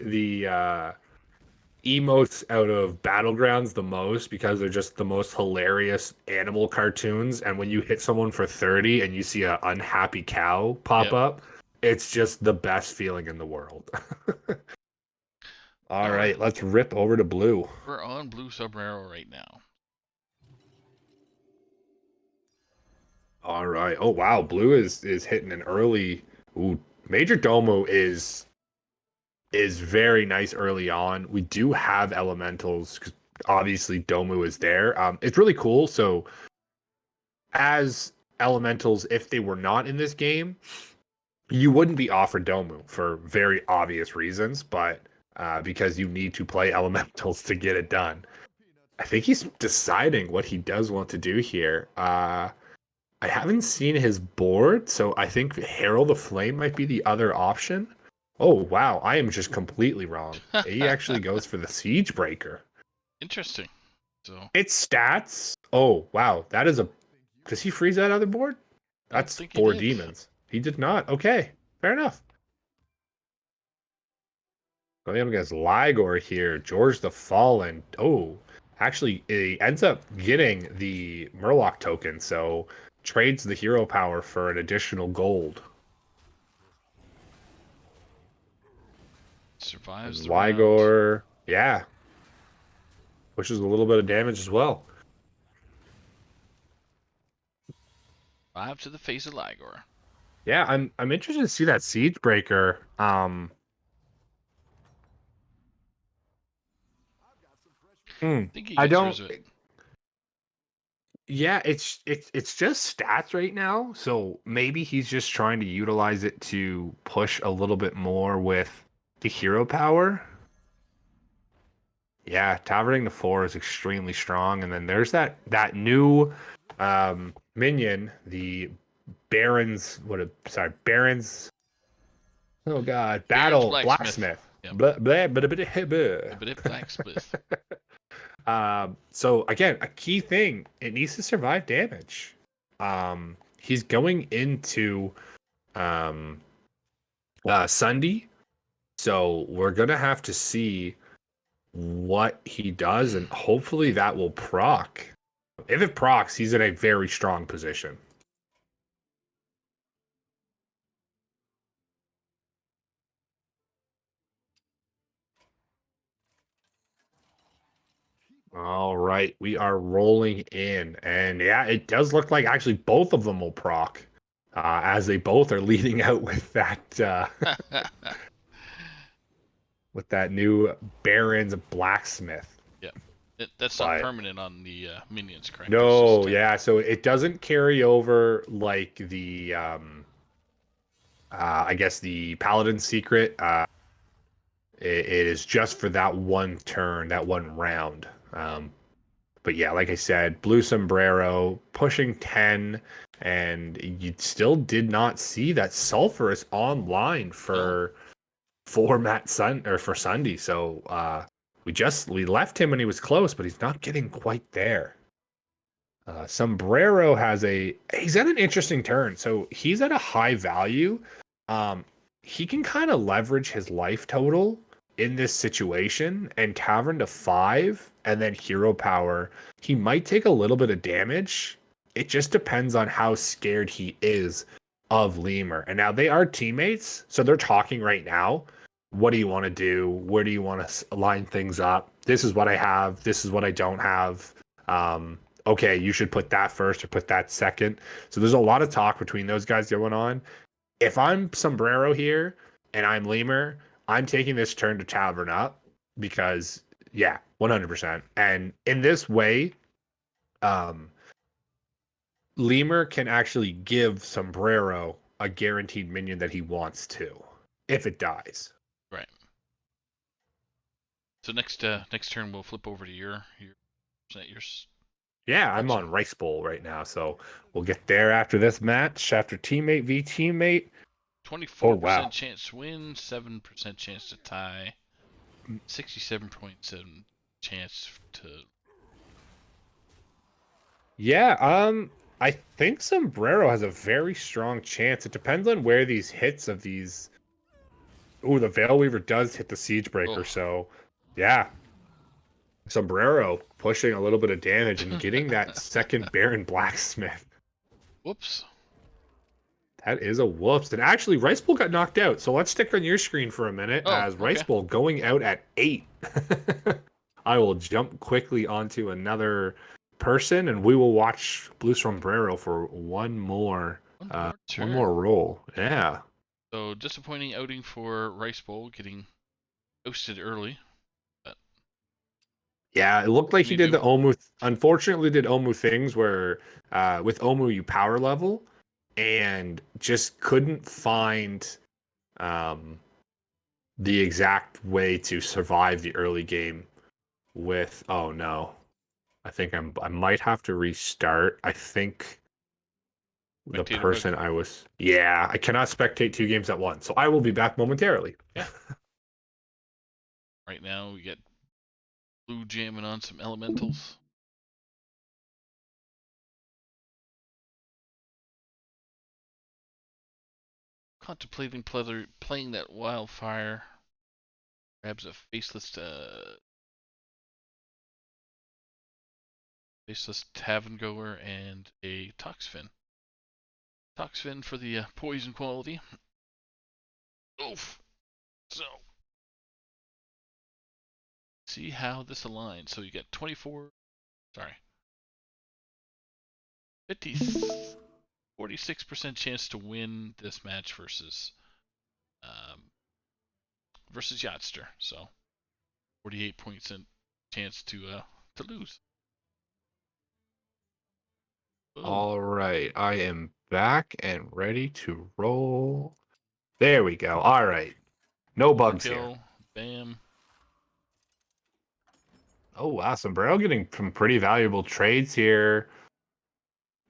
emotes out of Battlegrounds the most because they're just the most hilarious animal cartoons. And when you hit someone for 30 and you see an unhappy cow pop up, it's just the best feeling in the world. All right, let's rip over to blue. We're on Blue Sombrero right now. All right. Oh wow, blue is hitting an early. Ooh, Major Domo is very nice early on. We do have elementals because obviously Domu is there. It's really cool. So as elementals, if they were not in this game, you wouldn't be offered Domu for very obvious reasons, but because you need to play elementals to get it done. I think he's deciding what he does want to do here. I haven't seen his board, so I think Herald the Flame might be the other option. Oh, wow. I am just completely wrong. He actually goes for the Siege Breaker. Interesting. So Its stats. Oh, wow. That is a. Does he freeze that other board? I don't That's think he 4 did. demons. He did not. Okay. Fair enough. Going up against Ligor here. George the Fallen. Oh, actually, he ends up getting the Murloc token, so trades the hero power for an additional gold. survives And the round. Ligor, yeah, pushes a little bit of damage as well. 5 to the face of Ligor. Yeah, I'm interested to see that Siege Breaker. I think he I gets don't. rid of it. Yeah, it's just stats right now, so maybe he's just trying to utilize it to push a little bit more with the hero power. Yeah, Taverning the 4 is extremely strong, and then there's that new minion, the Baron's Baron's, oh god, Baron's Battle Blacksmith. Blacksmith. Yep. Blah, blah, blah, blah, blah, blah. A bit of blacksmith. So again, a key thing, it needs to survive damage. He's going into Sunday, so we're gonna have to see what he does, and hopefully that will proc. If it procs, he's in a very strong position. All right, we are rolling in, and yeah, it does look like actually both of them will proc, as they both are leading out with that with that new Baron's Blacksmith. That's not But permanent on the minions, correct? It's no, just, yeah, so it doesn't carry over like the I guess the Paladin secret. It is just for that one turn, that one round. But yeah, like I said, Blue Sombrero pushing 10, and you still did not see that Sulfurous online for Matt Sun or for Sunday. So we left him when he was close, but he's not getting quite there. Sombrero he's at an interesting turn. So he's at a high value. He can kind of leverage his life total in this situation and Tavern to 5 and then hero power. He might take a little bit of damage. It just depends on how scared he is of Lemur. And now they are teammates, so they're talking right now. What do you want to do? Where do you want to line things up? This is what I have. This is what I don't have. Okay, you should put that first or put that second. So there's a lot of talk between those guys going on. If I'm Sombrero here and I'm Lemur, I'm taking this turn to Tavern up because, yeah, 100%. And in this way, Lemur can actually give Sombrero a guaranteed minion that he wants to, if it dies. right. So next turn we'll flip over to your is that yours? Yeah, I'm on Rice Bowl right now, so we'll get there after this match, after teammate v teammate. 24% chance to win, 7% chance to tie, 67.7 chance to. Yeah, I think Sombrero has a very strong chance. It depends on where these hits of these. Oh, the Veil Weaver does hit the Siege Breaker, so yeah. Sombrero pushing a little bit of damage and getting that second Baron Blacksmith. Whoops. That is a whoops. And actually, Rice Bowl got knocked out. So let's stick on your screen for a minute as Rice Bowl going out at 8. I will jump quickly onto another person and we will watch Blue Sombrero for one more roll. Yeah. So disappointing outing for Rice Bowl, getting ghosted early. But Yeah, it looked like he Me did too. the Omu. Unfortunately, did Omu things where with Omu you power level and just couldn't find um, the exact way to survive the early game with. Oh no, I might have to restart. I think the Spectator bug. person I was. Yeah, I cannot spectate two games at once, so I will be back momentarily. Yeah. Right now we get blue jamming on some elementals. Contemplating playing that wildfire. Grabs a faceless tavern goer and a toxfin. Toxfin for the poison quality. Oof. So see how this aligns. So you get 24. Sorry. 50. 46% chance to win this match um, versus Yachtster. So 48% chance to lose. Boom. All right, I am back and ready to roll. There we go. All right, no bugs here. Kill. Bam. Oh wow, Sombrero getting some pretty valuable trades here.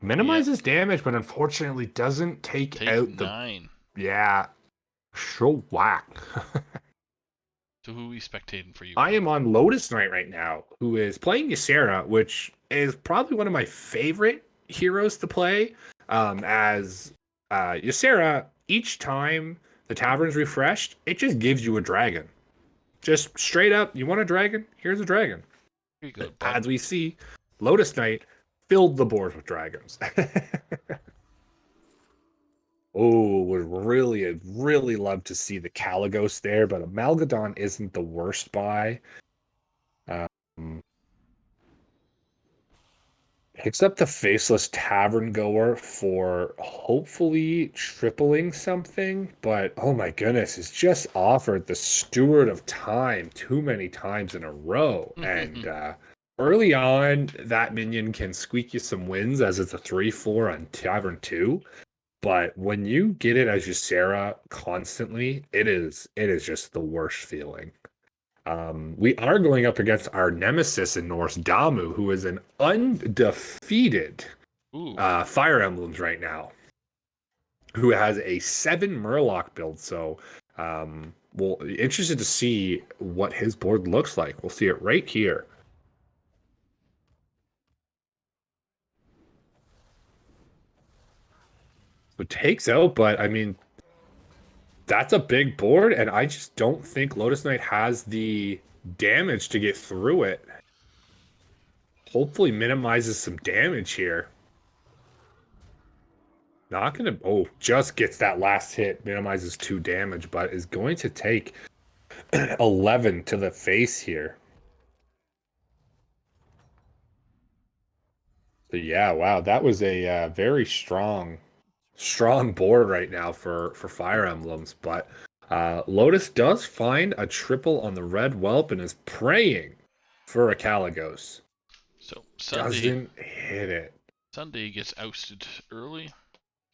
Minimizes damage, but unfortunately doesn't take out 9. Yeah, sure whack. So who are we spectating for you? I am on Lotus Knight right now, who is playing Ysera, which is probably one of my favorite heroes to play. As Ysera, each time the tavern's refreshed, it just gives you a dragon. Just straight up, you want a dragon? Here's a dragon. Here you go, As bud. we see, Lotus Knight filled the board with dragons. Oh, would really love to see the Caligos there, but Amalgadon isn't the worst buy. Um, Picks up the Faceless Tavern Goer for hopefully tripling something, but oh my goodness, it's just offered the Steward of Time too many times in a row. And early on, that minion can squeak you some wins as it's a 3/4 on Tavern 2. But when you get it as Ysera constantly, it is just the worst feeling. We are going up against our nemesis in Norse, Damu, who is an undefeated Fire Emblems right now, who has a 7 Murloc build. So, we'll interested to see what his board looks like. We'll see it right here. So takes out, but I mean, that's a big board, and I just don't think Lotus Knight has the damage to get through it. Hopefully minimizes some damage here. Not gonna, oh, just gets that last hit, minimizes 2 damage, but is going to take 11 to the face here. So yeah, wow, that was a very strong board right now for Fire Emblems, but Lotus does find a triple on the red whelp and is praying for a Caligos. So Doesn't hit it. Sunday gets ousted early.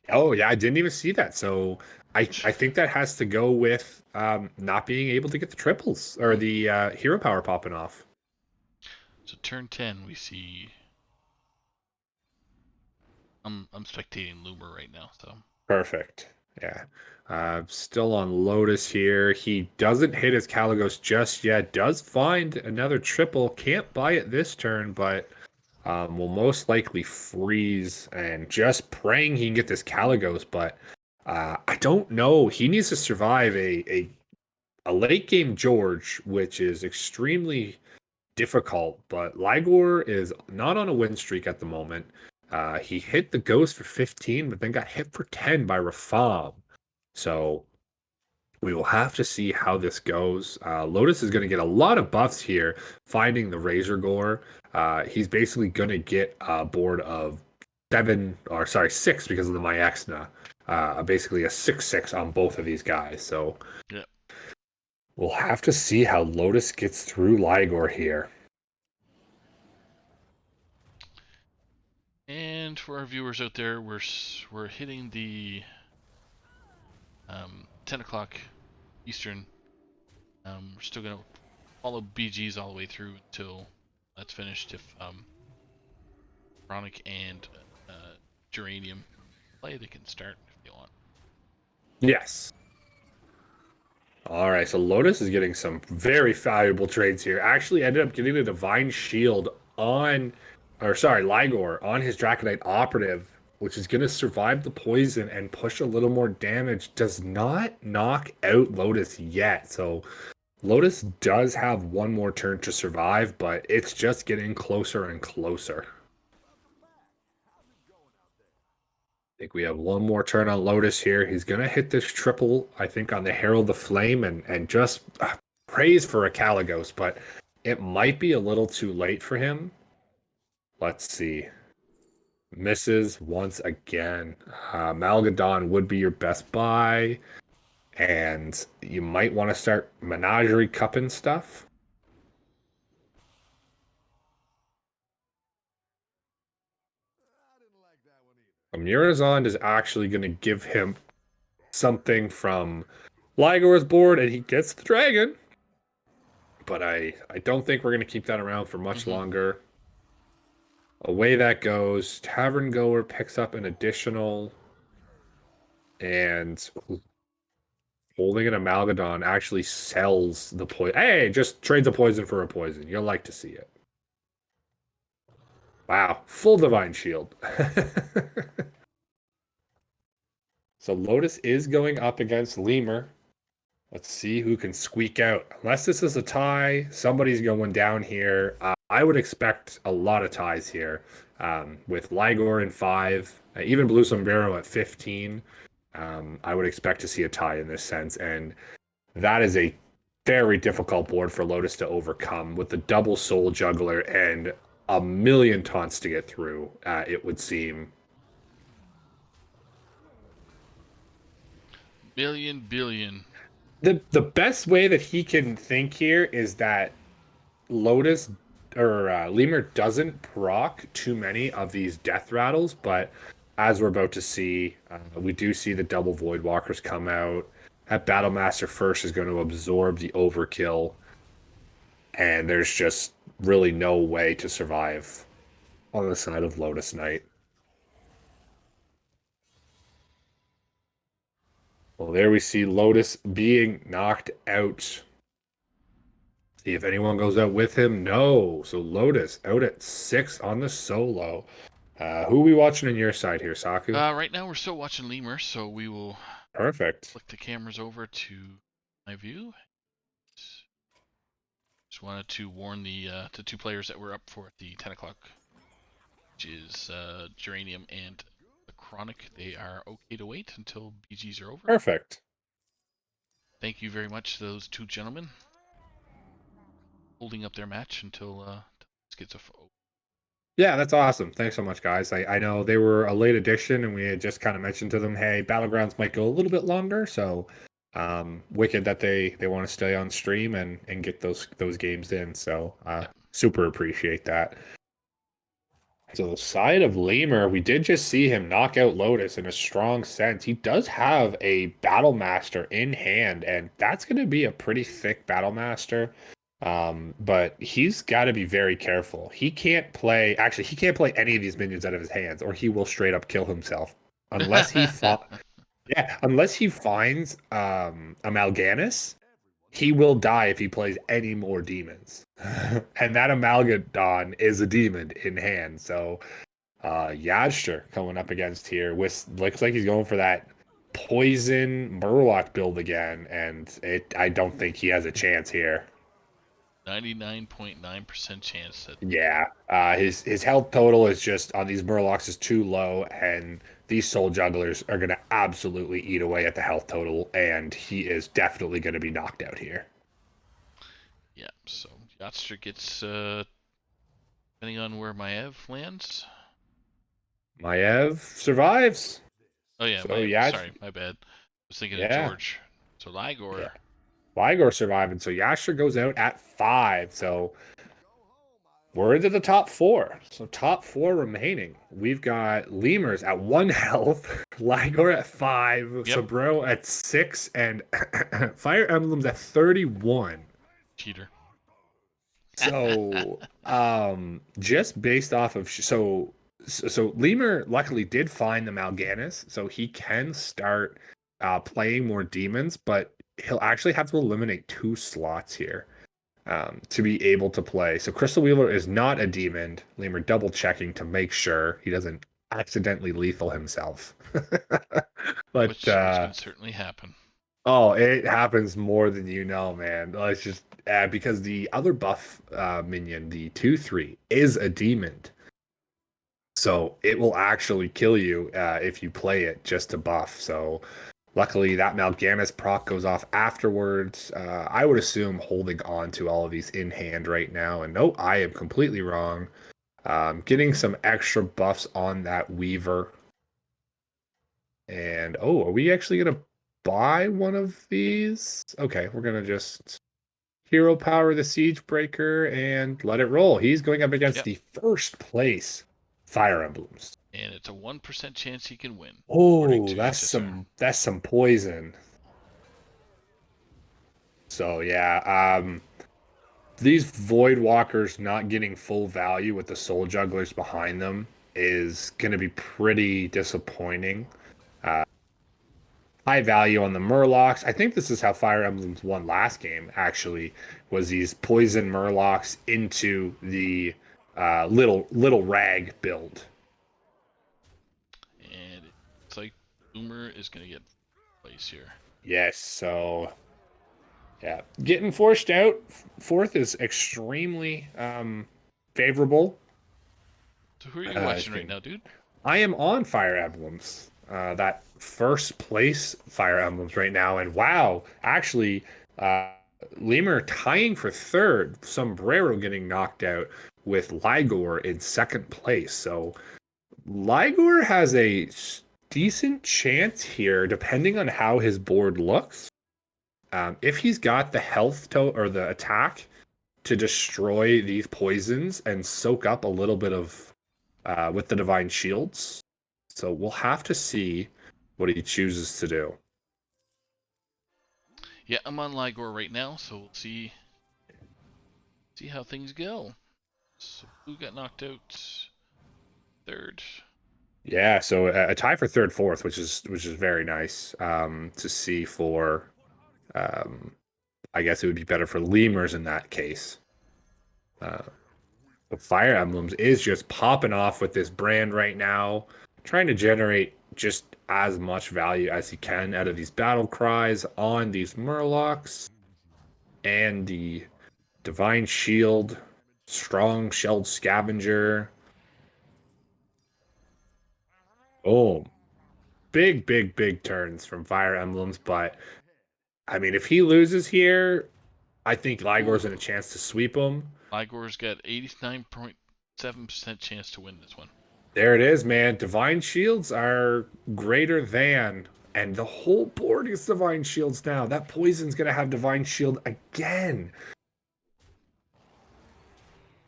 Oh yeah, I didn't even see that. So I think that has to go with not being able to get the triples or the hero power popping off. So turn 10, we see. I'm spectating Loomer right now, so Perfect. Yeah. Still on Lotus here. He doesn't hit his Caligos just yet. Does find another triple. Can't buy it this turn, but will most likely freeze and just praying he can get this Caligos. But I don't know. He needs to survive a late game George, which is extremely difficult. But Ligor is not on a win streak at the moment. He hit the ghost for 15, but then got hit for 10 by Rafam. So we will have to see how this goes. Lotus is going to get a lot of buffs here, finding the Razor Gore. He's basically going to get a board of 6 because of the Myexna. Basically a 6/6 on both of these guys. So yeah. We'll have to see how Lotus gets through Ligor here. And for our viewers out there, we're hitting the 10 o'clock Eastern. We're still gonna follow BGs all the way through until that's finished. If Chronic and Geranium play, they can start if they want. Yes. All right, so Lotus is getting some very valuable trades here. Actually ended up getting a Divine Shield on, or sorry, Ligor on his Draconite Operative, which is going to survive the poison and push a little more damage. Does not knock out Lotus yet. So Lotus does have one more turn to survive, but it's just getting closer and closer. I think we have one more turn on Lotus here. He's going to hit this triple, I think, on the Herald of Flame and just praise for a Caligos, but it might be a little too late for him. Let's see. Misses once again. Malgadon would be your best buy, and you might want to start Menagerie cupping stuff. Murazond is actually going to give him something from Ligor's board, and he gets the dragon. But I don't think we're going to keep that around for much longer. Away that goes. Tavern Goer picks up an additional, and holding an Amalgadon actually sells the poison. Hey, just trades a poison for a poison. You'll like to see it. Wow, full Divine Shield. So Lotus is going up against Lemur. Let's see who can squeak out. Unless this is a tie, somebody's going down here. I would expect a lot of ties here. With Ligor in 5, even Blue Sombrero at 15. I would expect to see a tie in this sense. And that is a very difficult board for Lotus to overcome with the double Soul Juggler and a million taunts to get through, it would seem. Billion. The best way that he can think here is that Lotus or Lemur doesn't proc too many of these death rattles, but as we're about to see, we do see the double Void Walkers come out. That Battlemaster first is going to absorb the overkill, and there's just really no way to survive on the side of Lotus Knight. Well, there we see Lotus being knocked out. See if anyone goes out with him. No. So Lotus out at 6 on the solo. Who are we watching on your side here, Saku? Right now we're still watching Lemur, so we will Perfect. flick the cameras over to my view. Just wanted to warn the 2 players that were up for the 10 o'clock, which is Geranium and the Chronic. They are okay to wait until BGs are over. Perfect. Thank you very much to those 2 gentlemen holding up their match until this gets a. Yeah, that's awesome. Thanks so much, guys. I know they were a late addition, and we had just kind of mentioned to them, hey, Battlegrounds might go a little bit longer, so wicked that they want to stay on stream and get those games in. So super appreciate that. So the side of Lemur, we did just see him knock out Lotus in a strong sense. He does have a Battlemaster in hand, and that's going to be a pretty thick Battlemaster. But he's got to be very careful. He can't play any of these minions out of his hands, or he will straight up kill himself unless he unless he finds a Mal'Ganis. He will die if he plays any more demons. And that Amalgadon is a demon in hand. So Yadster coming up against here looks like he's going for that poison Murloc build again, and I don't think he has a chance here. 99.9% chance that. Yeah, his health total is just on these Murlocs is too low, and these Soul Jugglers are going to absolutely eat away at the health total, and he is definitely going to be knocked out here. Yeah, so Yatster gets, depending on where Maev lands. Maev survives. Oh yeah, So sorry, my bad. I was thinking of George. So Ligor. Yeah. Ligor surviving, so Yasher goes out at 5. So we're into the top 4. So top 4 remaining. We've got Lemurs at 1 health, Ligor at 5, Yep. Sombrero at 6, and Fire Emblems at 31. Cheater. So, just based off of so Lemur luckily did find the Mal'Ganis, so he can start playing more demons, but he'll actually have to eliminate 2 slots here to be able to play. So Crystal Wheeler is not a demon. Lemur double checking to make sure he doesn't accidentally lethal himself. But Which can certainly happen. oh, it happens more than you know, man. It's just because the other buff minion, the 2/3, is a demon. So it will actually kill you if you play it just to buff. So luckily that Mal'Ganis proc goes off afterwards. I would assume holding on to all of these in hand right now. And nope, I am completely wrong. Getting some extra buffs on that Weaver. And oh, are we actually going to buy one of these? Okay, we're going to just hero power the Siege Breaker and let it roll. He's going up against the first place Fire Emblems. And it's a 1% chance he can win. Oh, that's some poison. So yeah, these Void Walkers not getting full value with the Soul Jugglers behind them is going to be pretty disappointing. High value on the Murlocs. I think this is how Fire Emblems won last game, actually, was these poison Murlocs into the little rag build. And it's like Boomer is going to get place here. Yes, so yeah, getting forced out fourth is extremely favorable. So who are you watching right now, dude? I am on Fire Emblems. That first place Fire Emblems right now, and wow, actually, Lemur tying for third. Sombrero getting knocked out with Ligor in second place. So Ligor has a decent chance here, depending on how his board looks. If he's got the health or the attack to destroy these poisons and soak up a little bit of with the Divine Shields. So we'll have to see what he chooses to do. Yeah, I'm on Ligor right now, so we'll see how things go. So who got knocked out third? Yeah, so a tie for third, fourth, which is very nice to see for. I guess it would be better for Lemurs in that case. But Fire Emblems is just popping off with this brand right now, trying to generate just as much value as he can out of these battle cries on these Murlocs and the Divine Shield, Strong Shelled Scavenger. Oh, big turns from Fire Emblems, but I mean, if he loses here, I think Ligor's in a chance to sweep him. Ligor's got 89.7% chance to win this one. There it is, man. Divine Shields are greater than, and the whole board is Divine Shields now. That poison's going to have Divine Shield again.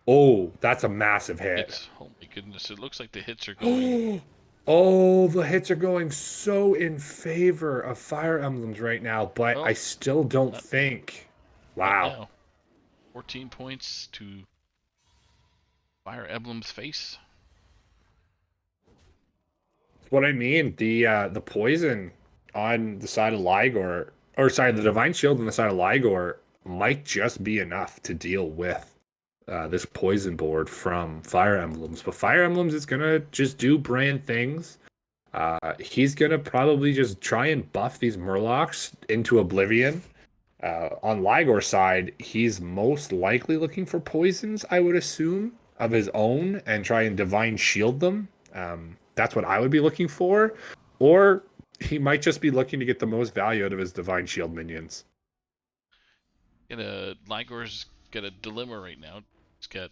Oh, that's a massive hit. Oh my goodness, it looks like the hits are going. Oh, the hits are going so in favor of Fire Emblems right now, but I still don't think. Wow. 14 points to Fire Emblem's face. What I mean, the poison on the side of Ligor, or sorry, the Divine Shield on the side of Ligor might just be enough to deal with this poison board from Fire Emblems. But Fire Emblems is gonna just do brand things. He's gonna probably just try and buff these Murlocs into oblivion. On Ligor's side, he's most likely looking for poisons, I would assume, of his own, and try and Divine Shield them. That's what I would be looking for. Or he might just be looking to get the most value out of his Divine Shield minions. Ligor's got a dilemma right now. He's got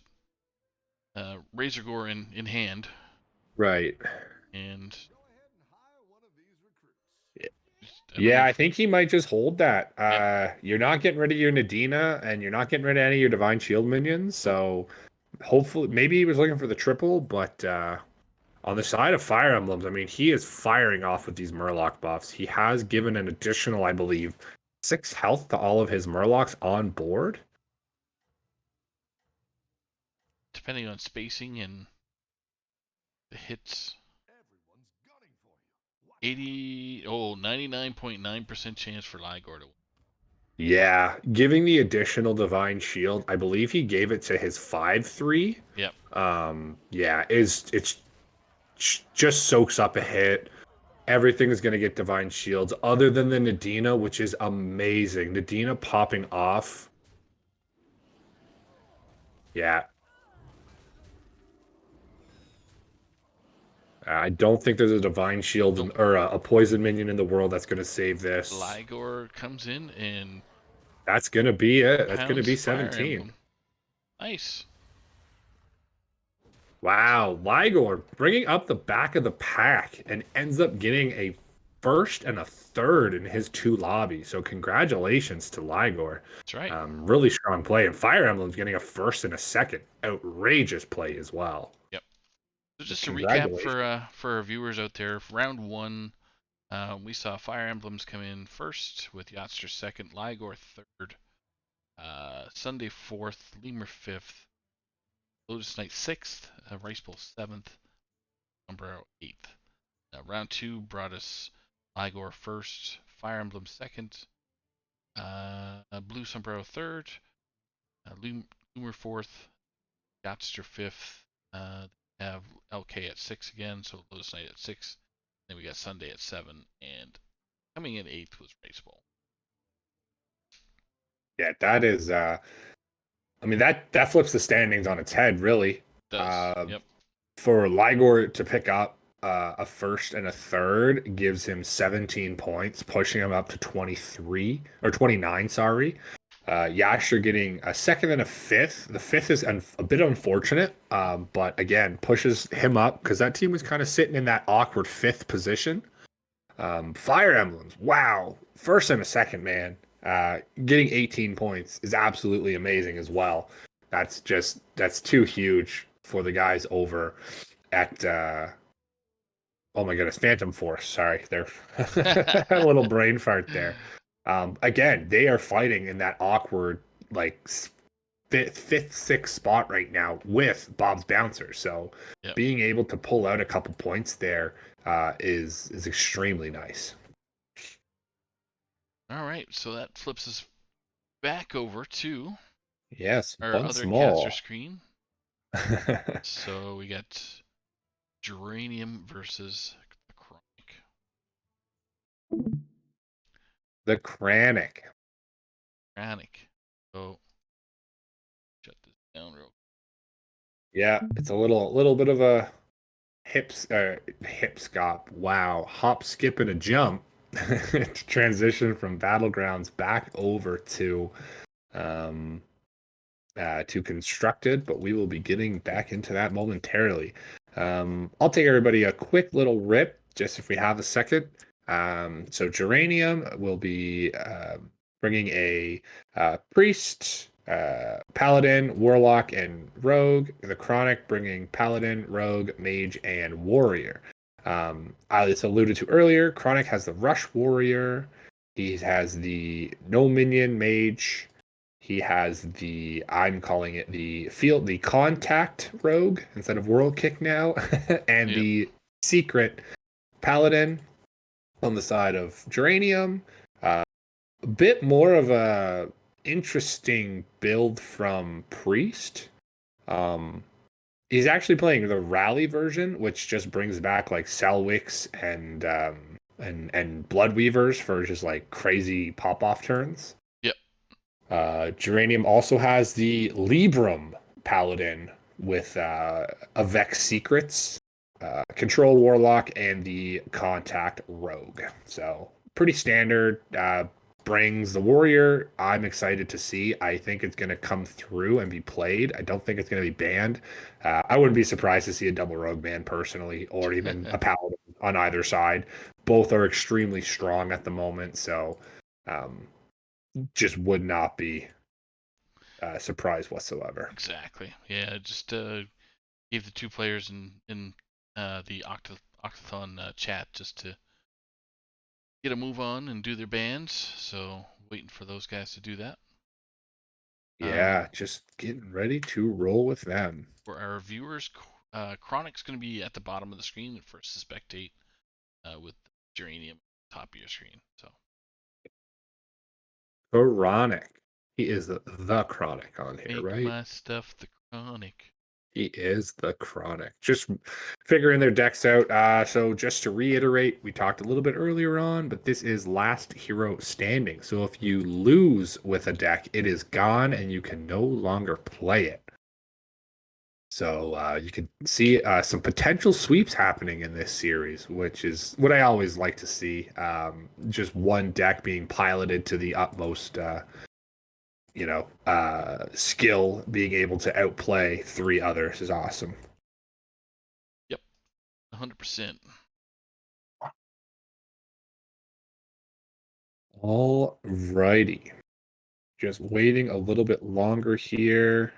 Razor Gore in hand. Right. And yeah, I think he might just hold that. You're not getting rid of your Nadina, and you're not getting rid of any of your Divine Shield minions, so hopefully, maybe he was looking for the triple, but on the side of Fire Emblems, I mean, he is firing off with these Murloc buffs. He has given an additional, I believe, 6 health to all of his Murlocs on board. Depending on spacing and the hits. 99.9% chance for Ligor to win. Yeah, giving the additional Divine Shield, I believe he gave it to his 5/3. Yep. Yeah, it's just soaks up a hit. Everything is going to get Divine Shields other than the Nadina, which is amazing. Nadina popping off. Yeah. I don't think there's a Divine Shield or a Poison Minion in the world that's going to save this. Ligor comes in and that's going to be it. That's going to be Fire 17. Emblem. Nice. Wow, Ligor bringing up the back of the pack and ends up getting a first and a third in his 2 lobbies. So congratulations to Ligor. That's right. Really strong play. And Fire Emblem's getting a first and a second. Outrageous play as well. Yep. So just to recap for our viewers out there, round 1, we saw Fire Emblems come in first with Yachtster second, Ligor third, Sunday 4th, Lemur 5th, Lotus Knight 6th, Rice Bowl 7th, Sombrero 8th. Round 2 brought us Ligor 1st, Fire Emblem 2nd, Blue Sombrero 3rd, Loomer 4th, Yachtster 5th. Have LK at 6 again, so Lotus Knight at 6. Then we got Sunday at 7, and coming in 8th was Rice Bowl. Yeah, that is. I mean, that flips the standings on its head, really. Yep. For Ligor to pick up a first and a third gives him 17 points, pushing him up to 23 or 29. Sorry. Yasher getting a second and a fifth. The fifth is a bit unfortunate, but again pushes him up because that team was kind of sitting in that awkward 5th position. Fire Emblems, wow, first and a second, man. Getting 18 points is absolutely amazing as well. That's too huge for the guys over at oh my goodness, Phantom Force. Sorry, they're a little brain fart there. Again, they are fighting in that awkward like 5th, 6th spot right now with Bob's Bouncer. So being able to pull out a couple points there is extremely nice. All right, so that flips us back over to our one other small caster screen. So we got Geranium versus the Chronic. The Chronic. So shut this down real quick. Yeah, it's a little bit of a hip scop. Wow, hop, skip, and a jump to transition from Battlegrounds back over to Constructed, but we will be getting back into that momentarily. I'll take everybody a quick little rip, just if we have a second. So Geranium will be bringing a Priest, Paladin, Warlock, and Rogue. The Chronic bringing Paladin, Rogue, Mage, and Warrior. As alluded to earlier, Chronic has the Rush Warrior. He has the No Minion Mage. He has I'm calling it the Contact Rogue instead of World Kick now, and the Secret Paladin on the side of Geranium. A bit more of a interesting build from Priest. He's actually playing the Rally version, which just brings back like Selwicks and Bloodweavers for just like crazy pop-off turns. Geranium also has the Libram Paladin with Vex Secrets, Control Warlock, and the Contact Rogue. So pretty standard. Brings the Warrior. I'm excited to see. I think it's going to come through and be played. I don't think it's going to be banned. I wouldn't be surprised to see a double Rogue ban personally, or even a Paladin on either side. Both are extremely strong at the moment, so just would not be surprise whatsoever. Exactly. Yeah, just gave the two players in the OctaTHLon chat just to get a move on and do their bands. So waiting for those guys to do that. Yeah, just getting ready to roll with them. For our viewers, Chronic's going to be at the bottom of the screen for us to spectate with Geranium top of your screen. So Chronic. He is the Chronic on here, make right? my stuff the Chronic. He is the Chronic. Just figuring their decks out. So just to reiterate, we talked a little bit earlier on, but this is last hero standing. So if you lose with a deck, it is gone and you can no longer play it. So you can see some potential sweeps happening in this series, which is what I always like to see. Just one deck being piloted to the utmost skill, being able to outplay three others is awesome. Yep, 100%. All righty. Just waiting a little bit longer here.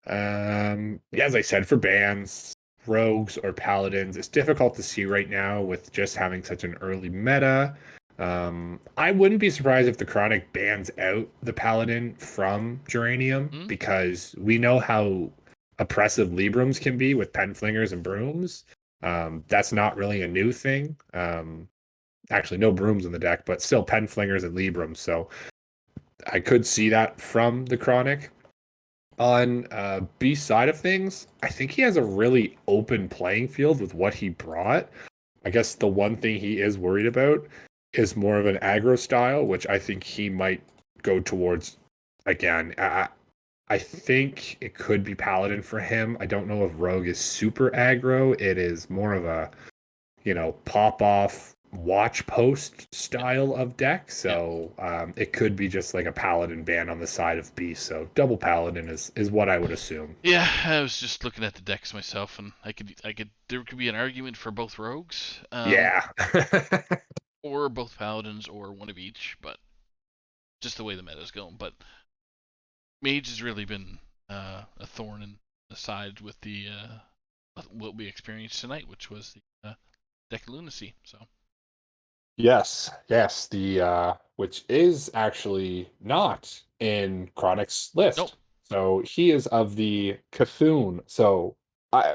As I said, for bans, rogues or paladins, it's difficult to see right now with just having such an early meta. I wouldn't be surprised if the Chronic bans out the paladin from Geranium because we know how oppressive Librams can be with penflingers and brooms. That's not really a new thing. Actually, no brooms in the deck, but still penflingers and Librams. So I could see that from the Chronic. On B side of things, I think he has a really open playing field with what he brought. I guess the one thing he is worried about is more of an aggro style, which I think he might go towards again. I think it could be Paladin for him. I don't know if Rogue is super aggro. It is more of a, pop off watch post style of deck. So it could be just like a Paladin ban on the side of Beast. So double Paladin is what I would assume. Yeah, I was just looking at the decks myself, and there could be an argument for both rogues. Yeah. Or both paladins, or one of each, but just the way the meta's going. But mage has really been a thorn in the side with the what we experienced tonight, which was the deck of lunacy. So Yes, the which is actually not in Chronic's list. nope. So he is of the Cthulhu. So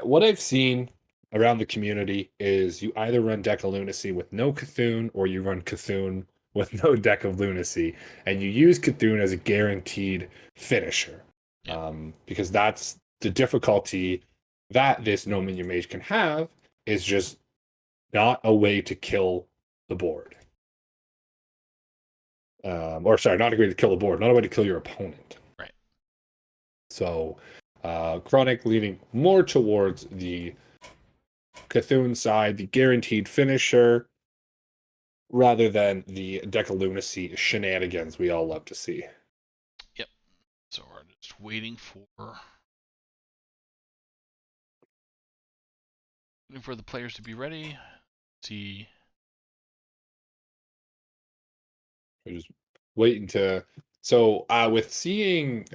what I've seen around the community is you either run Deck of Lunacy with no Cthulhu or you run Cthulhu with no Deck of Lunacy, and you use Cthulhu as a guaranteed finisher. Yep. Because that's the difficulty that this No Minion Mage can have is just not a way to kill the board. Or sorry, not a way to kill the board, not a way to kill your opponent. Right. So Chronic leaning more towards the Cthulhu side, the guaranteed finisher, rather than the Deck of Lunacy shenanigans we all love to see. Yep. So we're just waiting for the players to be ready. See. We're just waiting to. So with seeing,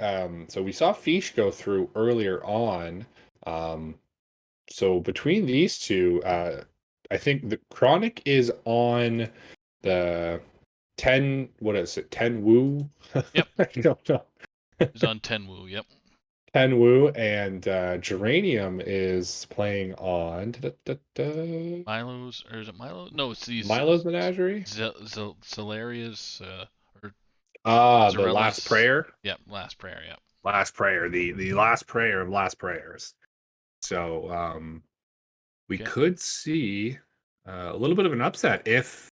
so we saw Fish go through earlier on. So between these two, I think the Chronic is on the 10. What is it? 10 Woo. Yep. I don't know. He's on 10 Woo. Yep. 10 Woo, and Geranium is playing on Milo's, or is it Milo? No, it's the Milo's Menagerie. Zalaria's or The Zarella's- Last Prayer. Yep, Last Prayer. Yep. Last Prayer, the last prayer of last prayers. So we Okay. could see a little bit of an upset if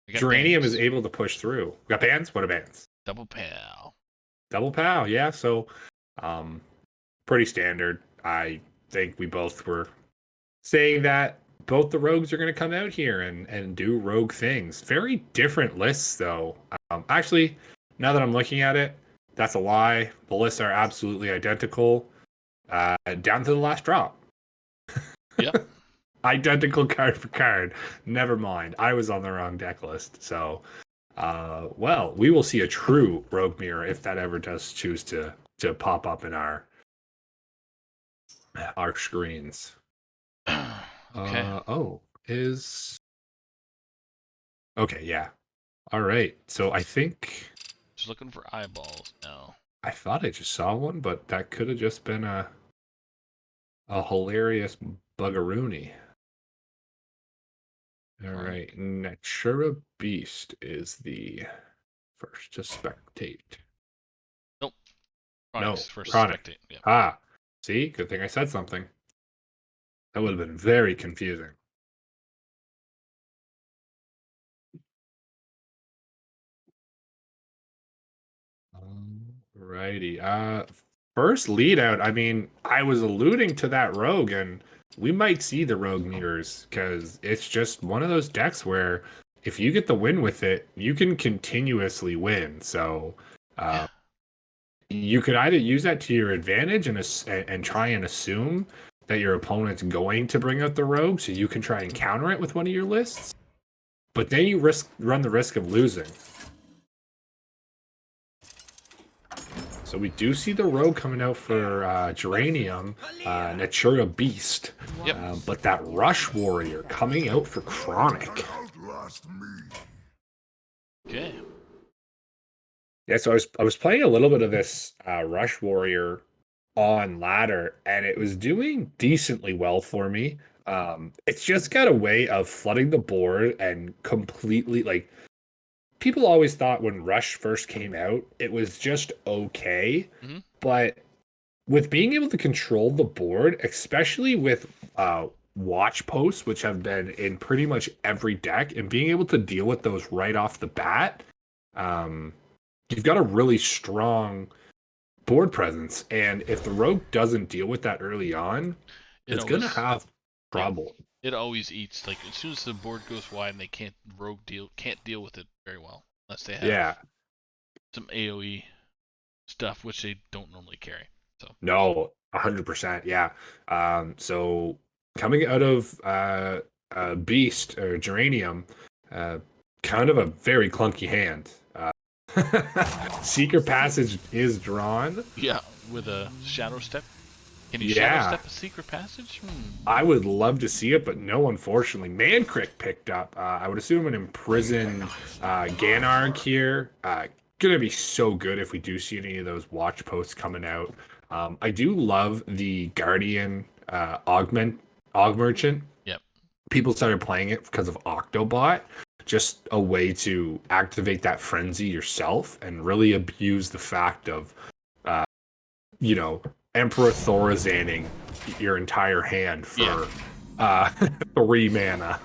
We got Geranium bans. is able to push through. We got bans? What are bans? Double pal. Double POW, yeah. So pretty standard. I think we both were saying that both the rogues are going to come out here and do rogue things. Very different lists, though. Actually, now that I'm looking at it, that's a lie. The lists are absolutely identical, down to the last drop. Yep. Identical card for card. Never mind. I was on the wrong deck list. So Well, we will see a true rogue mirror if that ever does choose to pop up in our screens. Okay. Oh, is okay, yeah. All right. So I think Just looking for eyeballs now. I thought I just saw one, but that could have just been a hilarious buggeroony. All right, Natura Beast is the first to spectate. Nope. No, Chronic's first Chronic. spectate. Yeah. Ah, see, good thing I said something. That would have been very confusing. Righty. First lead out. I mean, I was alluding to that rogue, and we might see the rogue mirrors because it's just one of those decks where if you get the win with it, you can continuously win. So, Yeah. you could either use that to your advantage and try and assume that your opponent's going to bring out the rogue, so you can try and counter it with one of your lists. But then you run the risk of losing. So we do see the rogue coming out for Geranium, Natura Beast. Yep. But that Rush Warrior coming out for Chronic. Okay. Yeah, so I was playing a little bit of this Rush Warrior on ladder, and it was doing decently well for me. It's just got a way of flooding the board and completely like people always thought when Rush first came out, it was just okay. Mhm. But with being able to control the board, especially with watch posts, which have been in pretty much every deck, and being able to deal with those right off the bat, you've got a really strong board presence. And if the rogue doesn't deal with that early on, it's going to have trouble. It always eats. Like as soon as the board goes wide, and they can't deal with it very well unless they have some AOE stuff, which they don't normally carry. So no, 100%, yeah. So coming out of Beast or Geranium, kind of a very clunky hand. Secret Passage is drawn. yeah, with a Shadow Step. Can you Yeah. Shadow Step a Secret Passage? I would love to see it, but no, unfortunately. Mancrick picked up. I would assume an imprisoned Ganarg here. Gonna be so good if we do see any of those watch posts coming out. I do love the Guardian Augmerchant. Yep. People started playing it because of Octobot. Just a way to activate that frenzy yourself and really abuse the fact of, Emperor Thorazanning your entire hand for 3 mana.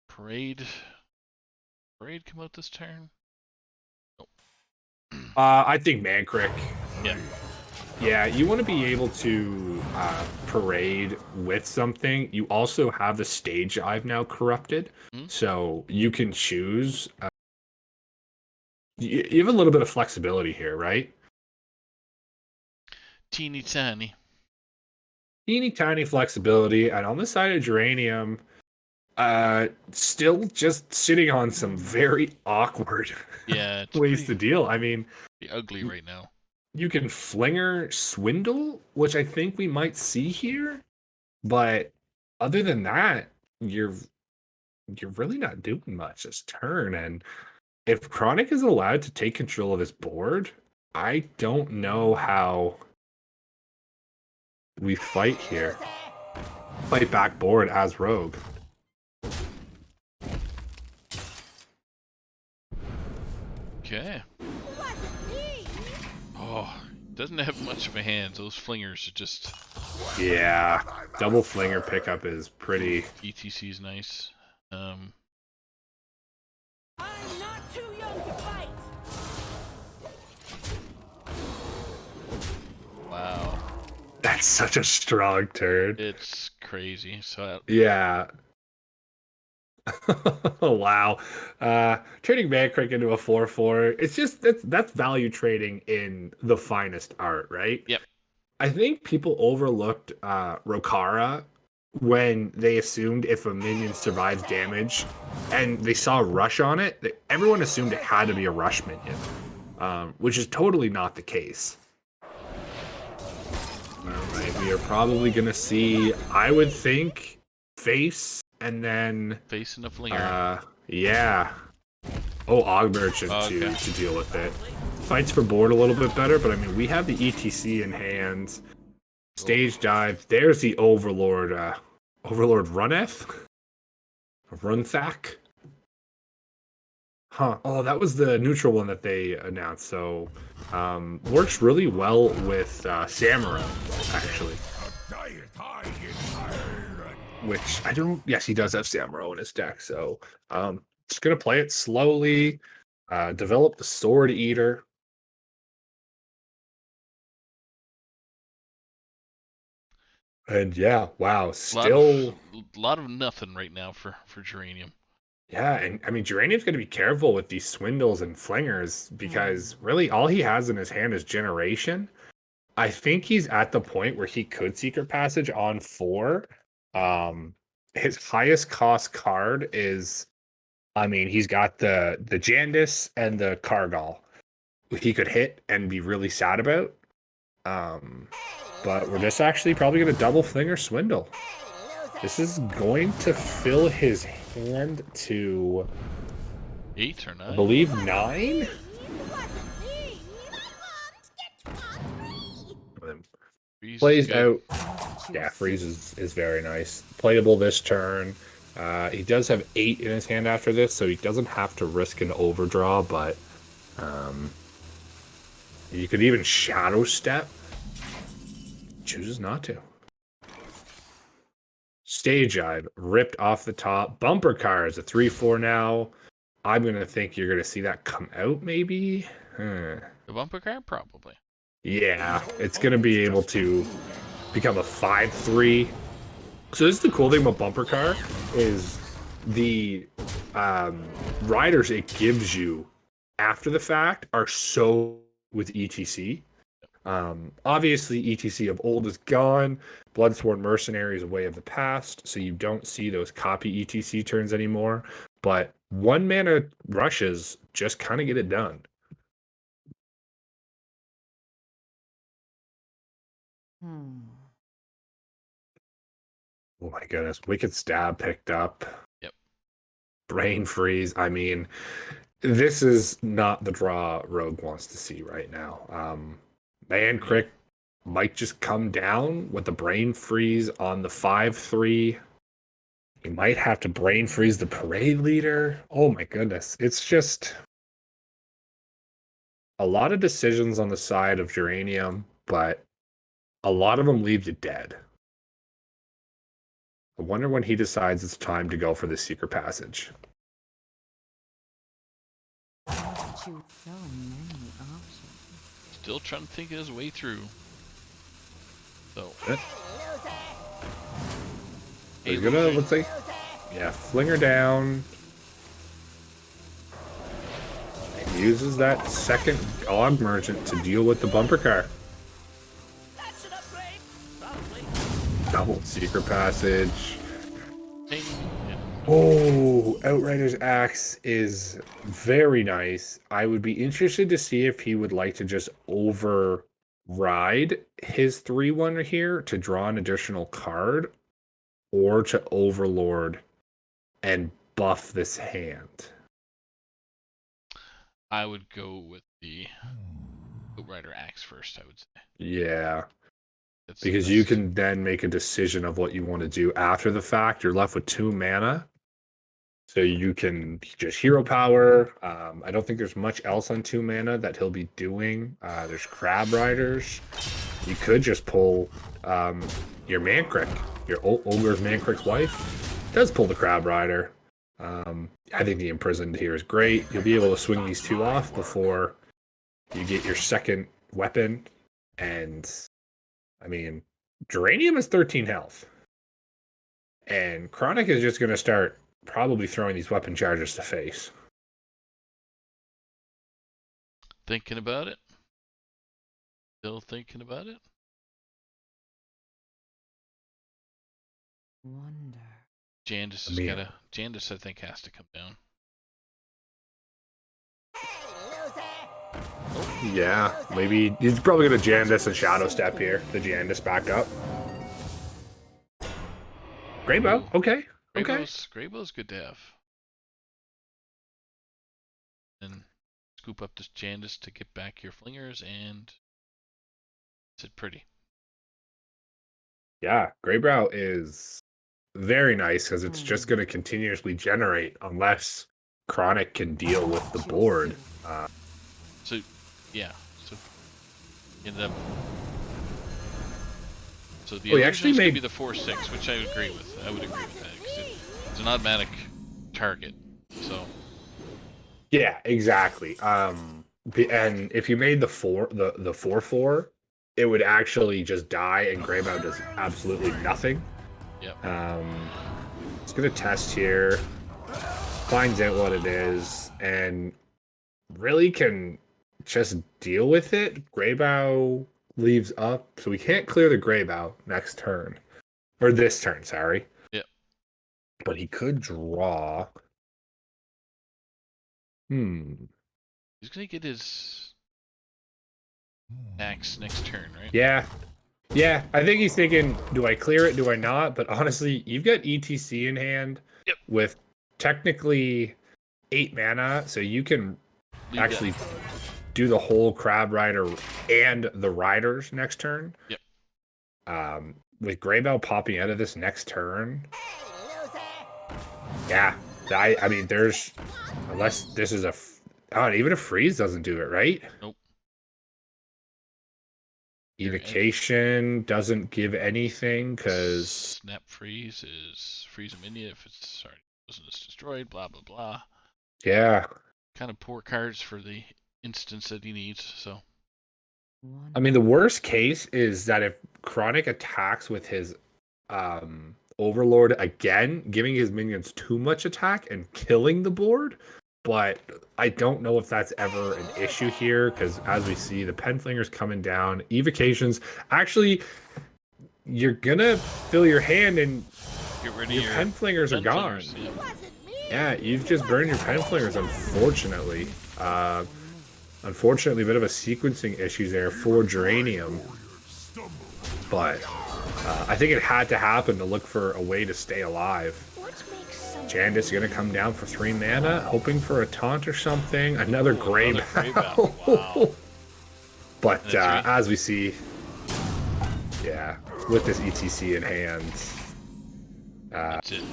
Parade come out this turn? Nope. I think Mancrick. Yeah. Yeah, you want to be able to parade with something. You also have the stage I've now corrupted, so you can choose. You have a little bit of flexibility here, right? Teeny tiny. Teeny tiny flexibility, and on the side of Geranium, still just sitting on some very awkward ways to deal. I mean, ugly right now. You can Flinger Swindle, which I think we might see here, but other than that, you're really not doing much this turn. And if Chronic is allowed to take control of his board, I don't know how we fight here. Fight back board as Rogue. Okay. Oh, doesn't have much of a hand. Those flingers are just. Yeah, double flinger pickup is pretty. ETC is nice. I'm not too young to fight. Wow. That's such a strong turn. It's crazy. So. Yeah. Wow. Trading Mancrick into a 4/4. It's just that's value trading in the finest art, right? Yep. I think people overlooked Rokara when they assumed if a minion survives damage and they saw a rush on it, everyone assumed it had to be a rush minion, which is totally not the case. Alright, we are probably going to see, I would think, face and then... Face and a flinger. Yeah. Oh, Og Merchant Okay. to deal with it. Fights for board a little bit better, but I mean, we have the ETC in hand. Stage dive. There's the Overlord. Overlord Runneth? Runthak? Huh. Oh, that was the neutral one that they announced. So, works really well with Samuro, actually. Which I don't. Yes, he does have Samuro in his deck. So, just gonna play it slowly. Develop the Sword Eater. And yeah, wow, still. Lot of nothing right now for Geranium. Yeah, and I mean, Geranium's going to be careful with these swindles and flingers because really all he has in his hand is generation. I think he's at the point where he could Secret Passage on 4. His highest cost card is, I mean, he's got the Jandis and the Kargal. He could hit and be really sad about. But we're just actually probably going to double flinger swindle. This is going to fill his hand to 8 or 9? I believe 9? Freeze Plays is out. Yeah, freeze is very nice. Playable this turn. He does have 8 in his hand after this, so he doesn't have to risk an overdraw, but you could even shadow step. Chooses not to. Stage Dive ripped off the top. Bumper car is a 3/4 now. I'm gonna think you're gonna see that come out, maybe. The bumper car, probably. Yeah, it's gonna be able to become a 5/3. So this is the cool thing about bumper car is the riders it gives you after the fact are so with ETC. Obviously, ETC of old is gone. Bloodsworn Mercenary is a way of the past, so you don't see those copy ETC turns anymore. But 1 mana rushes just kind of get it done. Oh my goodness. Wicked Stab picked up. Yep. Brain Freeze. I mean, this is not the draw Rogue wants to see right now. Man Crick might just come down with the Brain Freeze on the 5/3. He might have to Brain Freeze the Parade Leader. Oh my goodness. It's just a lot of decisions on the side of Geranium, but a lot of them leave you dead. I wonder when he decides it's time to go for the Secret Passage. Still trying to think his way through. So. He's gonna, looks like, yeah, flinger down. And uses that second Og Merchant to deal with the bumper car. Double Secret Passage. Oh, Outrider's Axe is very nice. I would be interested to see if he would like to just override his 3/1 here to draw an additional card, or to Overlord and buff this hand. I would go with the Outrider Axe first, I would say. Yeah. That's Because you can then make a decision of what you want to do after the fact. You're left with 2 mana. So you can just hero power. I don't think there's much else on 2 mana that he'll be doing. There's Crab Riders. You could just pull your Mancrick. Your Ogre's Mancrick's wife does pull the Crab Rider. I think the Imprisoned here is great. You'll be able to swing these 2 off before you get your second weapon. And, I mean, Geranium is 13 health. And Chronic is just going to start probably throwing these weapon charges to face. Thinking about it. Still thinking about it. Wonder. Jandis I mean- Jandis, I think, has to come down. Yeah, maybe he's probably gonna Jandis and Shadow Step here. The Jandis back up. Greybow, Ooh. okay. Okay. Greybow's good to have. And scoop up this Jandis to get back your flingers, and it's it pretty. Yeah, Greybrow is very nice because it's just going to continuously generate unless Chronic can deal with the board. So, yeah. So, ended up. So the he actually illusion's gonna made- be the 4/6, which I agree with. I would agree with that because it's an automatic target. So Yeah, exactly. And if you made the 4/4, it would actually just die, and Greybow does absolutely nothing. yep. It's gonna test here, finds out what it is, and really can just deal with it. Greybow leaves up, so we can't clear the Greybow next turn. Or this turn, sorry. Yep. But he could draw. He's gonna get his axe next turn, right? Yeah. Yeah, I think he's thinking, do I clear it, do I not? But honestly, you've got ETC in hand Yep. with technically 8 mana, so you can Leave actually that. do the whole Crab Rider and the Riders next turn. Yep. With Greybell popping out of this next turn. Yeah, I mean, there's unless this is even a freeze doesn't do it, right? Nope. Evocation doesn't give anything because Snap freeze is freeze a minion if it's destroyed. Blah blah blah. yeah. Kind of poor cards for the instance that he needs. So I mean, the worst case is that if Chronic attacks with his Overlord again, giving his minions too much attack and killing the board. But I don't know if that's ever an issue here, because as we see, the Penflinger's coming down. Evocations, actually, you're gonna fill your hand and get rid of your Penflingers are gone. Penflingers, Yeah, you've just burned your Penflingers, unfortunately. Unfortunately, a bit of a sequencing issue there for Geranium. But I think it had to happen to look for a way to stay alive. Jandis is going to come down for 3 mana, hoping for a taunt or something. Another Greybow. Wow. But as we see, yeah, with this ETC in hand, That's it.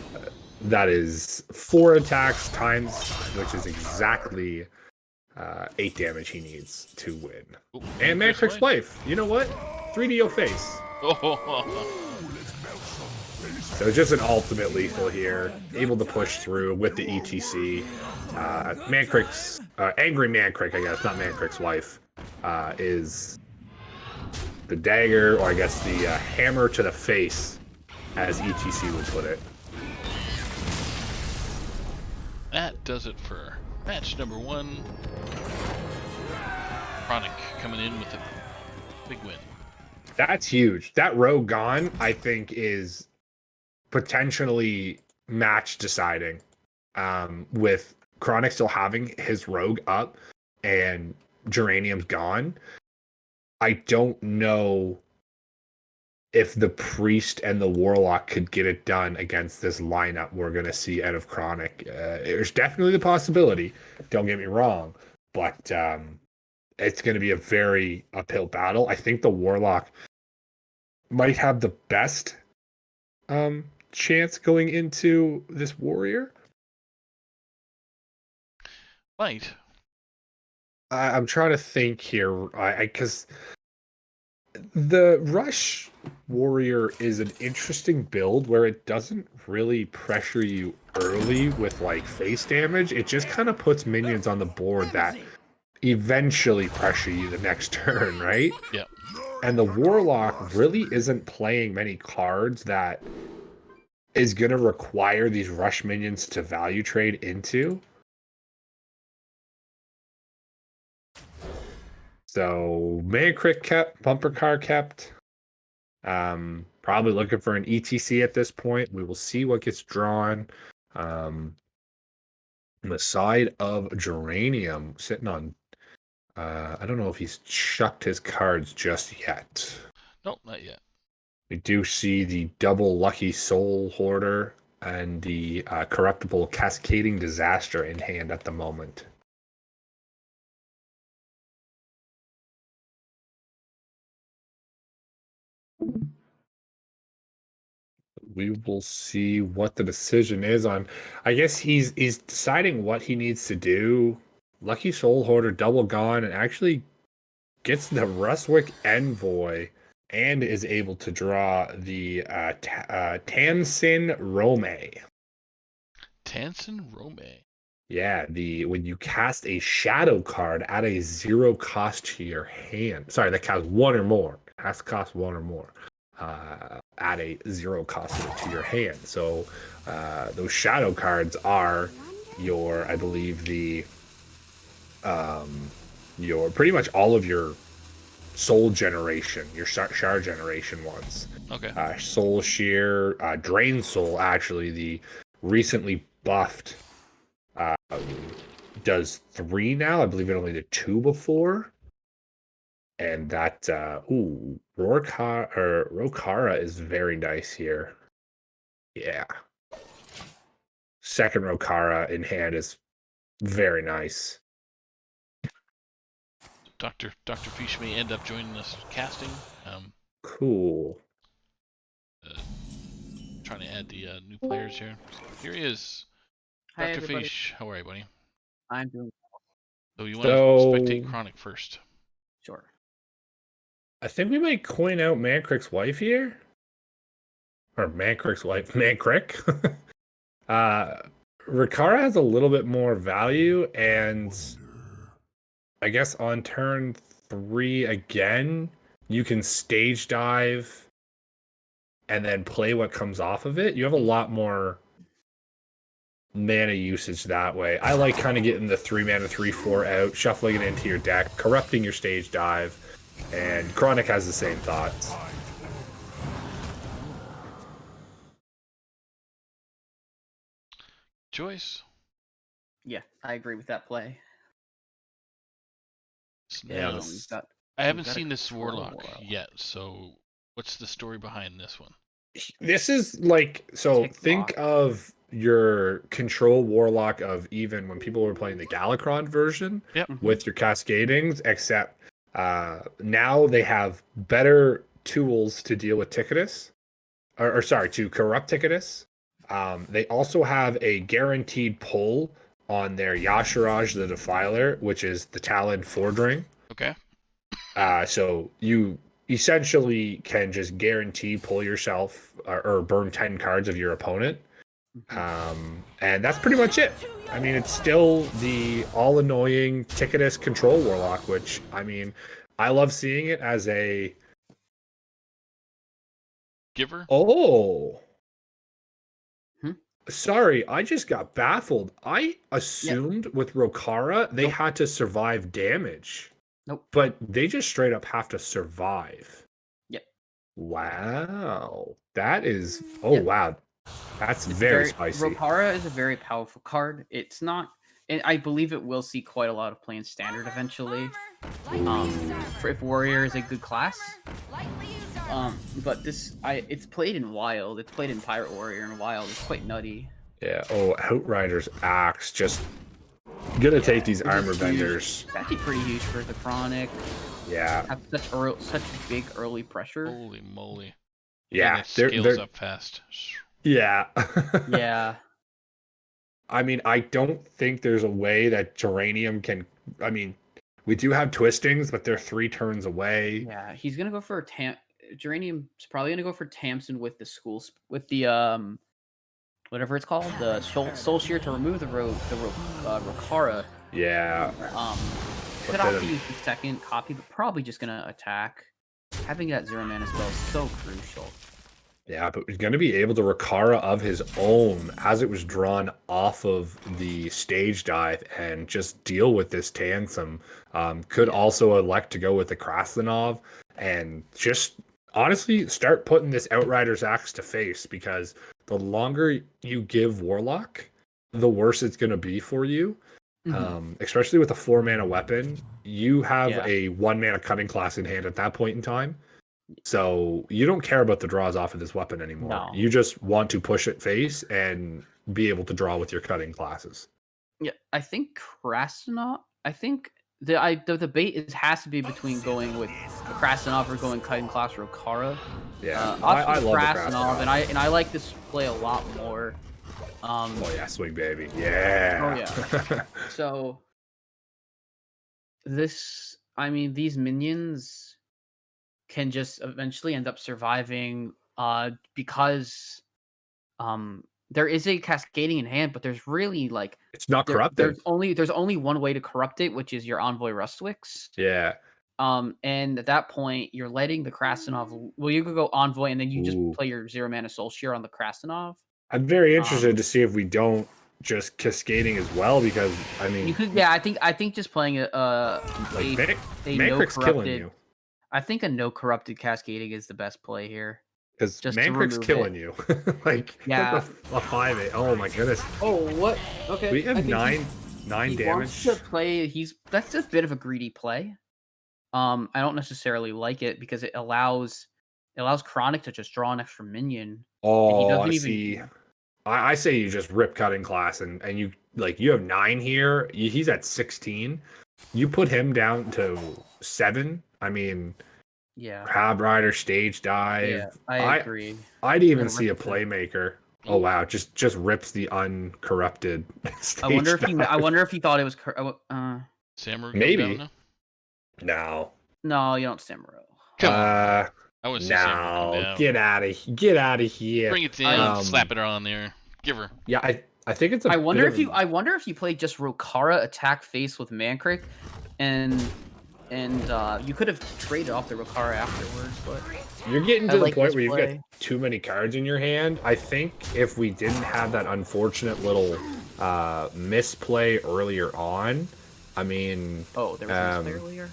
that is 4 attacks times, which is exactly 8 damage he needs to win. Ooh, And Mancrick's Wife, you know what? 3DO face. Oh, So just an ultimate lethal here, able to push through with the ETC. Mancrick's Angry Mancrick, I guess, not Mancrick's Wife, is the dagger, or I guess the hammer to the face, as ETC would put it. that does it for match number 1. Chronic coming in with a big win. That's huge. That rogue gone, I think, is potentially match deciding. With Chronic still having his rogue up and Geranium's gone, I don't know if the Priest and the Warlock could get it done against this lineup we're going to see out of Chronic. There's definitely the possibility, don't get me wrong, but it's going to be a very uphill battle. I think the Warlock might have the best chance going into this Warrior. Might. I'm trying to think here, because the Rush Warrior is an interesting build where it doesn't really pressure you early with like face damage. It just kind of puts minions on the board that eventually pressure you the next turn, right? Yeah. And the Warlock really isn't playing many cards that is going to require these rush minions to value trade into. So Mancrick kept, Bumper Car kept. Probably looking for an ETC at this point. We will see what gets drawn. On the side of Geranium, sitting on. I don't know if he's chucked his cards just yet. Nope, not yet. We do see the double Lucky Soul Hoarder and the corruptible Cascading Disaster in hand at the moment. We will see what the decision is on. I guess he's deciding what he needs to do. Lucky Soul Hoarder double gone and actually gets the Rustwick Envoy and is able to draw the Tansin Rome. Tansin Rome. Yeah, when you cast a shadow card at a 0 cost to your hand. Sorry, that costs 1 or more. It has to cost 1 or more. At a 0 cost to your hand. So those shadow cards are I believe your pretty much all of your soul generation, your shard generation ones. Okay. Soul Shear, Drain Soul, actually the recently buffed does 3 now. I believe it only did 2 before. And that Rokara is very nice here. Yeah. Second Rokara in hand is very nice. Dr. Fish may end up joining us casting. Cool. Trying to add the new players here. So here he is. Hi, Dr. everybody. Fish, how are you, buddy? I'm doing So you want to spectate Chronic first? sure. I think we might coin out Mancrick's wife here. Or Mancrick's wife. Mancrick. Rikara has a little bit more value, and I guess on turn 3 again, you can stage dive and then play what comes off of it. You have a lot more mana usage that way. I like kind of getting the 3 mana 3/4 out, shuffling it into your deck, corrupting your stage dive, and Chronic has the same thoughts. Joyce? Yeah, I agree with that play. Yeah, Now, this- I haven't got a seen this control Warlock world. yet, so what's the story behind this one? This is like, so Tick think block. of your control warlock of even when people were playing the Galakron version Yep. with your cascadings, except now they have better tools to deal with Ticketus, or sorry, to corrupt Ticketus. They also have a guaranteed pull on their Yashiraj the Defiler, which is the Talon Fordring. Okay. So you essentially can just guarantee pull yourself or burn 10 cards of your opponent. And that's pretty much it. I mean, it's still the all annoying Ticketus control warlock, which, I mean, I love seeing it as a. Giver? Oh. Hmm? Sorry, I just got baffled. I assumed with Rokara they Nope. had to survive damage. Nope. But they just straight up have to survive. Yep. Wow. That is. Oh, Yep. wow. That's very spicy. Rokara is a very powerful card. It's not. I believe it will see quite a lot of play in standard eventually. If warrior is a good class. But it's played in wild. It's played in pirate warrior and wild. It's quite nutty. Yeah. Oh, Outrider's Axe. Just gonna take these Which is armor huge. vendors. It's actually pretty huge for the chronic. Yeah. Have such big early pressure. Holy moly. Yeah. And it scales up fast. Yeah. Yeah. I mean, I don't think there's a way that Geranium can. I mean, we do have twistings, but they're 3 turns away. Yeah, he's gonna go for Geranium's probably gonna go for Tamsin with with the whatever it's called, the Soul Shear to remove the Rokara. Yeah. Could But opt then- to use the second copy, but probably just gonna attack. Having that 0 mana spell is so crucial. Yeah, but he's going to be able to Rokara of his own as it was drawn off of the stage dive and just deal with this Tansum. Could also elect to go with the Krasnov and just honestly, start putting this Outrider's Axe to face, because the longer you give Warlock, the worse it's going to be for you. Especially with a 4-mana weapon, you have Yeah. a 1-mana cutting class in hand at that point in time. So you don't care about the draws off of this weapon anymore. No. You just want to push it face and be able to draw with your cutting classes. Yeah, I think Krasnov. I think the debate has to be between going with Krasnov or going cutting class or Okara. Yeah, I love the Krasnov, Krasnov. and I like this play a lot more. Oh yeah, swing baby. Yeah. Oh yeah. So these minions can just eventually end up surviving because there is a cascading in hand, but there's really like It's not there's corrupted. only one way to corrupt it, which is your Envoy Rustwicks. Yeah. And at that point, you're letting the Krasnov. Well, you could go Envoy, and then you just Ooh. play your 0-mana Soul Shear on the Krasnov. I'm very interested to see if we don't just cascading as well, because I mean, You could, yeah. I think just playing like a no Mancrick's killing corrupted. you, I think a no corrupted cascading is the best play here. because Just to Mancrick's remove killing it. you. Like Yeah. a 5/8. Oh my goodness. Oh, what? Okay. We have I think nine he damage. wants to play. That's a bit of a greedy play. I don't necessarily like it because it allows Chronic to just draw an extra minion. And he Oh, doesn't I even. see. I say you just rip cutting class, and you like, you have 9 here. He's at 16. You put him down to 7. I mean, Yeah. Crab Rider, Stage Dive. Yeah, I agree. I'd even Then see a rip the- playmaker. Oh wow, just rips the uncorrupted stage. I wonder if he. dive. I wonder if he thought it was. Samurai Maybe. down now? No. No, you don't Samuro. Come on. I want to see Samurai come No. down. Get out of here. Bring it down, Um, slap it on there. Give her. Yeah, I think it's a I wonder bit if of you. I wonder if you played just Rokara attack face with Mancrick, and you could have traded off the Rokara afterwards. But You're getting I to the like point this where you've play. got too many cards in your hand. I think if we didn't have that unfortunate little misplay earlier on, I mean, oh, there was a earlier.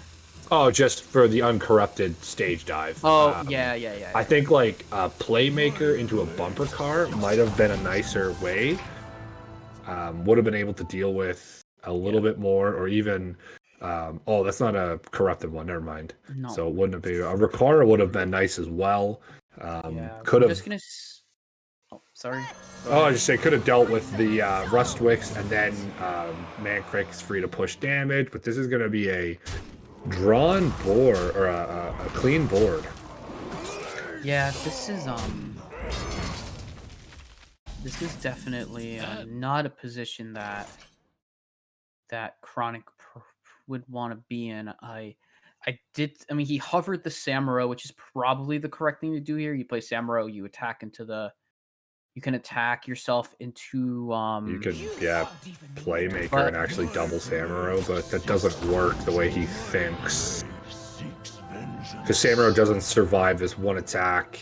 oh, just for the uncorrupted stage dive. Oh, yeah. I think like a playmaker into a bumper car might have been a nicer way. Would have been able to deal with a little bit more, or even. Oh, that's not a corrupted one. Never mind. No. So it wouldn't have been. A Riccara would have been nice as well. Yeah, Could I'm have. just gonna. Oh, sorry. Go Oh, I ahead. just say could have dealt with the Rustwicks, and then Mancrick's free to push damage. But this is going to be a drawn board, or a clean board. Yeah, this is definitely not a position that Chronic would want to be in. I mean, he hovered the Samuro, which is probably the correct thing to do here. You play Samuro, you attack you can attack yourself into You could, playmaker and actually double Samuro, but that doesn't work the way he thinks. Because Samuro doesn't survive this one attack.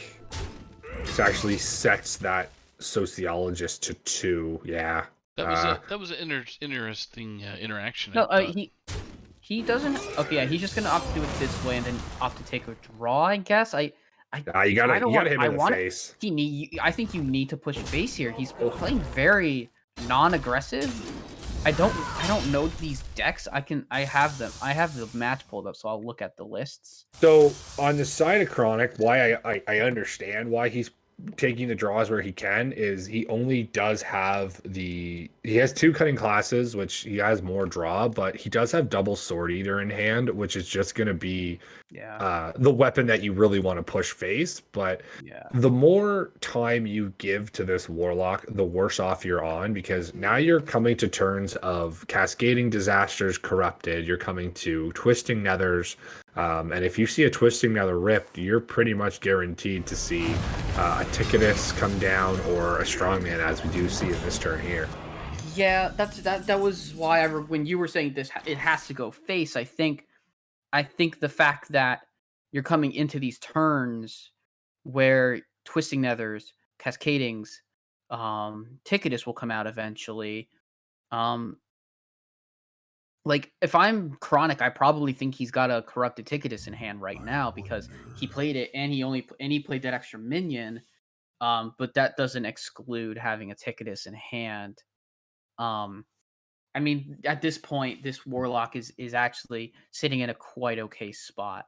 It actually sets that Sociologist to 2. Yeah. That was an interesting interaction. No, he doesn't. Okay, yeah, he's just gonna opt to do it this way and then opt to take a draw. I guess. You gotta hit him in the face. I think you need to push face here. He's playing very non-aggressive. I don't know these decks. I have them. I have the match pulled up, so I'll look at the lists. So on the side of Chronic, why I understand why he's taking the draws where he can is he only does have he has 2 cutting classes, which he has more draw, but he does have double Sword Eater in hand, which is just going to be the weapon that you really want to push face. But the more time you give to this Warlock, the worse off you're on, because now you're coming to turns of Cascading Disasters corrupted, you're coming to Twisting Nethers, and if you see a Twisting Nether ripped, you're pretty much guaranteed to see a Ticketus come down, or a Strongman, as we do see in this turn here. Yeah, that was why when you were saying this, it has to go face. I think the fact that you're coming into these turns where Twisting Nethers, Cascadings, Ticketus will come out eventually. like if I'm Chronic, I probably think he's got a corrupted Ticketus in hand right now because he played it and he played that extra minion. But that doesn't exclude having a Ticketus in hand. I mean, at this point, this Warlock is actually sitting in a quite okay spot.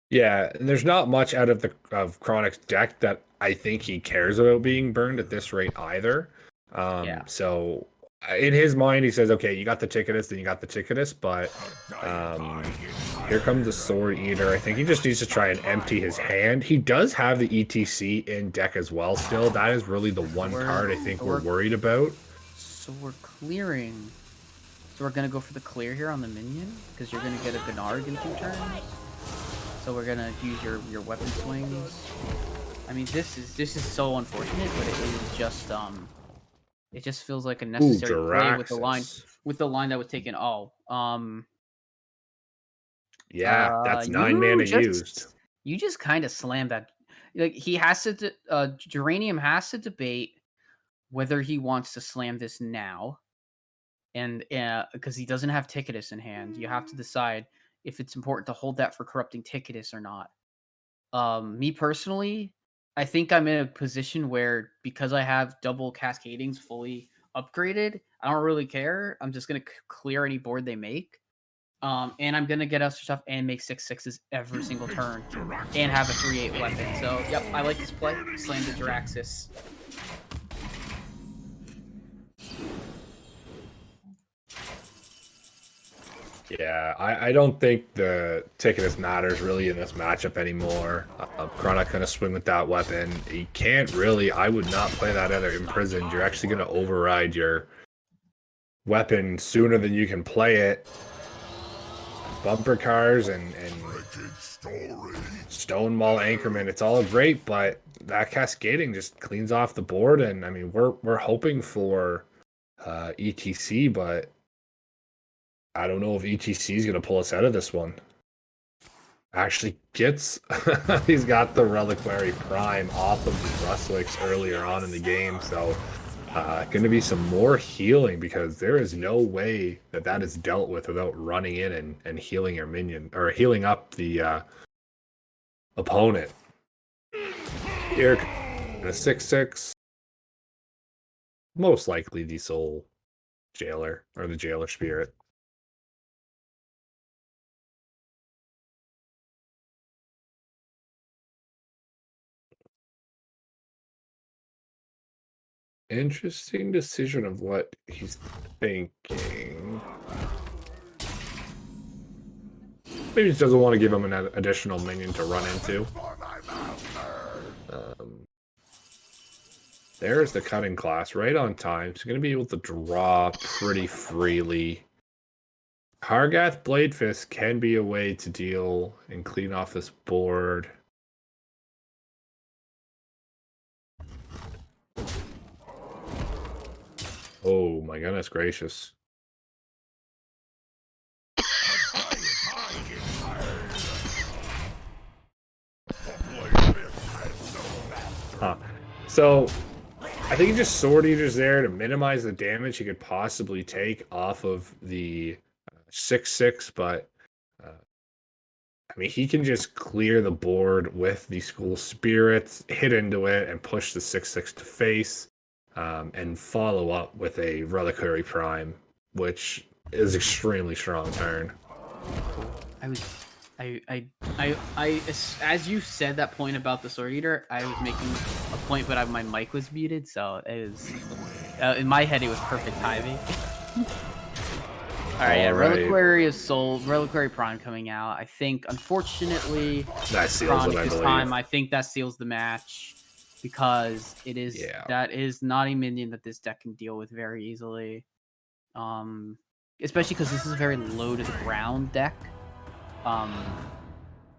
Yeah, and there's not much out of Chronic's deck that I think he cares about being burned at this rate either. Yeah. So in his mind, he says, "Okay, you got the Ticketus, then you got the Ticketus." But here comes the Sword Eater. I think he just needs to try and empty his hand. He does have the ETC in deck as well. Still, that is really the one card I think we're worried about. So we're clearing. So we're gonna go for the clear here on the minion because you're gonna get a Gennard in 2 turns. So we're gonna use your weapon swings. I mean, this is so unfortunate, but it just feels like a necessary play with the line that was taken. Yeah, that's 9 mana used. You just kind of slammed that. Like he has to. Geranium has to debate whether he wants to slam this now, and because he doesn't have Ticketus in hand, you have to decide if it's important to hold that for corrupting Ticketus or not. Me personally, I think I'm in a position where because I have double Cascadings fully upgraded, I don't really care. I'm just gonna clear any board they make. And I'm gonna get extra stuff and make 6/6s every single turn, and have a 3/8 weapon. So, yep, I like this play. Slam the Jaraxxus. Yeah, I don't think the Ticketus matters really in this matchup anymore. Chronic gonna swing with that weapon. He can't really. I would not play that other Imprisoned. You're actually gonna override your weapon sooner than you can play it. Bumper cars and Stonewall Anchorman. It's all great, but that Cascading just cleans off the board. And I mean, we're hoping for ETC, but I don't know if ETC is going to pull us out of this one. Actually gets, he's got the Reliquary Prime off of the Brunswicks earlier on in the game, so going to be some more healing because there is no way that is dealt with without running in and healing your minion, or healing up the opponent. Here, a 6/6. Most likely the Soul Jailer, or the Jailer Spirit. Interesting decision of what he's thinking. Maybe he just doesn't want to give him an additional minion to run into. There's the Cutting Class right on time. He's going to be able to draw pretty freely. Kargath Bladefist can be a way to deal and clean off this board. Oh my goodness gracious. Huh. So I think he just Sword Eater's there to minimize the damage he could possibly take off of the 6/6, but I mean, he can just clear the board with the School Spirits, hit into it, and push the 6/6 to face, and follow up with a Reliquary Prime, which is extremely strong turn. As you said that point about the Sword Eater, I was making a point, but my mic was muted, so it was in my head. It was perfect timing. All right, yeah, Reliquary of Soul, Reliquary Prime coming out. I think, unfortunately, that seals it, I believe. Time. I think that seals the match because that is not a minion that this deck can deal with very easily. Especially because this is a very low to the ground deck.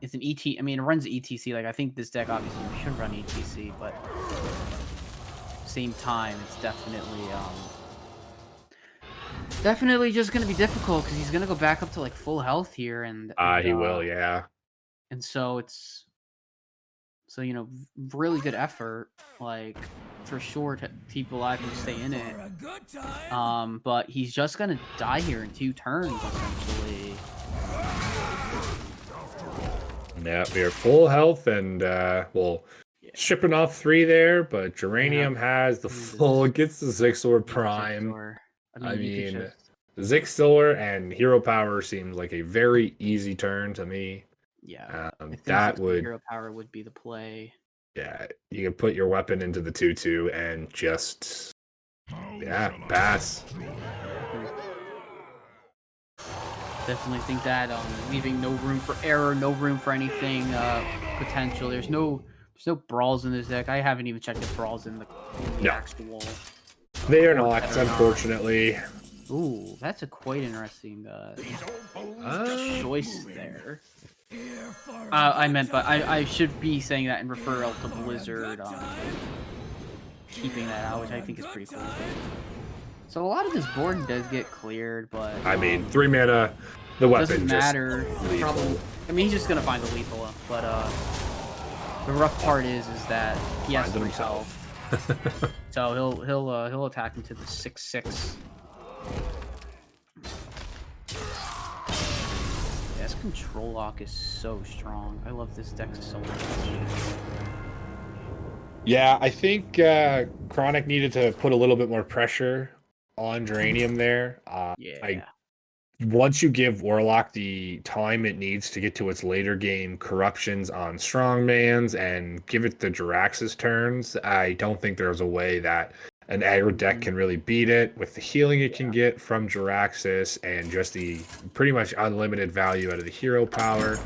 It's an ET. I mean, it runs ETC. Like, I think this deck obviously should run ETC, but same time, it's definitely just gonna be difficult because he's gonna go back up to like full health here, and he will, yeah. And so really good effort. Like, for sure to keep alive and stay in it. But he's just gonna die here in 2 turns essentially. Yeah, we are full health and well, shipping off 3 there, but Geranium has the full, gets the Zixor Prime. I mean, Zixor and Hero Power seems like a very easy turn to me. Yeah, I think that would Hero Power would be the play. Yeah, you can put your weapon into the 2/2 and just pass. Definitely think that leaving no room for error, no room for anything potential. There's no brawls in this deck. I haven't even checked if brawls in the actual. They are not, unfortunately. Ooh, that's a quite interesting choice there. I meant, but I should be saying that in referral to Blizzard keeping that out, which I think is pretty cool. So a lot of this board does get cleared, but I mean, 3 mana, the weapon doesn't matter. Probably, I mean, he's just gonna find the lethal, but the rough part is that he has 3 health, so he'll attack into the 6/6. This control lock is so strong. I love this deck so much. Yeah, I think Chronic needed to put a little bit more pressure on Geranium there. Once you give Warlock the time it needs to get to its later game corruptions on Strongmans and give it the Jirax's turns, I don't think there's a way that an aggro deck can really beat it with the healing it can get from Jiraxis and just the pretty much unlimited value out of the hero power.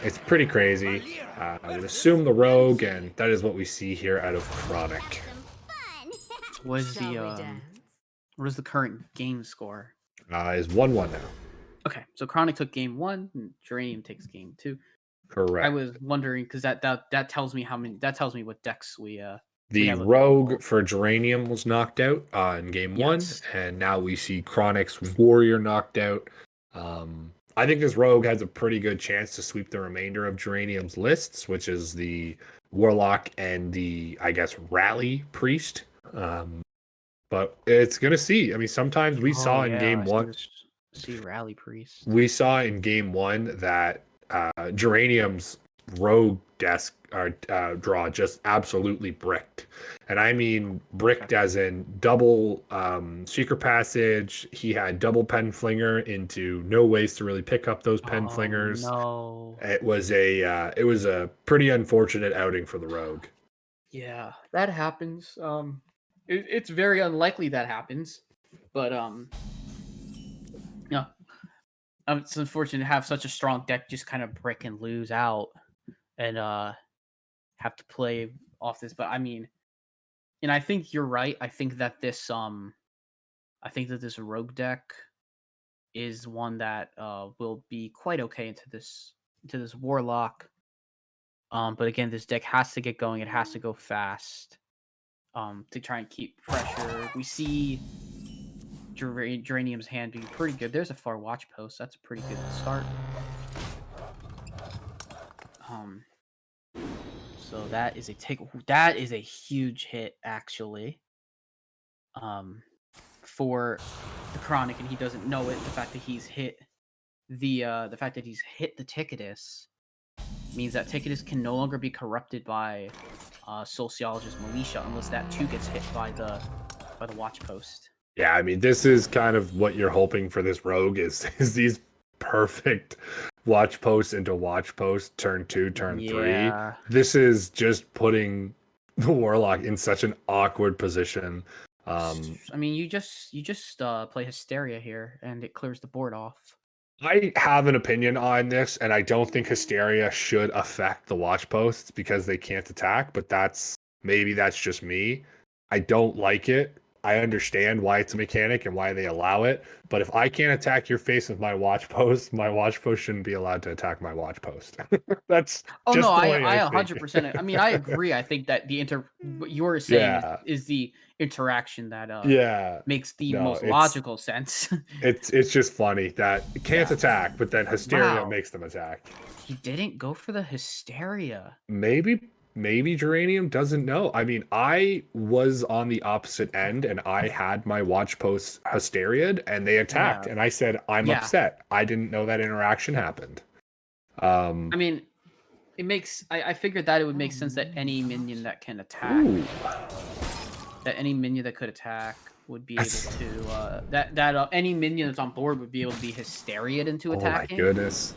It's pretty crazy. I would assume the Rogue, and that is what we see here out of Chronic. What is the current game score? Is 1-1 now. Okay, so Chronic took game 1, and Geranium takes game 2. Correct. I was wondering because that tells me how many. That tells me what decks we. The Rogue for Geranium was knocked out in game 1, and now we see Chronic's Warrior knocked out. I think this Rogue has a pretty good chance to sweep the remainder of Geranium's lists, which is the Warlock and the, I guess, Rally Priest. But it's going to see. I mean, sometimes we saw in game 1. See Rally Priest. We saw in game 1 that Geranium's Rogue desk draw just absolutely bricked, and I mean bricked as in double secret passage. He had double pen flinger into no ways to really pick up those pen flingers. No, it was a pretty unfortunate outing for the Rogue. Yeah, that happens. It's very unlikely that happens, but yeah, it's unfortunate to have such a strong deck just kind of brick and lose out. And have to play off this, but I mean, and I think you're right. I think that this Rogue deck is one that will be quite okay into this Warlock. But again, this deck has to get going. It has to go fast. To try and keep pressure. We see Geranium's hand being pretty good. There's a far watch post. That's a pretty good start. So that is a huge hit actually. For the Chronic, and he doesn't know it. The fact that he's hit the Ticketus means that Ticketus can no longer be corrupted by Sociologist Militia unless that too gets hit by the watch post. Yeah, I mean, this is kind of what you're hoping for this Rogue is these perfect watch posts into watch post turn 2, turn 3. This is just putting the Warlock in such an awkward position. I mean, you just play Hysteria here, and it clears the board off. I have an opinion on this, and I don't think Hysteria should affect the watch posts because they can't attack. But maybe that's just me. I don't like it. I understand why it's a mechanic and why they allow it, but if I can't attack your face with my watch post shouldn't be allowed to attack my watch post. That's I the way 100%. I mean, I agree. I think that what you're saying is the interaction that makes the most logical sense. it's just funny that it can't attack, but then Hysteria makes them attack. He didn't go for the Hysteria. Maybe maybe Geranium doesn't know. I mean, I was on the opposite end and I had my watch posts hysteria'd and they attacked. Yeah. And I said, I'm Yeah. upset. I didn't know that interaction happened. I mean, it makes. I figured that it would make sense that any minion that can attack, Ooh. that any minion that could attack would be able That's- to. Any minion that's on board would be able to be hysteria'd into Oh my attacking. goodness.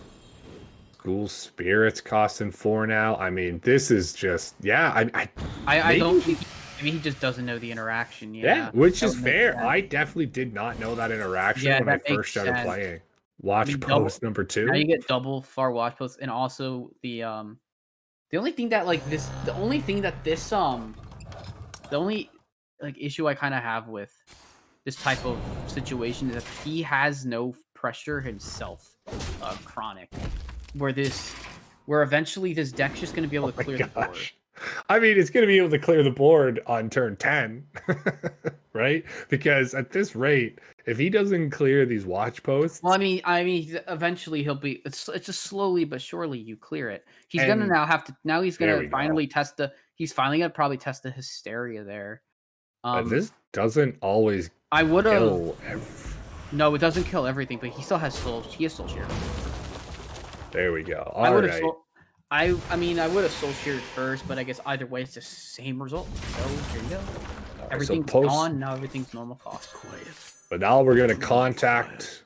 School Spirits costing 4 now. I mean, this is just, yeah. I don't maybe- think. Maybe he just doesn't know the interaction. Yeah, which that is would make fair. sense. I definitely did not know that interaction Yeah, when I that makes first started sense. playing. Watch mean, double- post number 2. Now you get double far watch posts, and also the only thing that the only issue I kind of have with this type of situation is that he has no pressure himself, Chronic, where eventually this deck's just going to be able to clear the board. I mean, it's going to be able to clear the board on turn 10, right? Because at this rate, if he doesn't clear these watch posts, Well, I mean, eventually he'll be. It's just slowly but surely you clear it. He's gonna And- now have to. Now he's There gonna we go. finally test the. He's finally gonna probably test the hysteria there. this doesn't always I would have. kill. No, it doesn't kill everything, but he still has soul. He has soul share. There we go. I All would have. right. I mean, I would have soul shared first, but I guess either way, it's the same result. So here you go. So Everything's post- gone. Now everything's normal cost. But now we're going to contact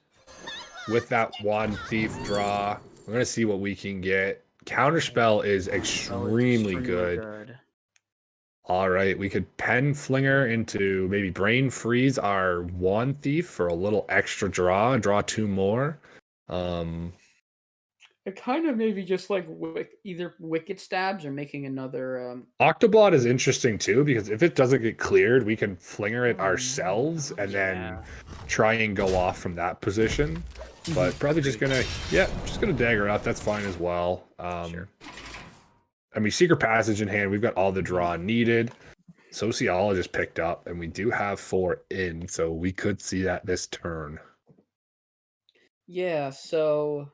with that Wand Thief draw. We're going to see what we can get. Counterspell is extremely good. All right, we could Pen Flinger into maybe Brain Freeze our Wand Thief for a little extra draw. Draw 2 more. It kind of maybe just like either Wicked Stabs or making another. Octobot is interesting too because if it doesn't get cleared, we can Flinger it ourselves and then try and go off from that position. But probably just gonna dagger out. That's fine as well. Sure. I mean, Secret Passage in hand. We've got all the draw needed. Sociologist picked up, and we do have 4 in, so we could see that this turn. Yeah. So.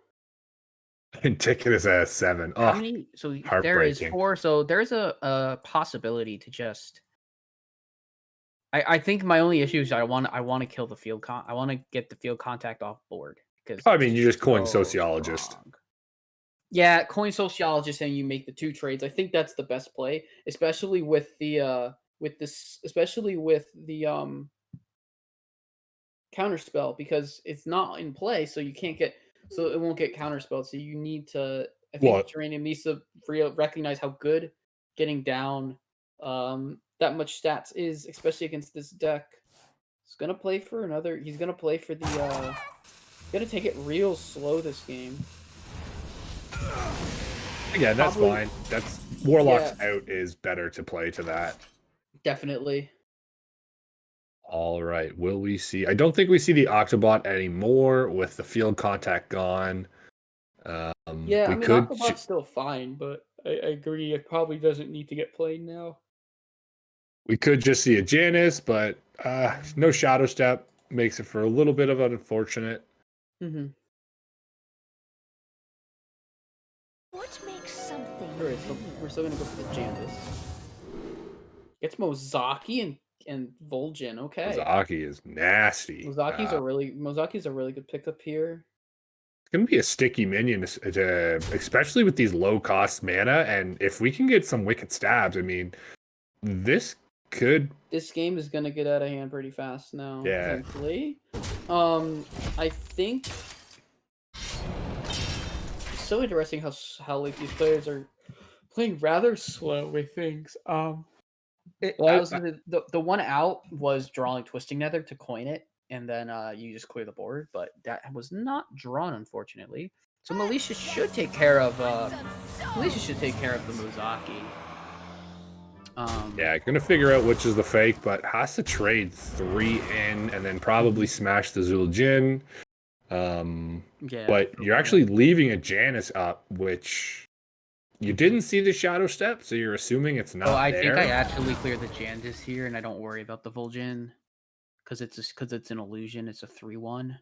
And Ticket is at 7. How Oh, many? So there is heartbreaking. 4. So there's a possibility to just. I think my only issue is I want to kill the field I want to get the field contact off board because. I mean, you just coin so Sociologist. strong. Yeah, coin Sociologist and you make the 2 trades. I think that's the best play, especially with the counterspell because it's not in play, so you can't get. So it won't get counterspelled. So you need to. I think Geranium needs to recognize how good getting down that much stats is, especially against this deck. He's gonna play for another. He's gonna play for the. He's gonna take it real slow this game. Again, that's fine. That's Warlock's out is better to play to that. Definitely. All right. Will we see? I don't think we see the Octobot anymore with the field contact gone. Yeah, we I mean, could Aquabot's still fine, but I agree. It probably doesn't need to get played now. we could just see a Janus, but no Shadow Step makes it for a little bit of an unfortunate. Mm-hmm. What makes something? Alright, so we're still gonna go for the Janus. Gets Mozaki and Vol'jin. Okay. Mozaki is nasty. Mozaki's a really good pickup here. It's going to be a sticky minion, especially with these low cost mana. And if we can get some Wicked Stabs, I mean, this could. This game is gonna get out of hand pretty fast now. Yeah. Thankfully. I think it's so interesting how like these players are playing rather slow with things. The one out was drawing Twisting Nether to coin it, and then you just clear the board, but that was not drawn, unfortunately. So Militia should take care of the Mozaki. Yeah, gonna figure out which is the fake, but has to trade 3 in and then probably smash the Zul'jin. Yeah, But you're actually leaving a Janus up, which you didn't see the Shadow Step, so you're assuming it's not I there. think I actually cleared the Janus here, and I don't worry about the Vol'jin because it's an illusion. It's a 3/1.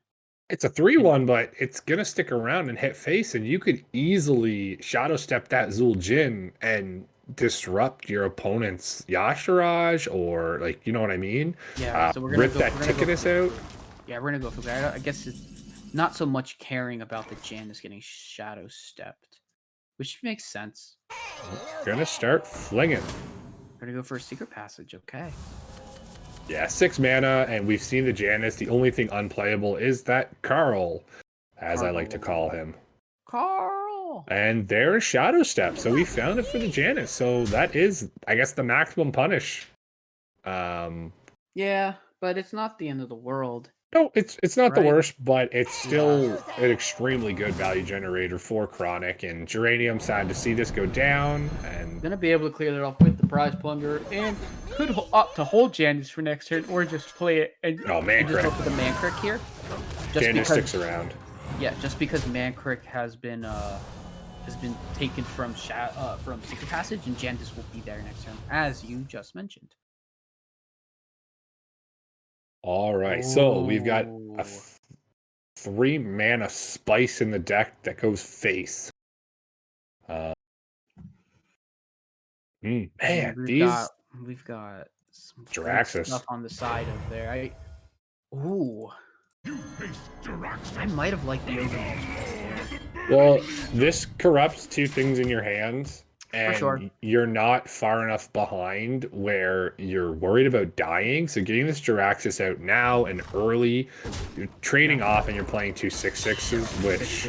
It's a 3/1, but it's gonna stick around and hit face, and you could easily Shadow Step that Zul'jin and disrupt your opponent's Yashiraj, or like, you know what I mean? Yeah, so we're gonna Rip go. that We're gonna go Ticketus for, out. yeah, we're gonna go for that. I guess it's not so much caring about the Janus getting shadow stepped, which makes sense. Gonna start flinging. We're gonna go for a secret passage. Okay. Yeah, 6 mana, and we've seen the Janus. The only thing unplayable is that Carl, as I like to call him. Carl. And there's Shadow Step. So we found it for the Janus. So that is, I guess, the maximum punish. Yeah, but it's not the end of the world. No, it's not the Right. worst, but it's still an extremely good value generator for Chronic. And Geranium, sad to see this go down. And Gonna be able to clear that off with the prize plunder, and could opt to hold Janus for next turn, or just play it and, Oh, man and just crit. go for the man crick here. Just Janus because, sticks around. yeah, just because man crick has been taken from secret passage, and Janus will be there next turn, as you just mentioned. All right, so we've got Ooh. a 3 mana spice in the deck that goes face. Man, We've got some good Jiraxis. stuff on the side of there. Ooh. I might have liked the Ogre. Well, this corrupts 2 things in your hands, and sure. you're not far enough behind where you're worried about dying. So getting this Jiraxis out now and early, you're trading off and you're playing 2 6/6s, which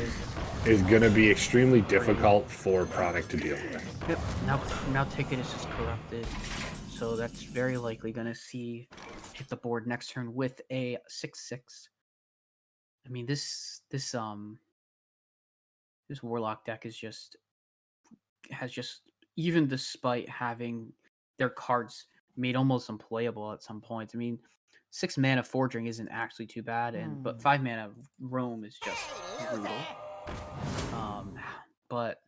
is going to be extremely difficult for Chronic to deal with. Yep. Now Ticketus is corrupted, so that's very likely gonna hit the board next turn with a 6/6. I mean, this Warlock deck has just even despite having their cards made almost unplayable at some points. I mean, 6 mana Forging isn't actually too bad, but 5 mana Roam is just brutal. But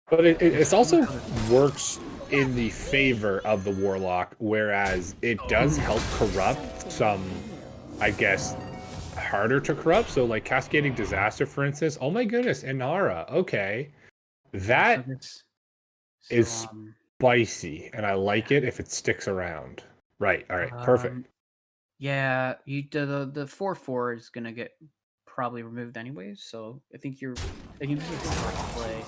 it's also works in the favor of the Warlock, whereas it does help corrupt some, I guess, harder to corrupt. So like Cascading Disaster, for instance. Oh my goodness, Inara. Okay. That is spicy, and I like it if it sticks around. Right, all right, perfect. Yeah, the 4/4 is gonna get probably removed anyways, so I think this is the right play.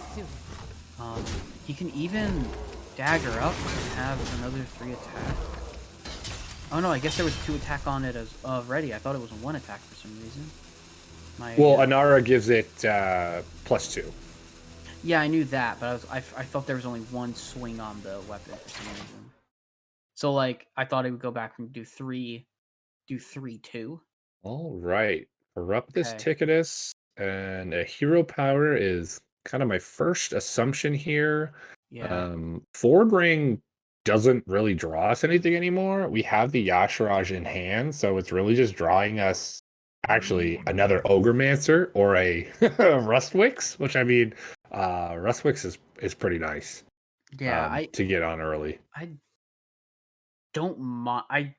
He can even dagger up and have another 3 attack. Oh no, I guess there was 2 attack on it as already. I thought it was 1 attack for some reason. Well, Inara gives it +2. Yeah, I knew that, but I thought there was only 1 swing on the weapon for some reason. So like I thought it would go back and do 3/2. All right, corrupt this Ticketus, and a hero power is kind of my first assumption here. Yeah. Forward Ring doesn't really draw us anything anymore. We have the Yashiraj in hand, so it's really just drawing us actually another Ogremancer or a Rustwix, which I mean, Rustwix is pretty nice. Yeah, to get on early. I don't mind.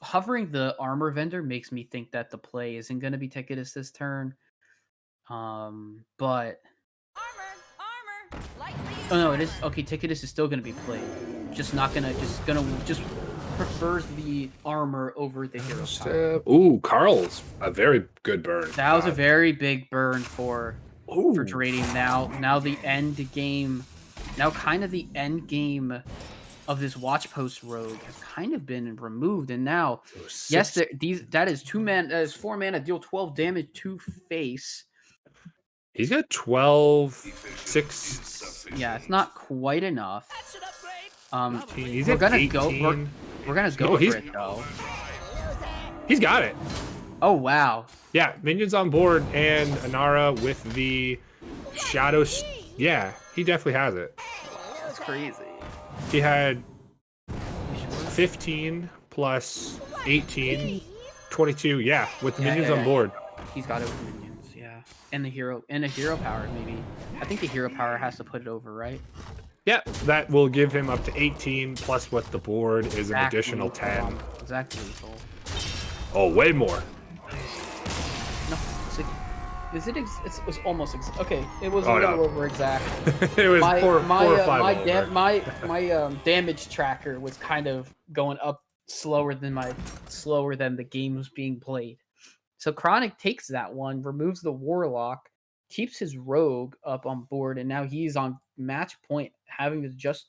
Hovering the armor vendor makes me think that the play isn't going to be Ticketus this turn. But oh no, it is okay. Ticketus is still going to be played. Just prefers the armor over the hero power. Ooh, Carl's a very good burn. That was a very big burn for Geranium. Now the end game. Now kind of the end game of this Watch Post rogue has kind of been removed, and now yes, that is 2 mana, that is 4 mana, deal 12 damage to face. He's got 12, 6. Yeah, it's not quite enough. He's we're gonna 18. go. We're gonna go for it though. He's got it. Oh wow. Yeah, minions on board and Inara with the shadow. Yeah, he definitely has it. That's crazy. He had 15 plus 18, 22. Yeah, with the minions on board. He's got it with minions. Yeah, and a hero power maybe. I think the hero power has to put it over, right? Yeah, that will give him up to 18 plus what the board is an additional 10. Exactly. Oh, way more. No, Is it? It was almost okay. It was Oh, a little no. over exact. It was My 4 or my 5 over. my damage tracker was kind of going up slower than the game was being played. So Chronic takes that one, removes the Warlock, keeps his Rogue up on board, and now he's on match point, having to just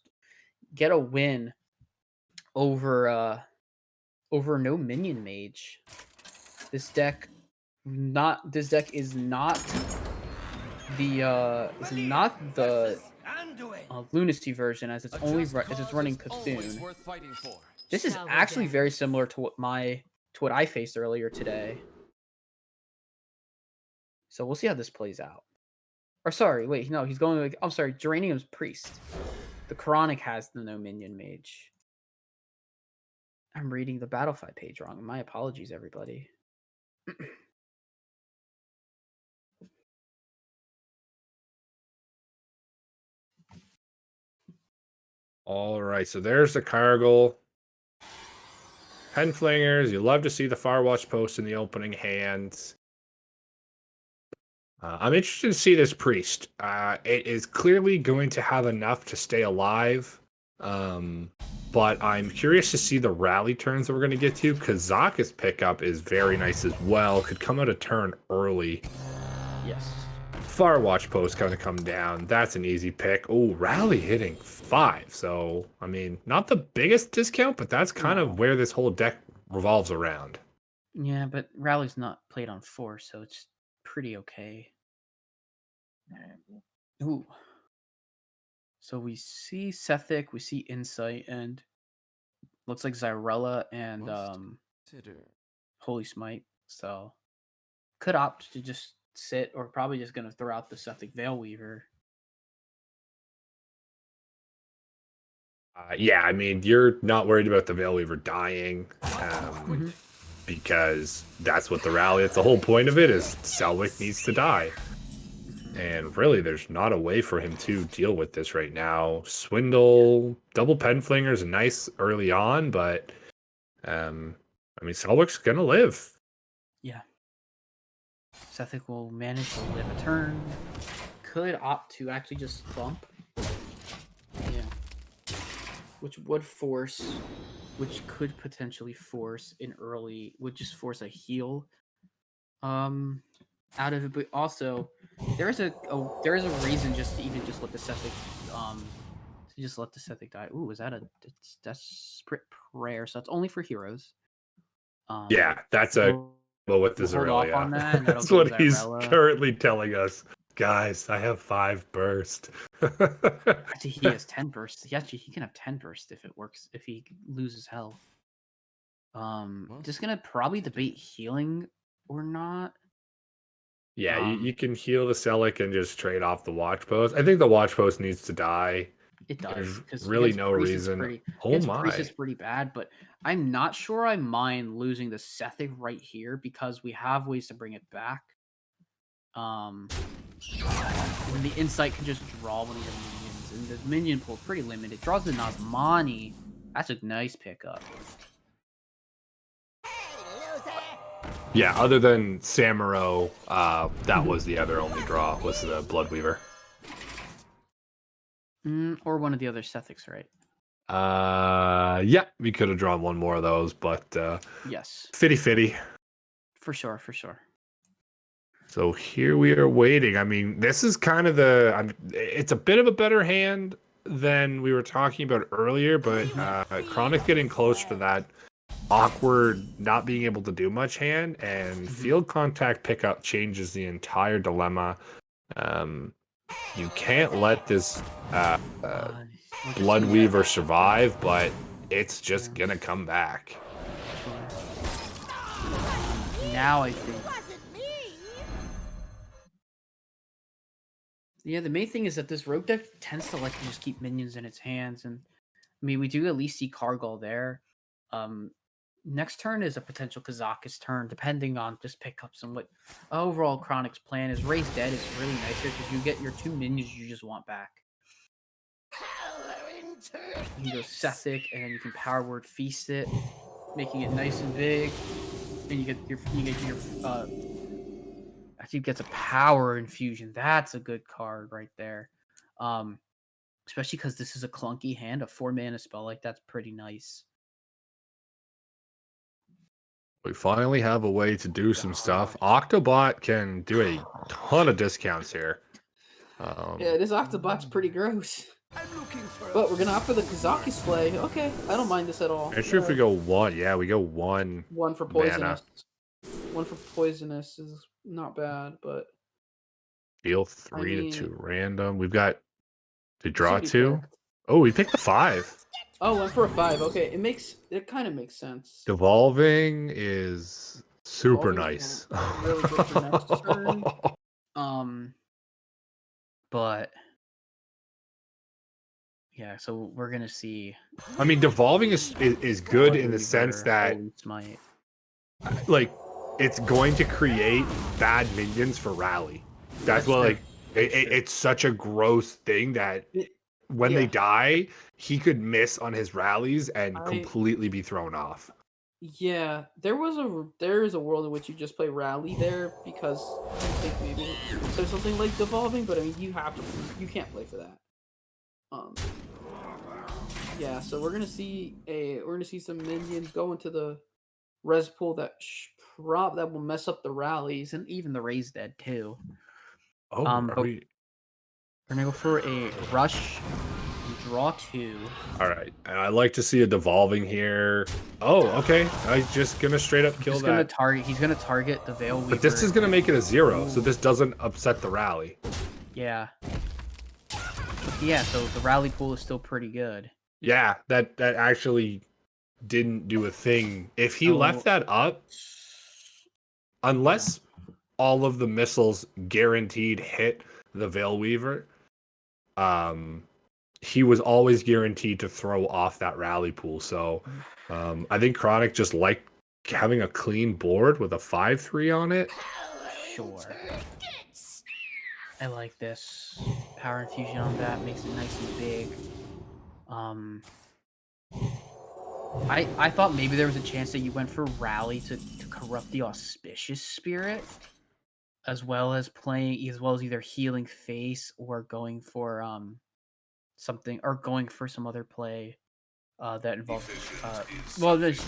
get a win over no minion mage. This deck is not the Lunacy version, as it's running Cthulhu. This is Shall we actually dance? very similar to what I faced earlier today. So we'll see how this plays out. Or sorry, wait, no, he's going. I'm sorry, Geranium's Priest. The Chronic has the no minion mage. I'm reading the Battlefy page wrong. My apologies, everybody. All right, so there's the Cargill. Penflingers, you love to see the Firewatch post in the opening hands. I'm interested to see this Priest. It is clearly going to have enough to stay alive. But I'm curious to see the rally turns that we're going to get to, because Zaka's pickup is very nice as well. Could come out a turn early. Yes. Firewatch post going to come down. That's an easy pick. Oh, rally hitting 5. So, I mean, not the biggest discount, but that's kind of where this whole deck revolves around. Yeah, but Rally's not played on 4, so it's pretty okay. Ooh. So we see Sethic, we see Insight, and looks like Zyrella and Holy Smite. So could opt to just sit, or probably just going to throw out the Sethic Veilweaver. Yeah, I mean, you're not worried about the Veilweaver dying, because that's what the rally. It's the whole point of it is Selwick needs to die, and really, there's not a way for him to deal with this right now. Swindle, double Penflinger is nice early on, but I mean, Selwick's gonna live. Yeah. Sethic will manage to live a turn. Could opt to actually just bump. Yeah. Which could potentially force an early, would just force a heal out of it. But also there is a reason just to even just let the Sethic die. Ooh, is that a desperate prayer? So it's only for heroes. Yeah, that's a well with this hold off on Aurelia. that, and that'll That's go what with he's Zyrella. currently telling us. Guys, I have 5 burst. Actually, he has 10 burst. He can have 10 burst if it works. If he loses health. Just gonna probably debate healing or not. Yeah, you can heal the Celic and just trade off the Watch Post. I think the Watch Post needs to die. It does, There's because really no reason. Oh Priest is my. pretty bad, but I'm not sure I mind losing the Sethic right here because we have ways to bring it back. When the Insight can just draw one of your minions, and the minion pool is pretty limited. Draws the Nazmani. That's a nice pickup. Yeah, other than Samuro, that was the other only draw, was the Bloodweaver. Or one of the other Sethics, right? Yeah, we could have drawn one more of those, but yes, fitty. For sure. So here we are waiting. I mean, this is kind of it's a bit of a better hand than we were talking about earlier, but Chronic's getting closer to that awkward, not being able to do much hand, and field contact pickup changes the entire dilemma. You can't let this Bloodweaver survive, but it's just gonna come back. Now I think. Yeah, the main thing is that this rogue deck tends to like to just keep minions in its hands, and I mean we do at least see Cargill there. Next turn is a potential Kazakus turn, depending on just pickups and what overall Chronic's plan is. Raise Dead is really nice here because you get your 2 minions you just want back. You can go Sethic, and then you can Power Word Feast it, making it nice and big. And you get your Actually gets a power infusion. That's a good card right there. Especially because this is a clunky hand. A 4-mana spell like that's pretty nice. We finally have a way to do some stuff. God. Octobot can do a ton of discounts here. Yeah, this Octobot's pretty gross. But we're gonna opt for the Kazaki's play. Okay, I don't mind this at all. I'm sure if we go one, yeah, we go one. One for poisonous. One for poisonous is not bad, but Deal 3 mean, to 2 random. We've got to this draw would be 2. picked. Oh, we picked the 5. Oh, went for a 5. Okay, it kind of makes sense. Devolving is super Devolving's nice. really good for next turn. But yeah, so we're gonna see. I mean, devolving is good in the sense that Holy Smite. like it's going to create bad minions for rally. That's what true. like it's such a gross thing that when they Yeah. die, he could miss on his rallies and I- completely be thrown off. Yeah, there is a world in which you just play rally there because I think maybe there's something like devolving, but I mean you can't play for that. Yeah, so we're gonna see some minions go into the res pool that that will mess up the rallies. And even the Raise Dead too. Oh, But are we're we? gonna go for a rush, draw 2. All right, and I like to see a devolving here. Oh, okay. I'm just gonna straight up kill He's gonna that. He's gonna target the Veil Weaver. But this is gonna make it a 0, so this doesn't upset the rally. Yeah. Yeah, so the rally pool is still pretty good. Yeah, that actually didn't do a thing. If he So- left that up, unless all of the missiles guaranteed hit the Veil Weaver, he was always guaranteed to throw off that rally pool. So I think Chronic just liked having a clean board with a 5/3 on it. Sure. I like this. Power infusion on that makes it nice and big. I thought maybe there was a chance that you went for rally to corrupt the auspicious spirit, as well as either healing face or going for something, or going for some other play that involves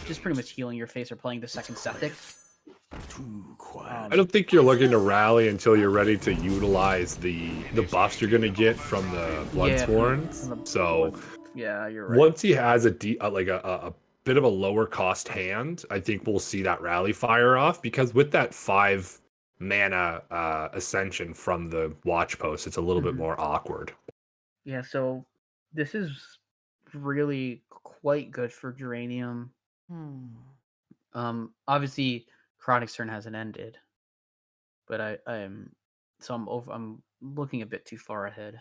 just pretty much healing your face or playing the second septic. I don't think you're looking to rally until you're ready to utilize the buffs you're gonna get from the Bloodsworns. from the So yeah, you're right. once he has a bit of a lower cost hand, I think we'll see that rally fire off, because with that 5 mana ascension from the watch post, it's a little bit more awkward. Yeah, so this is really quite good for Geranium. Obviously Chronic's turn hasn't ended, but I'm looking a bit too far ahead.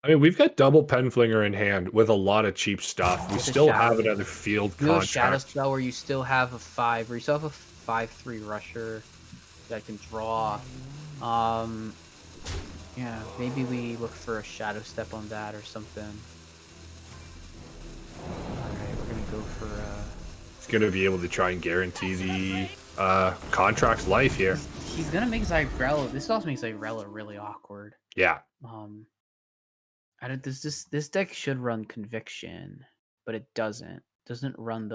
I mean, we've got double Penflinger in hand with a lot of cheap stuff. We With the still shadow. have another field You have a shadow contract. spell where you still have a 5, or you still have a 5/3 rusher that can draw. Yeah, maybe we look for a shadow step on that or something. Alright, we're gonna go for It's going to be able to try and guarantee the contract's life here. he's gonna make Zygrella. This also makes Zygrella really awkward. Yeah. I don't. This deck should run Conviction, but it doesn't. Does not run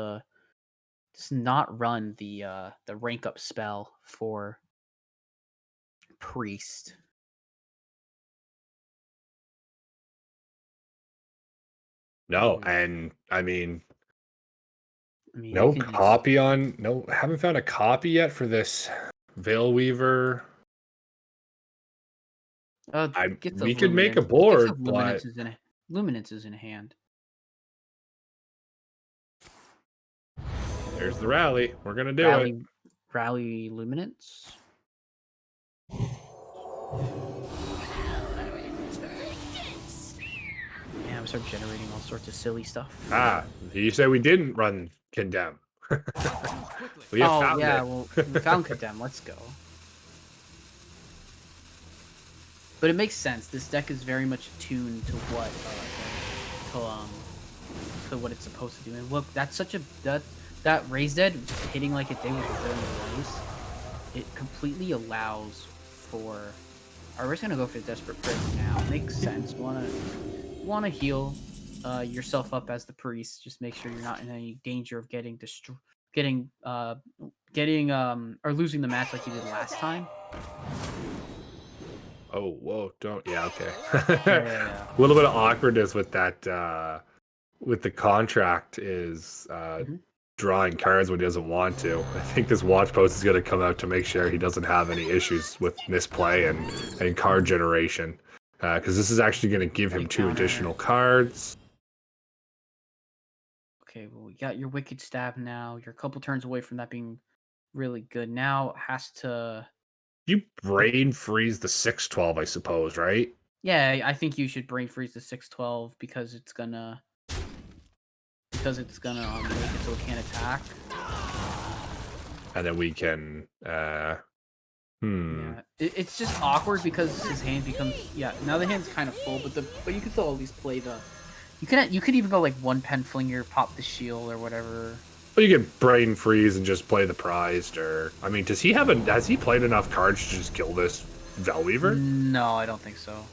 the rank up spell for Priest. No, and I mean, you can copy on. No, haven't found a copy yet for this Veil Weaver. We could make a board, but Luminance is in hand. there's the rally. We're gonna do it. Rally Luminance. Yeah, we start generating all sorts of silly stuff. Ah, you said we didn't run Condemn. We have found it. Well, we found Condemn. Let's go. But it makes sense. This deck is very much tuned to what to what it's supposed to do. And look, that's such a that Raise Dead just hitting like it did with the Burning Blaze. It completely allows for. Alright, we're just gonna go for Desperate Prison now. Makes sense. Wanna heal yourself up as the priest. Just make sure you're not in any danger of getting or losing the match like you did last time. Oh, whoa, don't. Yeah, okay. Yeah. A little bit of awkwardness with that, with the contract is Mhm. drawing cards when he doesn't want to. I think this watch post is going to come out to make sure he doesn't have any issues with misplay and card generation. Because this is actually going to give him 2 Counter. additional cards. Okay, well, we got your Wicked Stab now. You're a couple turns away from that being really good. Now has to. You brain freeze the 6/12, I suppose, right? Yeah, I think you should brain freeze the 6/12 because it's gonna make it so it can't attack. And then we can. Yeah, it's just awkward because his hand becomes now the hand's kind of full, but you can still at least play the. You could even go like one pen flinger, pop the shield or whatever. Well, you can brain freeze and just play the prized, or I mean, has he played enough cards to just kill this Velweaver? No, I don't think so.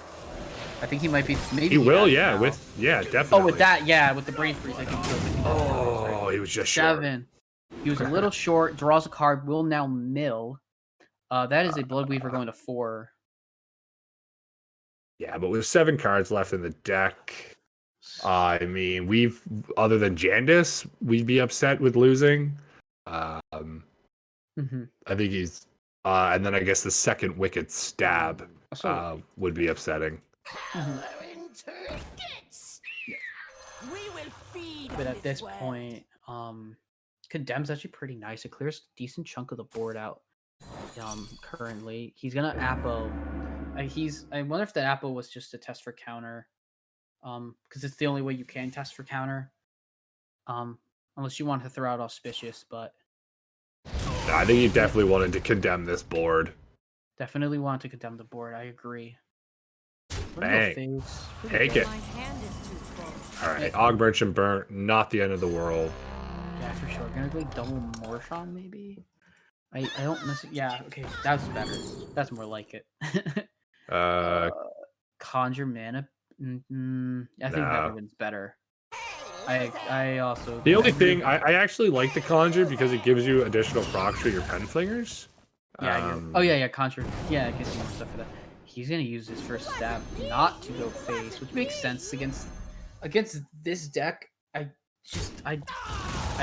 I think he might be. Maybe He will, has now. definitely. Oh, with that, yeah, with the brain freeze, I think. Oh, he was just short. 7. He was a little short. Draws a card. Will now mill. That is a Bloodweaver going to 4. Yeah, but with 7 cards left in the deck, I mean, other than Jandis, we'd be upset with losing. Mm-hmm. I think he's, and then I guess the second Wicked Stab would be upsetting. But at this point, Condemn's actually pretty nice. It clears a decent chunk of the board out. Currently, he's gonna Appo. I wonder if the Appo was just a test for counter. Because it's the only way you can test for counter. Unless you want to throw out Auspicious, but I think he definitely wanted to condemn this board. definitely wanted to condemn the board. I agree. Bang. Take it. All right, Augmerch and Burnt, not the end of the world. Yeah, for sure. Gonna go double Morshon, maybe? I don't necessarily. Yeah, okay, that's better. That's more like it. Conjure Mana. I think Neverwin's better. I also. The only thing, I actually like the Conjure because it gives you additional procs for your pen flingers. Yeah, Conjure. Yeah, it gives you more stuff for that. He's gonna use his first stab not to go face, which makes sense against this deck. I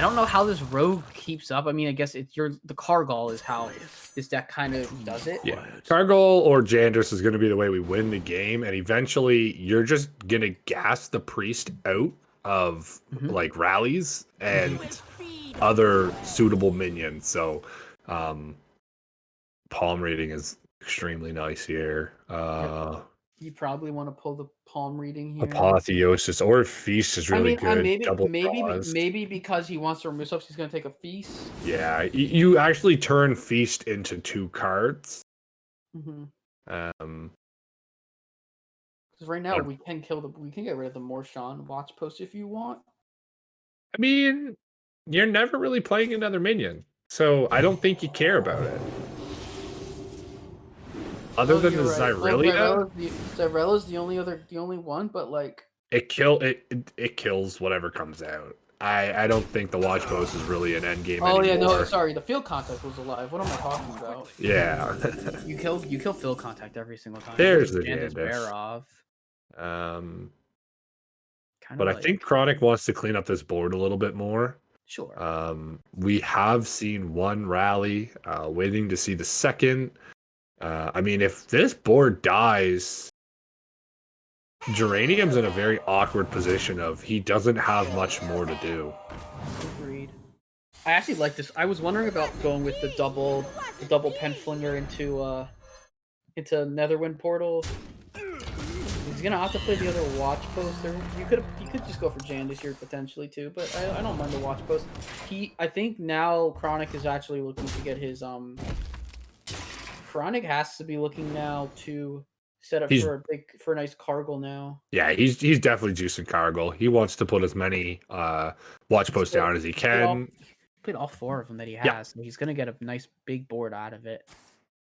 don't know how this rogue keeps up. I mean, I guess the Kargal is how this deck kind of does it. Yeah, Kargal or Jandis is going to be the way we win the game, and eventually you're just going to gas the priest out of like rallies and other suitable minions. So, palm reading is extremely nice here. You probably want to pull the palm reading here. Apotheosis or Feast is really good. Maybe because he wants to remove stuff, he's going to take a Feast. Yeah, you actually turn Feast into 2 cards. Because right now we can get rid of the Morshon watch post if you want. I mean, you're never really playing another minion, so I don't think you care about it. Other than the Zyrelia, Zyrella's the only one, but like it kills whatever comes out. I don't think the watch post is really an end game anymore. Oh yeah, no, sorry, the field contact was alive. What am I talking about? Yeah. you kill field contact every single time. There's the Jandis Jandis. But I think Chronic wants to clean up this board a little bit more. Sure. We have seen 1 rally, waiting to see the second. I mean, if this board dies, Geranium's in a very awkward position of he doesn't have much more to do. Agreed. I actually like this. I was wondering about going with the double pen flinger into Netherwind Portal. He's gonna have to play the other watch post. You could just go for Jandis here potentially too, but I don't mind the watch post. I think now Chronic is actually looking to get his Chronic has to be looking now to set up for a nice Kargal now. Yeah, he's definitely juicing Kargal. He wants to put as many watch posts down as he can. Played all 4 of them that he has, so he's gonna get a nice big board out of it.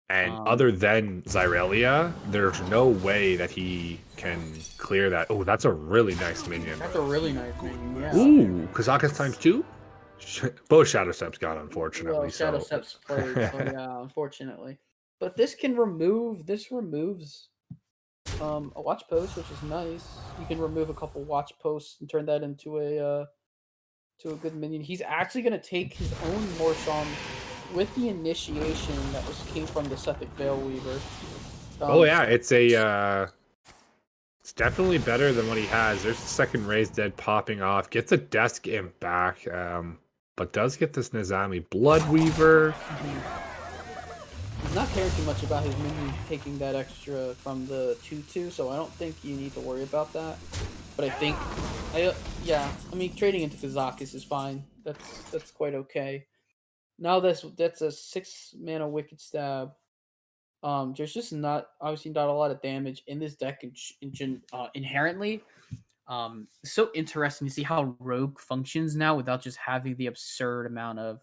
And other than Zyrelia, there's no way that he can clear that. Oh, that's a really nice minion. That's a really nice minion, yeah. Ooh, Kazaka's ×2? Both Shadow Steps gone, unfortunately. Well, Shadow so. Steps played, so yeah, unfortunately. But this removes a watch post, which is nice. You can remove a couple watch posts and turn that into a good minion. He's actually gonna take his own Morshon with the initiation that came from the Sethek Veil Weaver. Oh yeah, it's definitely better than what he has. There's the second Raised Dead popping off. Gets a Desk Imp back, but does get this Nizami Bloodweaver. He's not caring too much about his minion taking that extra from the 2/2, so I don't think you need to worry about that. But I think, yeah, I mean, trading into Kazakus is fine. That's quite okay. Now that's a 6-mana Wicked Stab. There's just obviously not a lot of damage in this deck inherently. It's so interesting to see how Rogue functions now without just having the absurd amount of,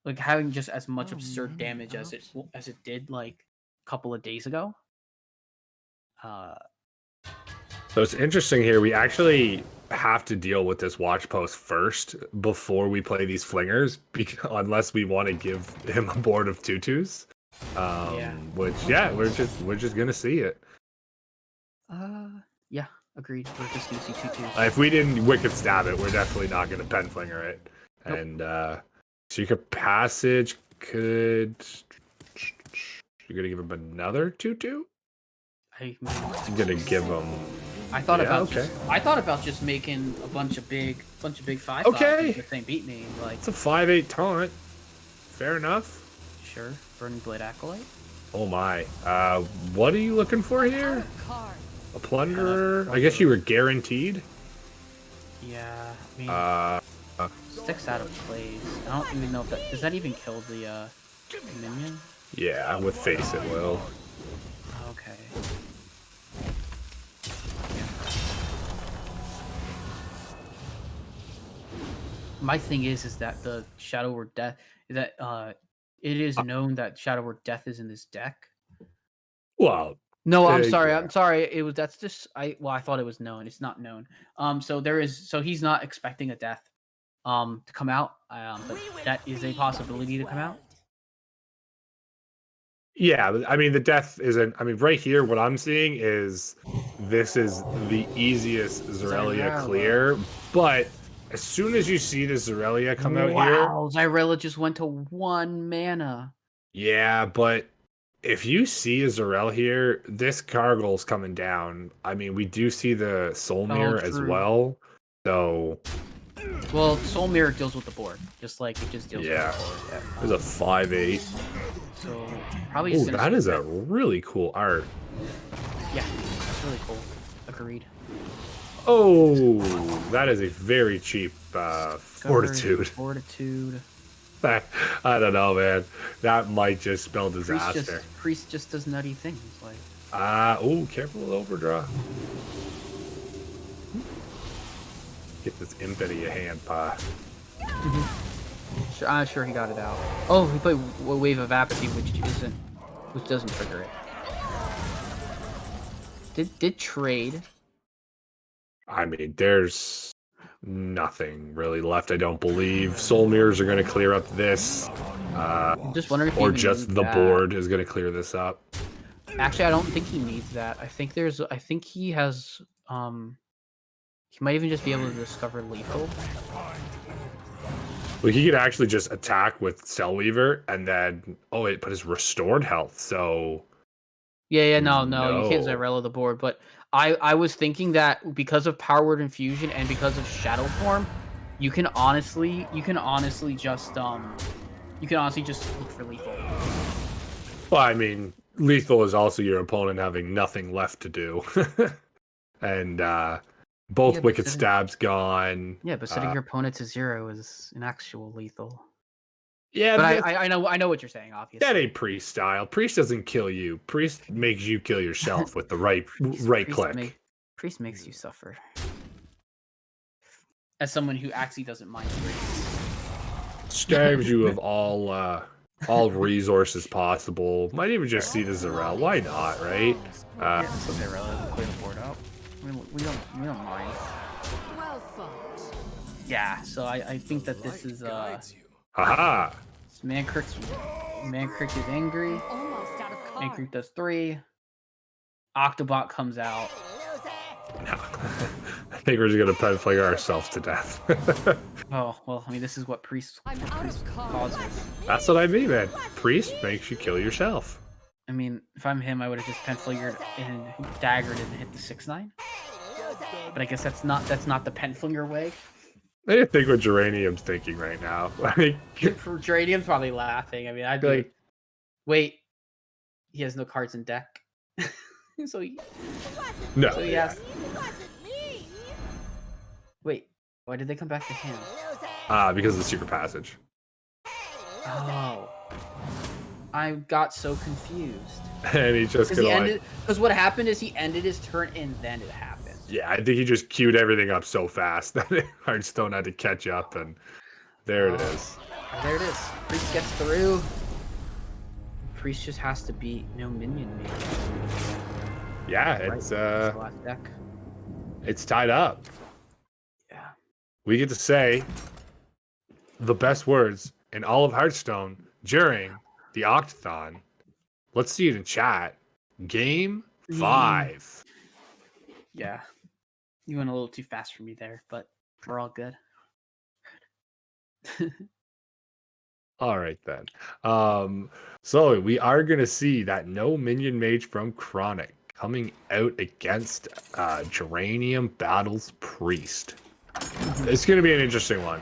like, having just as much absurd damage as it did like a couple of days ago. So it's interesting here. We actually have to deal with this watch post first before we play these flingers, unless we want to give him a board of 2/2s. Which we're just gonna see it. Yeah, agreed. We're just gonna see 2/2s. If we didn't Wicked Stab it, we're definitely not gonna pen flinger it. Nope. And Secret Passage could. You're gonna give him another 2/2? I'm gonna give him. I thought I thought about just making a bunch of big 5/5s Okay. with the same beat name, like. It's a 5/8 taunt. Fair enough. Sure, Burning Blade Acolyte. Oh my. What are you looking for here? A Plunderer? I guess you were guaranteed. Yeah, I mean, sticks out of place. I don't even know if that does that even kill the minion. Yeah, with face it will. Okay. My thing is that the Shadow Word Death is that it is known that Shadow Word Death is in this deck. Well, no, I'm sorry. yeah. I'm sorry. That's just I thought it was known. It's not known. So he's not expecting a death to come out. But that is a possibility to come out. Yeah, I mean the death isn't. I mean, right here, what I'm seeing is this is the easiest Zyrelia clear, but as soon as you see the Zyrelia come out here, wow, Zyrelia just went to 1 mana. Yeah, but if you see a Zarel here, this Cargill's coming down. I mean, we do see the Soul Mirror as well. So, well, Soul Mirror deals with the board, just like it just deals with the board. Yeah. There's a 5/8. So probably. Oh, that is a really cool art. Yeah, that's really cool. Agreed. Oh, that is a very cheap Fortitude. Fortitude. I don't know, man. That might just spell disaster. Priest just does nutty things, like. Oh, careful with overdraw. Get this imp out of your hand, Pa. Sure he got it out. Oh, he played Wave of Apathy, which doesn't trigger it. Did trade. I mean, there's nothing really left, I don't believe. Soul Mirrors are going to clear up this. I'm just wondering if or just the board is going to clear this up. Actually, I don't think he needs that. I think he has, he might even just be able to discover lethal. Well, he could actually just attack with Cellweaver and then, it put his restored health, so... Yeah, no, you can't Zyrelia the board, but I was thinking that because of Power Word Infusion and because of Shadow Form, you can honestly just look for lethal. Well, I mean, lethal is also your opponent having nothing left to do. And both Wicked Stabs gone. Yeah, but setting your opponent to 0 is an actual lethal. Yeah, but I know what you're saying, obviously. That ain't Priest style. Priest doesn't kill you. Priest makes you kill yourself with the right click. Priest makes you suffer. As someone who actually doesn't mind Priest. Stabs you of all all resources possible. Might even just see the Zarel. Why not, right? Yeah, so they really clear the board out. We don't mind. Well fought. Yeah, so I think that this is Haha. Mankrik is angry. Almost out of Mankrik cards. does 3. Octobot comes out. No. I think we're just gonna pen flanger ourselves to death. Oh well, I mean this is what priest I'm out of cards. causes. That's what I mean, man. Priest makes you kill yourself. I mean, if I'm him, I would have just pen flingered and daggered and hit the 6/9. But I guess that's not the pen flinger way. I didn't think what Geranium's thinking right now. Like, Geranium's probably laughing. I mean, I'd be like, wait, he has no cards in deck. so he, no. so he has. Wait, why did they come back to him? Because of the secret passage. Oh, I got so confused. And he just gonna Because what happened is he ended his turn and then it happened. yeah, I think he just queued everything up so fast that Hearthstone had to catch up, and there it is. There it is. Priest gets through. Priest just has to beat no minion maybe. Yeah, Right, it's the last deck. it's tied up. Yeah. We get to say the best words in all of Hearthstone during the OctaTHLon. Let's see it in chat. Game 5. Yeah. You went a little too fast for me there, but we're all good. All right then. So we are gonna see that no minion mage from Chronic coming out against Geranium Battles Priest. It's gonna be an interesting one.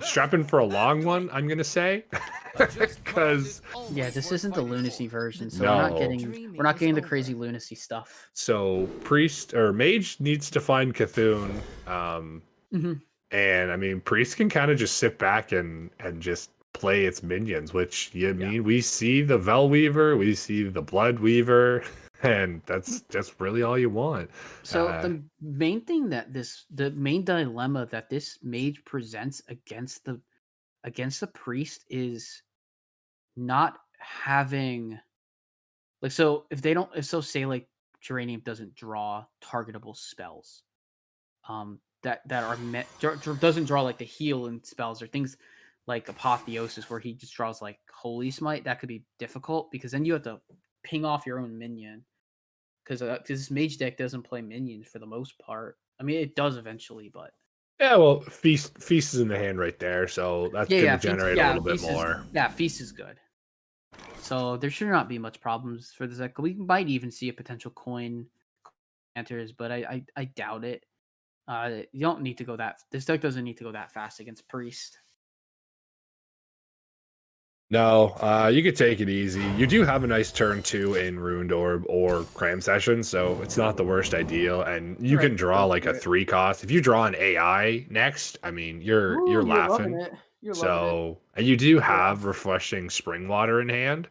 Strapping for a long one, I'm gonna say. Because Yeah, this isn't the lunacy version, so No. we're not getting the crazy lunacy stuff. so priest or mage needs to find Cthulhu. Mhm. And I mean, priest can kind of just sit back and just play its minions, which mean we see the Vel Weaver, we see the Blood Weaver, and that's just really all you want. So the main thing that the main dilemma that this mage presents against the priest is not having like so if they don't if so say like Geranium doesn't draw targetable spells that are meant doesn't draw like the heal and spells or things like Apotheosis where he just draws like Holy Smite, that could be difficult because then you have to ping off your own minion because this mage deck doesn't play minions for the most part. I mean it does eventually, but Yeah, well, feast is in the hand right there, so that's gonna generate a little bit more. Feast is good. So there should not be much problems for this deck. We might even see a potential coin enters, but I doubt it. You don't need to go that. This deck doesn't need to go that fast against Priest. No, you could take it easy. You do have a nice turn 2 in Ruined Orb or Cram Session, so it's not the worst idea. And you can draw like a 3 cost. If you draw an AI next, I mean, you're laughing. So, and you do have Refreshing Springwater in hand,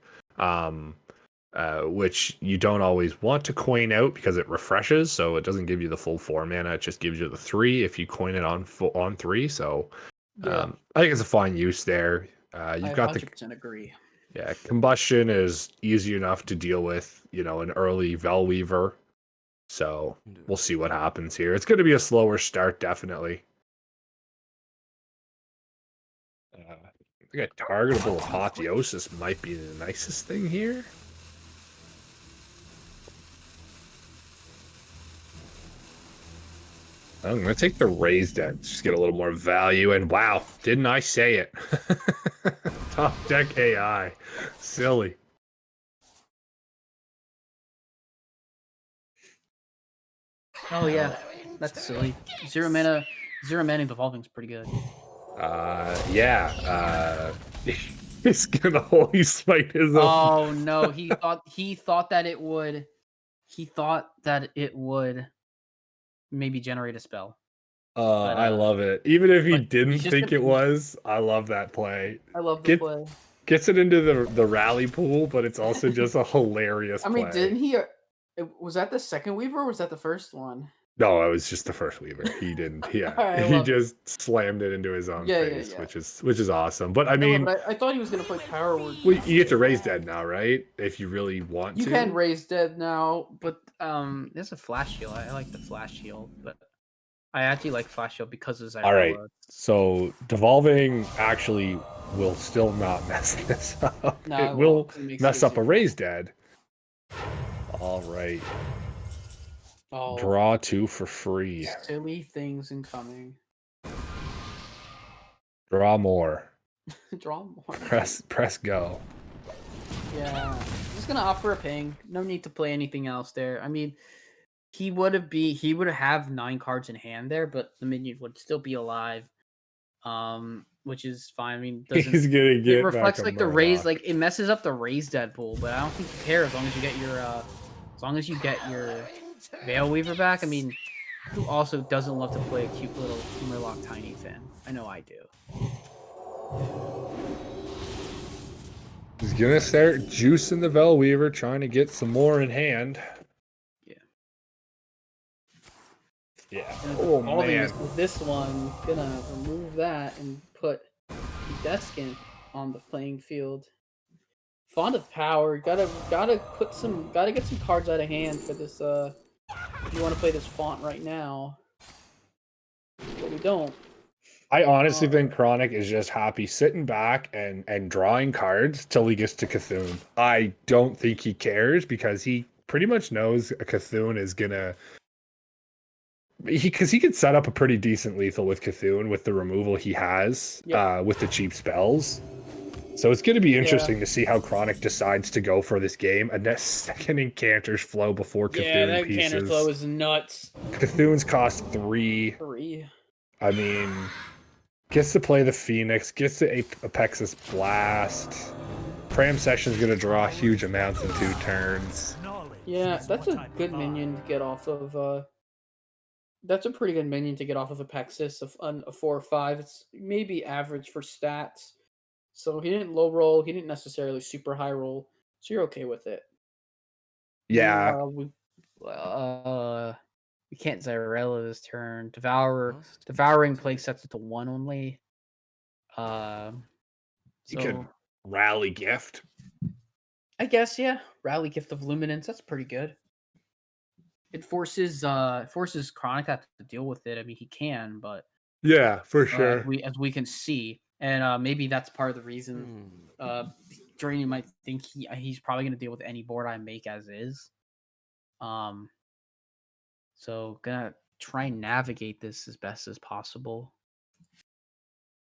which you don't always want to coin out because it refreshes, so it doesn't give you the full 4 mana. It just gives you the 3 if you coin it on 3. So, I think it's a fine use there. You've got 100% agree. Yeah, Combustion is easy enough to deal with, an early Vel Weaver. So we'll see what happens here. It's going to be a slower start, definitely. I think a targetable Apotheosis might be the nicest thing here. I'm going to take the raised deck, just get a little more value. And wow, didn't I say it? Top deck AI. Silly. Oh yeah, that's silly. Zero mana evolving is pretty good. Yeah. He's gonna Holy Smite his own. Oh no, he thought that it would. He thought that it would maybe generate a spell. I love it. Even if he didn't he's just think gonna- it was, I love that play. I love the play. Gets it into the rally pool, but it's also just a hilarious I mean, play. didn't he? Was that the second Weaver or was that the first one? No, it was just the first Weaver. He didn't. Yeah, Alright, he well, just slammed it into his own Yeah, face, yeah. which is awesome. But I No, mean, but I thought he was gonna play Power Word. well, you get to raise dead now, right? If you really want You to. can raise dead now, but There's a flash heal. I like the flash heal, but I actually like flash heal because of All right. Zyrella. So devolving actually will still not mess this up. No, it it will won't, 'cause it makes mess it up a zero. raise dead. All right. Oh, Draw 2 for free. silly things incoming. Draw more. Draw more. Press go. Yeah, I'm just gonna opt for a ping. No need to play anything else there. I mean, he would have 9 cards in hand there, but the minion would still be alive. Which is fine. I mean, He's doesn't gonna it get reflects back a like the raise, Murloc. like it messes up the raise dead pool, but I don't think you care as long as you get your Veil Weaver back. I mean, who also doesn't love to play a cute little Murloc Tiny Fin? I know I do. He's gonna start juicing the Vel Weaver, trying to get some more in hand. Yeah. Yeah. And Oh all man. these with this one, gonna remove that and put Deskin on the playing field. Font of Power, gotta get some cards out of hand for this. If you want to play this font right now, but we don't. I honestly think Chronic is just happy sitting back and drawing cards till he gets to Cthulhu. I don't think he cares because he pretty much knows a Cthulhu is gonna. Because he could set up a pretty decent lethal with Cthulhu with the removal he has with the cheap spells. So it's going to be interesting to see how Chronic decides to go for this game. A second Incanter's Flow before Cthulhu Yeah, that pieces. Canter Flow is nuts. Cthulhu's cost 3. 3. I mean, gets to play the Phoenix, gets to Apexis Blast. Pram Session's going to draw huge amounts in 2 turns. Yeah, that's a good minion to get off of. That's a pretty good minion to get off of Apexis, a 4 or 5. It's maybe average for stats. So he didn't low roll, he didn't necessarily super high roll, so you're okay with it. Yeah. We can't Zyrella this turn. Devouring Plague sets it to 1 only. You could Rally Gift. I guess, yeah. Rally Gift of Luminance, that's pretty good. It forces Chronic to have to deal with it. I mean, he can, but yeah, for sure. As we can see, and maybe that's part of the reason. Drainy might think he's probably going to deal with any board I make as is. So gonna try and navigate this as best as possible.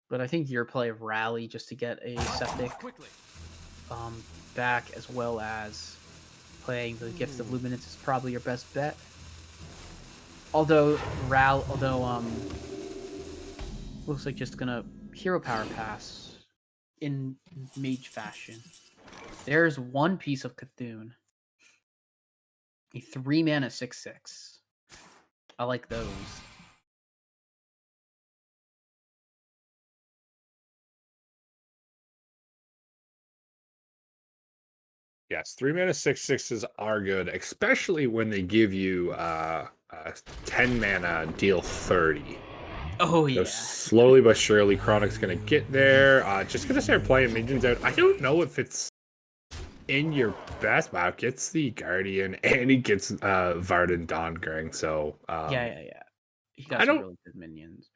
But I think your play of Rally just to get a Septic back, as well as playing the Gift of Luminance, is probably your best bet. Although looks like just gonna Hero Power Pass in Mage fashion. There's one piece of Cthulhu. A 3-mana 6/6. I like those. Yes, 3-mana 6/6s are good, especially when they give you 10 mana deal 30. Oh yeah. So slowly but surely, Chronic's gonna get there. Just gonna start playing minions out. I don't know if it's in your best. Wow, gets the Guardian and he gets Varden Dawngrang. So yeah. He got some really good minions.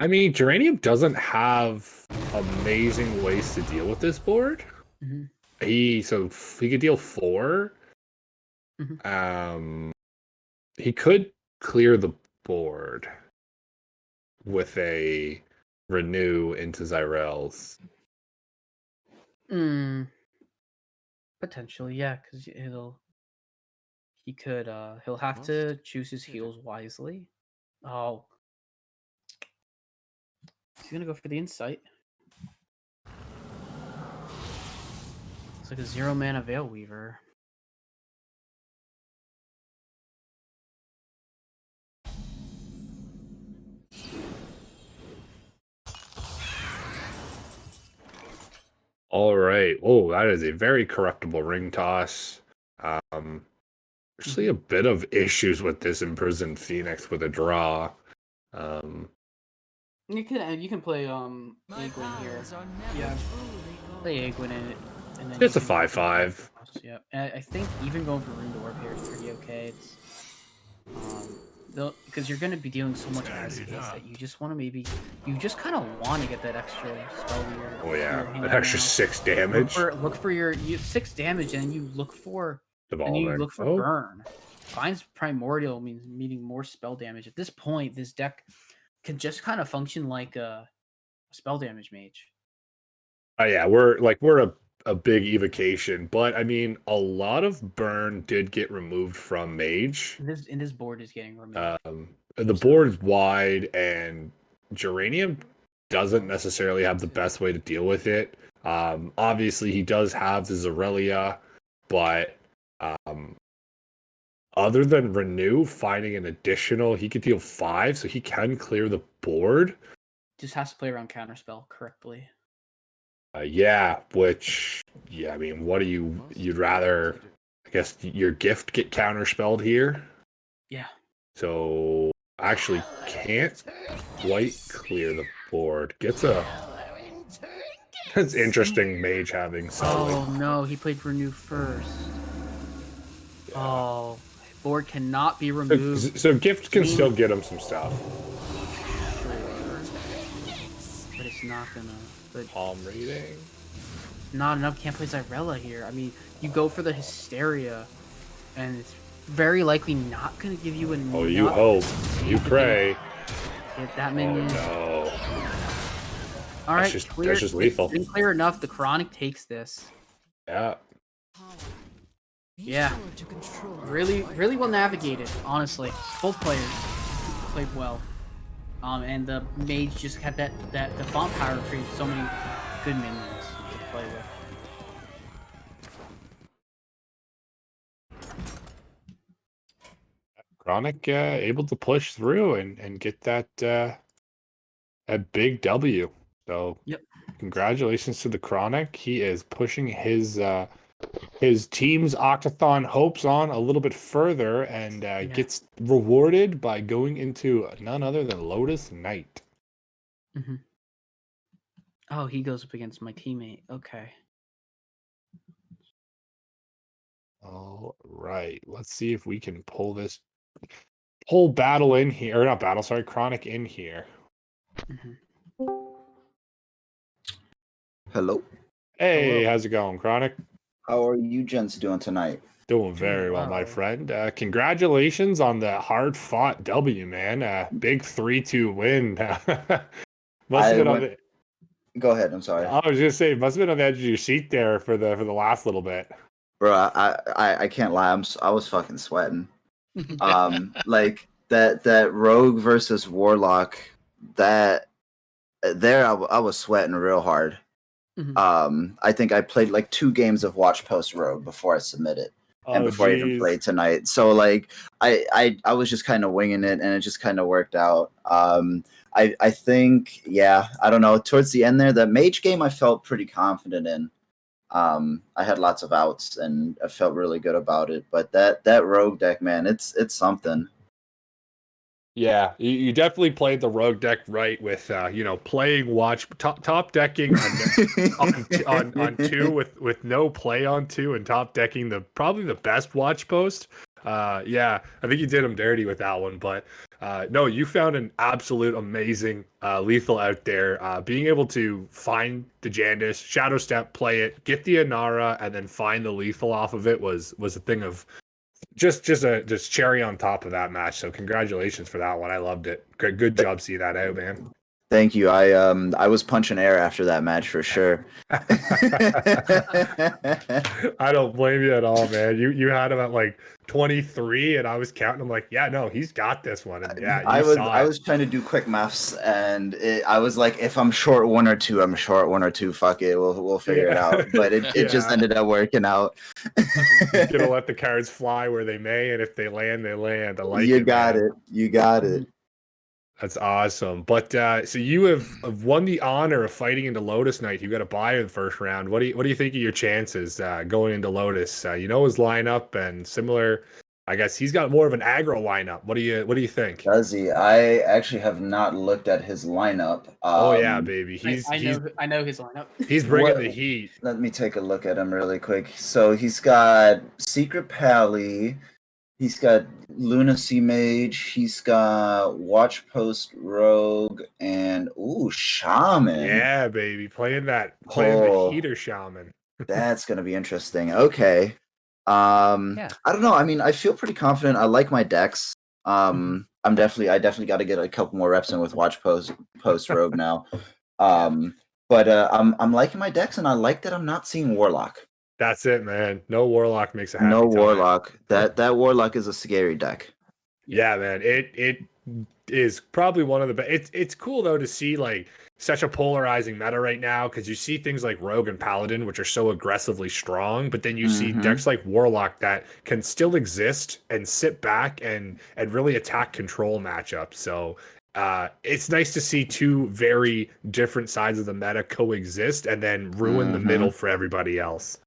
I mean, Geranium doesn't have amazing ways to deal with this board. Mm-hmm. He could deal 4. Mm-hmm. He could clear the board with a renew into Zyrell's. Potentially, yeah, because he'll have to choose his heals wisely. Oh, he's gonna go for the Insight. It's like a 0-mana Veil Weaver. All right. Oh, that is a very corruptible ring toss. actually a bit of issues with this Imprisoned Phoenix with a draw. Um, You can play Egwin here. Yeah. Play Egwin in it. And then It's you a can- 5/5. Yeah, and I think even going for Rune Orb here is pretty okay. It's because you're going to be dealing so much as is that you just want to you just kind of want to get that extra spell to your. Oh yeah, your hand an extra now. 6 damage. Look for your 6 damage, and you look for Devolving. burn. Finds Primordial meaning more spell damage. At this point, this deck can just kind of function like a spell damage mage. Oh yeah, we're a big evocation, but I mean a lot of burn did get removed from mage. This board is getting removed. The board is wide, and Geranium doesn't necessarily have the best way to deal with it. Obviously he does have the Zorelia, but other than Renew, finding an additional, he could deal 5, so he can clear the board. Just has to play around counterspell correctly. Yeah, I mean, what do you'd rather, I guess, your gift get counterspelled here? Yeah. So, actually can't quite clear the board. That's interesting, mage having something. Oh no, he played Renew first. Yeah. Oh, board cannot be removed. So gift can still get him some stuff. Sure. But it's not gonna. Palm reading. Not enough. Can't play Zyrella here. I mean, you go for the Hysteria, and it's very likely not gonna give you enough. Oh, you hope. You pray. Get that minion. Oh no. All right, that's just lethal. Didn't clear enough. The Chronic takes this. Yeah. Yeah. Really well navigated. Honestly, both players played well. And the mage just had that the font power created so many good minions to play with. Chronic able to push through and get that a big W. So yep. Congratulations to the Chronic. He is pushing his team's OctaTHLon hopes on a little bit further and gets rewarded by going into none other than Lotus Knight. Mm-hmm. Oh, he goes up against my teammate. Okay. All right. Let's see if we can pull battle in here. Or not battle, sorry, Chronic in here. Mm-hmm. Hello. Hey, how's it going, Chronic? How are you gents doing tonight? Doing very well, my friend. Congratulations on the hard-fought W, man. Big 3-2 win. Go ahead. I'm sorry. I was just saying, must have been on the edge of your seat there for the last little bit. Bro, I can't lie. I was fucking sweating. Like that Rogue versus Warlock. I was sweating real hard. Mm-hmm. I think I played like 2 games of Watch Post Rogue before I submitted. And before I even played tonight. So like I was just kind of winging it and it just kind of worked out. I think, I don't know, towards the end there, the mage game I felt pretty confident in. I had lots of outs and I felt really good about it. But that rogue deck, man, it's something. Yeah, you definitely played the rogue deck right with playing top decking on 2 with no play on 2 and top decking probably the best watch post. I think you did him dirty with that one, but no, you found an absolute amazing lethal out there. Being able to find the Jandis, Shadow Step, play it, get the Inara, and then find the lethal off of it was a thing of just cherry on top of that match. So congratulations for that one. I loved it. Good job seeing that out, man. Thank you. I was punching air after that match for sure. I don't blame you at all, man. You had him at like 23, and I was counting. I'm like, yeah, no, he's got this one. And I was trying to do quick maths, and I was like, if I'm short 1 or 2, I'm short 1 or 2. Fuck it, we'll figure it out. But it just ended up working out. You're gonna let the cards fly where they may, and if they land, they land. I like it. You got it. That's awesome. But so you have won the honor of fighting into Lotus Knight. You got a bye in the first round. What do you think of your chances going into Lotus? You know his lineup and similar I guess he's got more of an aggro lineup. What do you think? Does he? I actually have not looked at his lineup. Oh yeah, baby. I know his lineup. He's bringing What- the heat. Let me take a look at him really quick. So he's got Secret Pally, he's got Lunacy Mage, he's got Watch Post Rogue, and Shaman. Yeah, baby. Playing the heater shaman. That's gonna be interesting. Okay. Yeah. I don't know. I mean, I feel pretty confident. I like my decks. I definitely got to get a couple more reps in with Watch Post Rogue now. But I'm liking my decks, and I like that I'm not seeing Warlock. That's it, man. No Warlock makes a happy No time. Warlock. That Warlock is a scary deck. Yeah, man. It is probably one of the best. It's cool though to see like such a polarizing meta right now because you see things like Rogue and Paladin, which are so aggressively strong, but then you see decks like Warlock that can still exist and sit back and really attack control matchups. So it's nice to see two very different sides of the meta coexist and then ruin the middle for everybody else.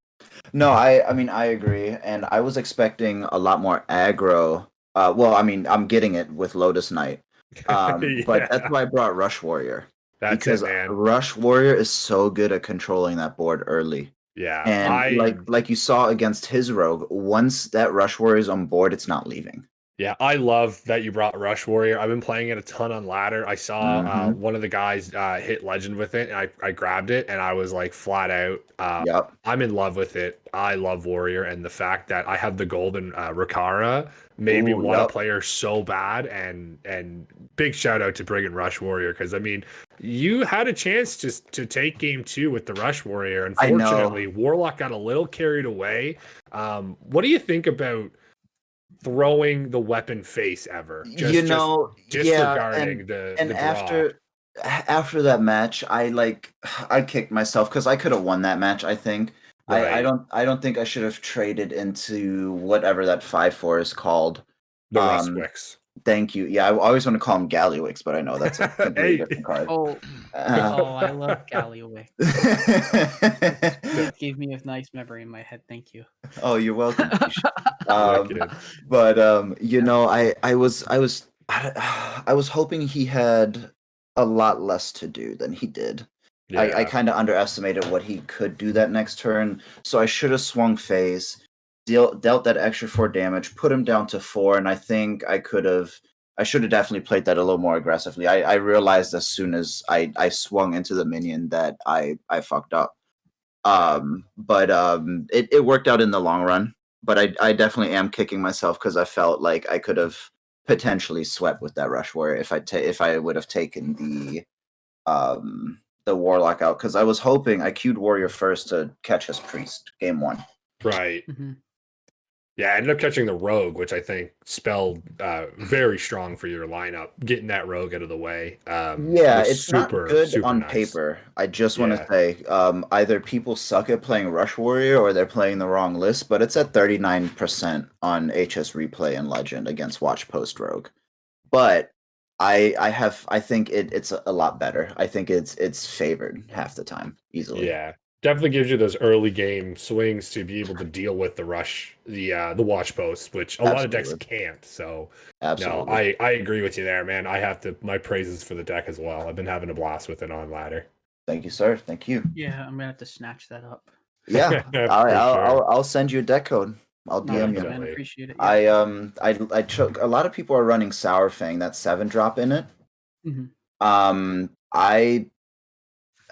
No, I mean I agree, and I was expecting a lot more aggro. Well, I mean I'm getting it with Lotus Knight, but that's why I brought Rush Warrior. Because man. Rush Warrior is so good at controlling that board early. Yeah, and like you saw against his Rogue, once that Rush Warrior is on board, it's not leaving. Yeah, I love that you brought Rush Warrior. I've been playing it a ton on ladder. I saw one of the guys hit legend with it, and I grabbed it, and I was like flat out. I'm in love with it. I love Warrior, and the fact that I have the golden Rakara made me want to play her so bad. And big shout out to bringing Rush Warrior because I mean, you had a chance to take game 2 with the Rush Warrior. Unfortunately, Warlock got a little carried away. What do you think about throwing the weapon face ever? Disregarding the after that match, I kicked myself because I could have won that match. I think I don't think I should have traded into whatever that 5/4 is called. The Rustwicks. Thank you. Yeah, I always want to call him Gallywix, but I know that's a completely different card. I love Gallywix. It gave me a nice memory in my head. Thank you. Oh, you're welcome. But you know, I was hoping he had a lot less to do than he did. Yeah. I kind of underestimated what he could do that next turn, so I should have swung phase, dealt that extra 4 damage, put him down to 4, and I think I should have definitely played that a little more aggressively. I realized as soon as I swung into the minion that I fucked up. But it worked out in the long run. But I definitely am kicking myself because I felt like I could have potentially swept with that Rush Warrior if I would have taken the Warlock out, because I was hoping I queued Warrior first to catch his Priest game 1. Right. Yeah, I ended up catching the Rogue, which I think spelled very strong for your lineup. Getting that Rogue out of the way. It's not good on paper. I just want to say, either people suck at playing Rush Warrior or they're playing the wrong list, but it's at 39% on HS Replay and Legend against Watch Post Rogue. But I think it's a lot better. I think it's favored half the time easily. Yeah. Definitely gives you those early game swings to be able to deal with the rush, the watch posts, which a lot of decks can't. So no, I agree with you there, man. I have to my praises for the deck as well. I've been having a blast with it on ladder. Thank you, sir. Thank you. Yeah, I'm gonna have to snatch that up. Yeah, I'll send you a deck code. I'll DM you. I appreciate it. Yeah. I took a lot of people are running Sour Fang, that 7-drop in it.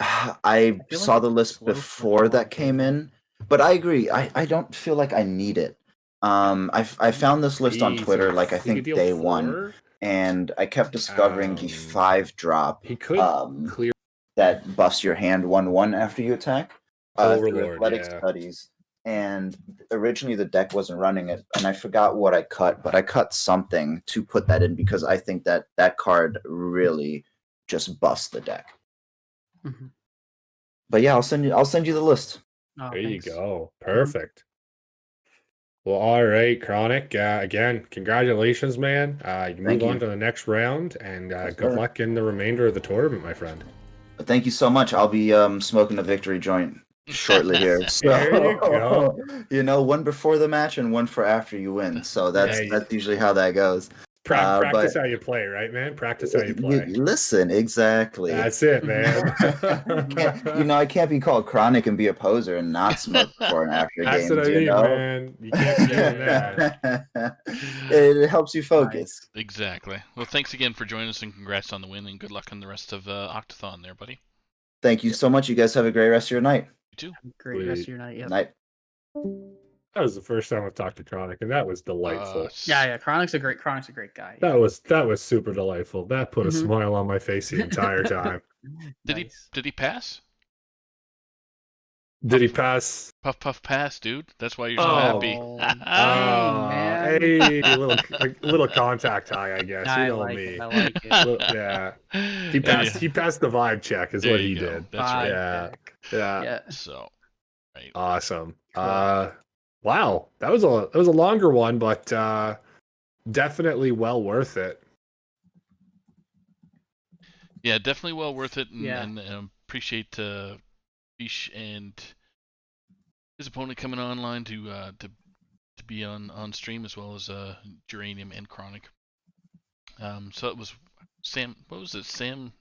I saw the list before that came in, but I agree. I don't feel like I need it. I found this list on Twitter, like I think day 1, and I kept discovering the 5-drop. He could clear that buffs your hand 1/1 after you attack. Overlord, Athletic Studies. And originally the deck wasn't running it, and I forgot what I cut, but I cut something to put that in because I think that card really just busts the deck. But yeah, I'll send you the list. Oh, there you go. Perfect. Well, all right, Chronic. Again, congratulations, man. You move on to the next round, and good luck in the remainder of the tournament, my friend. Thank you so much. I'll be smoking a victory joint shortly here. So There you go. you know, one before the match and one for after you win. So that's Hey. that's usually how that goes. Practice But how you play, right, man? Practice how you play. listen, exactly. That's it, man. I can't be called chronic and be a poser and not smoke before and after That's games. what I mean, man. You can't be doing that. It helps you focus. Exactly. Well, thanks again for joining us, and congrats on the win, and good luck on the rest of OctaTHLon there, buddy. Thank you so much. You guys have a great rest of your night. You too. Great rest of your night. Yep. Night. That was the first time I've talked to Chronic, and that was delightful. Yeah. Chronic's a great guy. That was super delightful. That put a smile on my face the entire time. Did he pass? Did he pass? Puff pass, dude. That's why you're so happy. man. Hey, a little contact high, I guess. I You know like me. it. I like it. Yeah, he passed. He passed the vibe check, is There what you he go. did. That's right. Yeah, yeah. Yeah. So, right. Awesome. Cool. Wow, that was a longer one, but definitely well worth it. Yeah, definitely well worth it, and, Yeah. and appreciate Fish and his opponent coming online to be on stream, as well as Geranium and Chronic. So it was Sam. What was it? Sam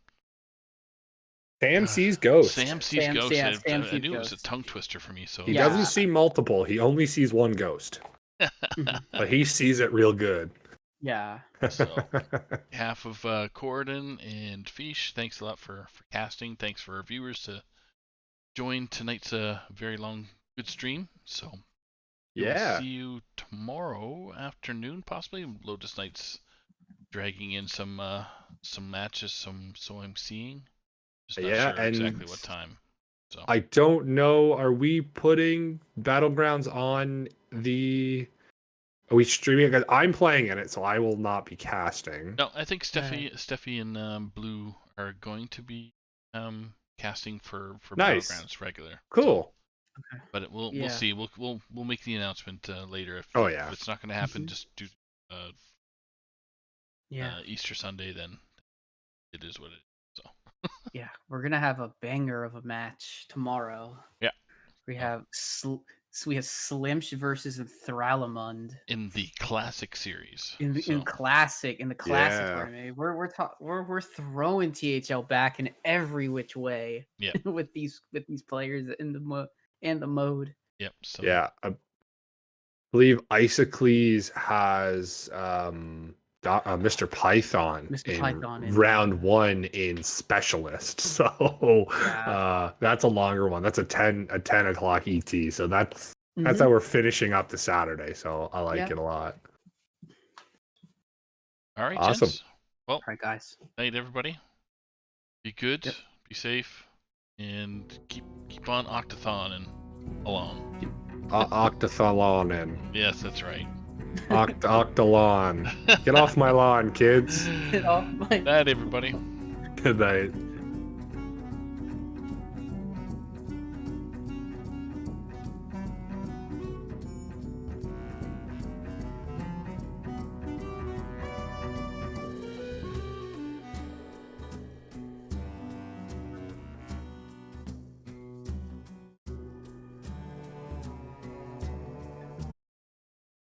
Sees Ghost. Sam sees Sam- Ghost. yeah, I Sam sees knew it was a Ghost. tongue twister for me. So He Yeah. doesn't see multiple. He only sees one ghost, but he sees it real good. Yeah. So, half of Corridon and Fish, thanks a lot for casting. Thanks for our viewers to join tonight's very long, good stream. So, we'll Yeah. see you tomorrow afternoon, possibly. Lotus Knight's dragging in some matches, so I'm seeing. Just not Yeah, sure and exactly what time. So I don't know. Are we putting Battlegrounds on the? Are we streaming it? I'm playing in it, so I will not be casting. no, I think Steffi and Blue are going to be casting for Nice. Battlegrounds regular. Cool. So, but we'll Yeah. see. We'll make the announcement later. If, Oh, yeah. if it's not going to happen, just do Yeah. Easter Sunday, then it is what it is. So Yeah. We're gonna have a banger of a match tomorrow. Yeah. We have Slimsh versus Thralamund in the classic series. in the so. classic Yeah. tournament. We're throwing THL back in every which way. Yeah. with these players in the mode. Yep. So Yeah, I believe Isocles has Mr. Python Mr. in Python in- round 1 in Specialist. So Yeah. that's a longer one. That's a 10 o'clock ET. So that's how we're finishing up the Saturday. So I like Yeah. it a lot. all right, Awesome. gents. Well, All right, guys. night everybody. Be good. Yep. Be safe, and keep on OctaTHLon and along. OctaTHLon and Yes, that's right. OctaTHLon. Get off my lawn, kids. Get off my Night, everybody. Good night.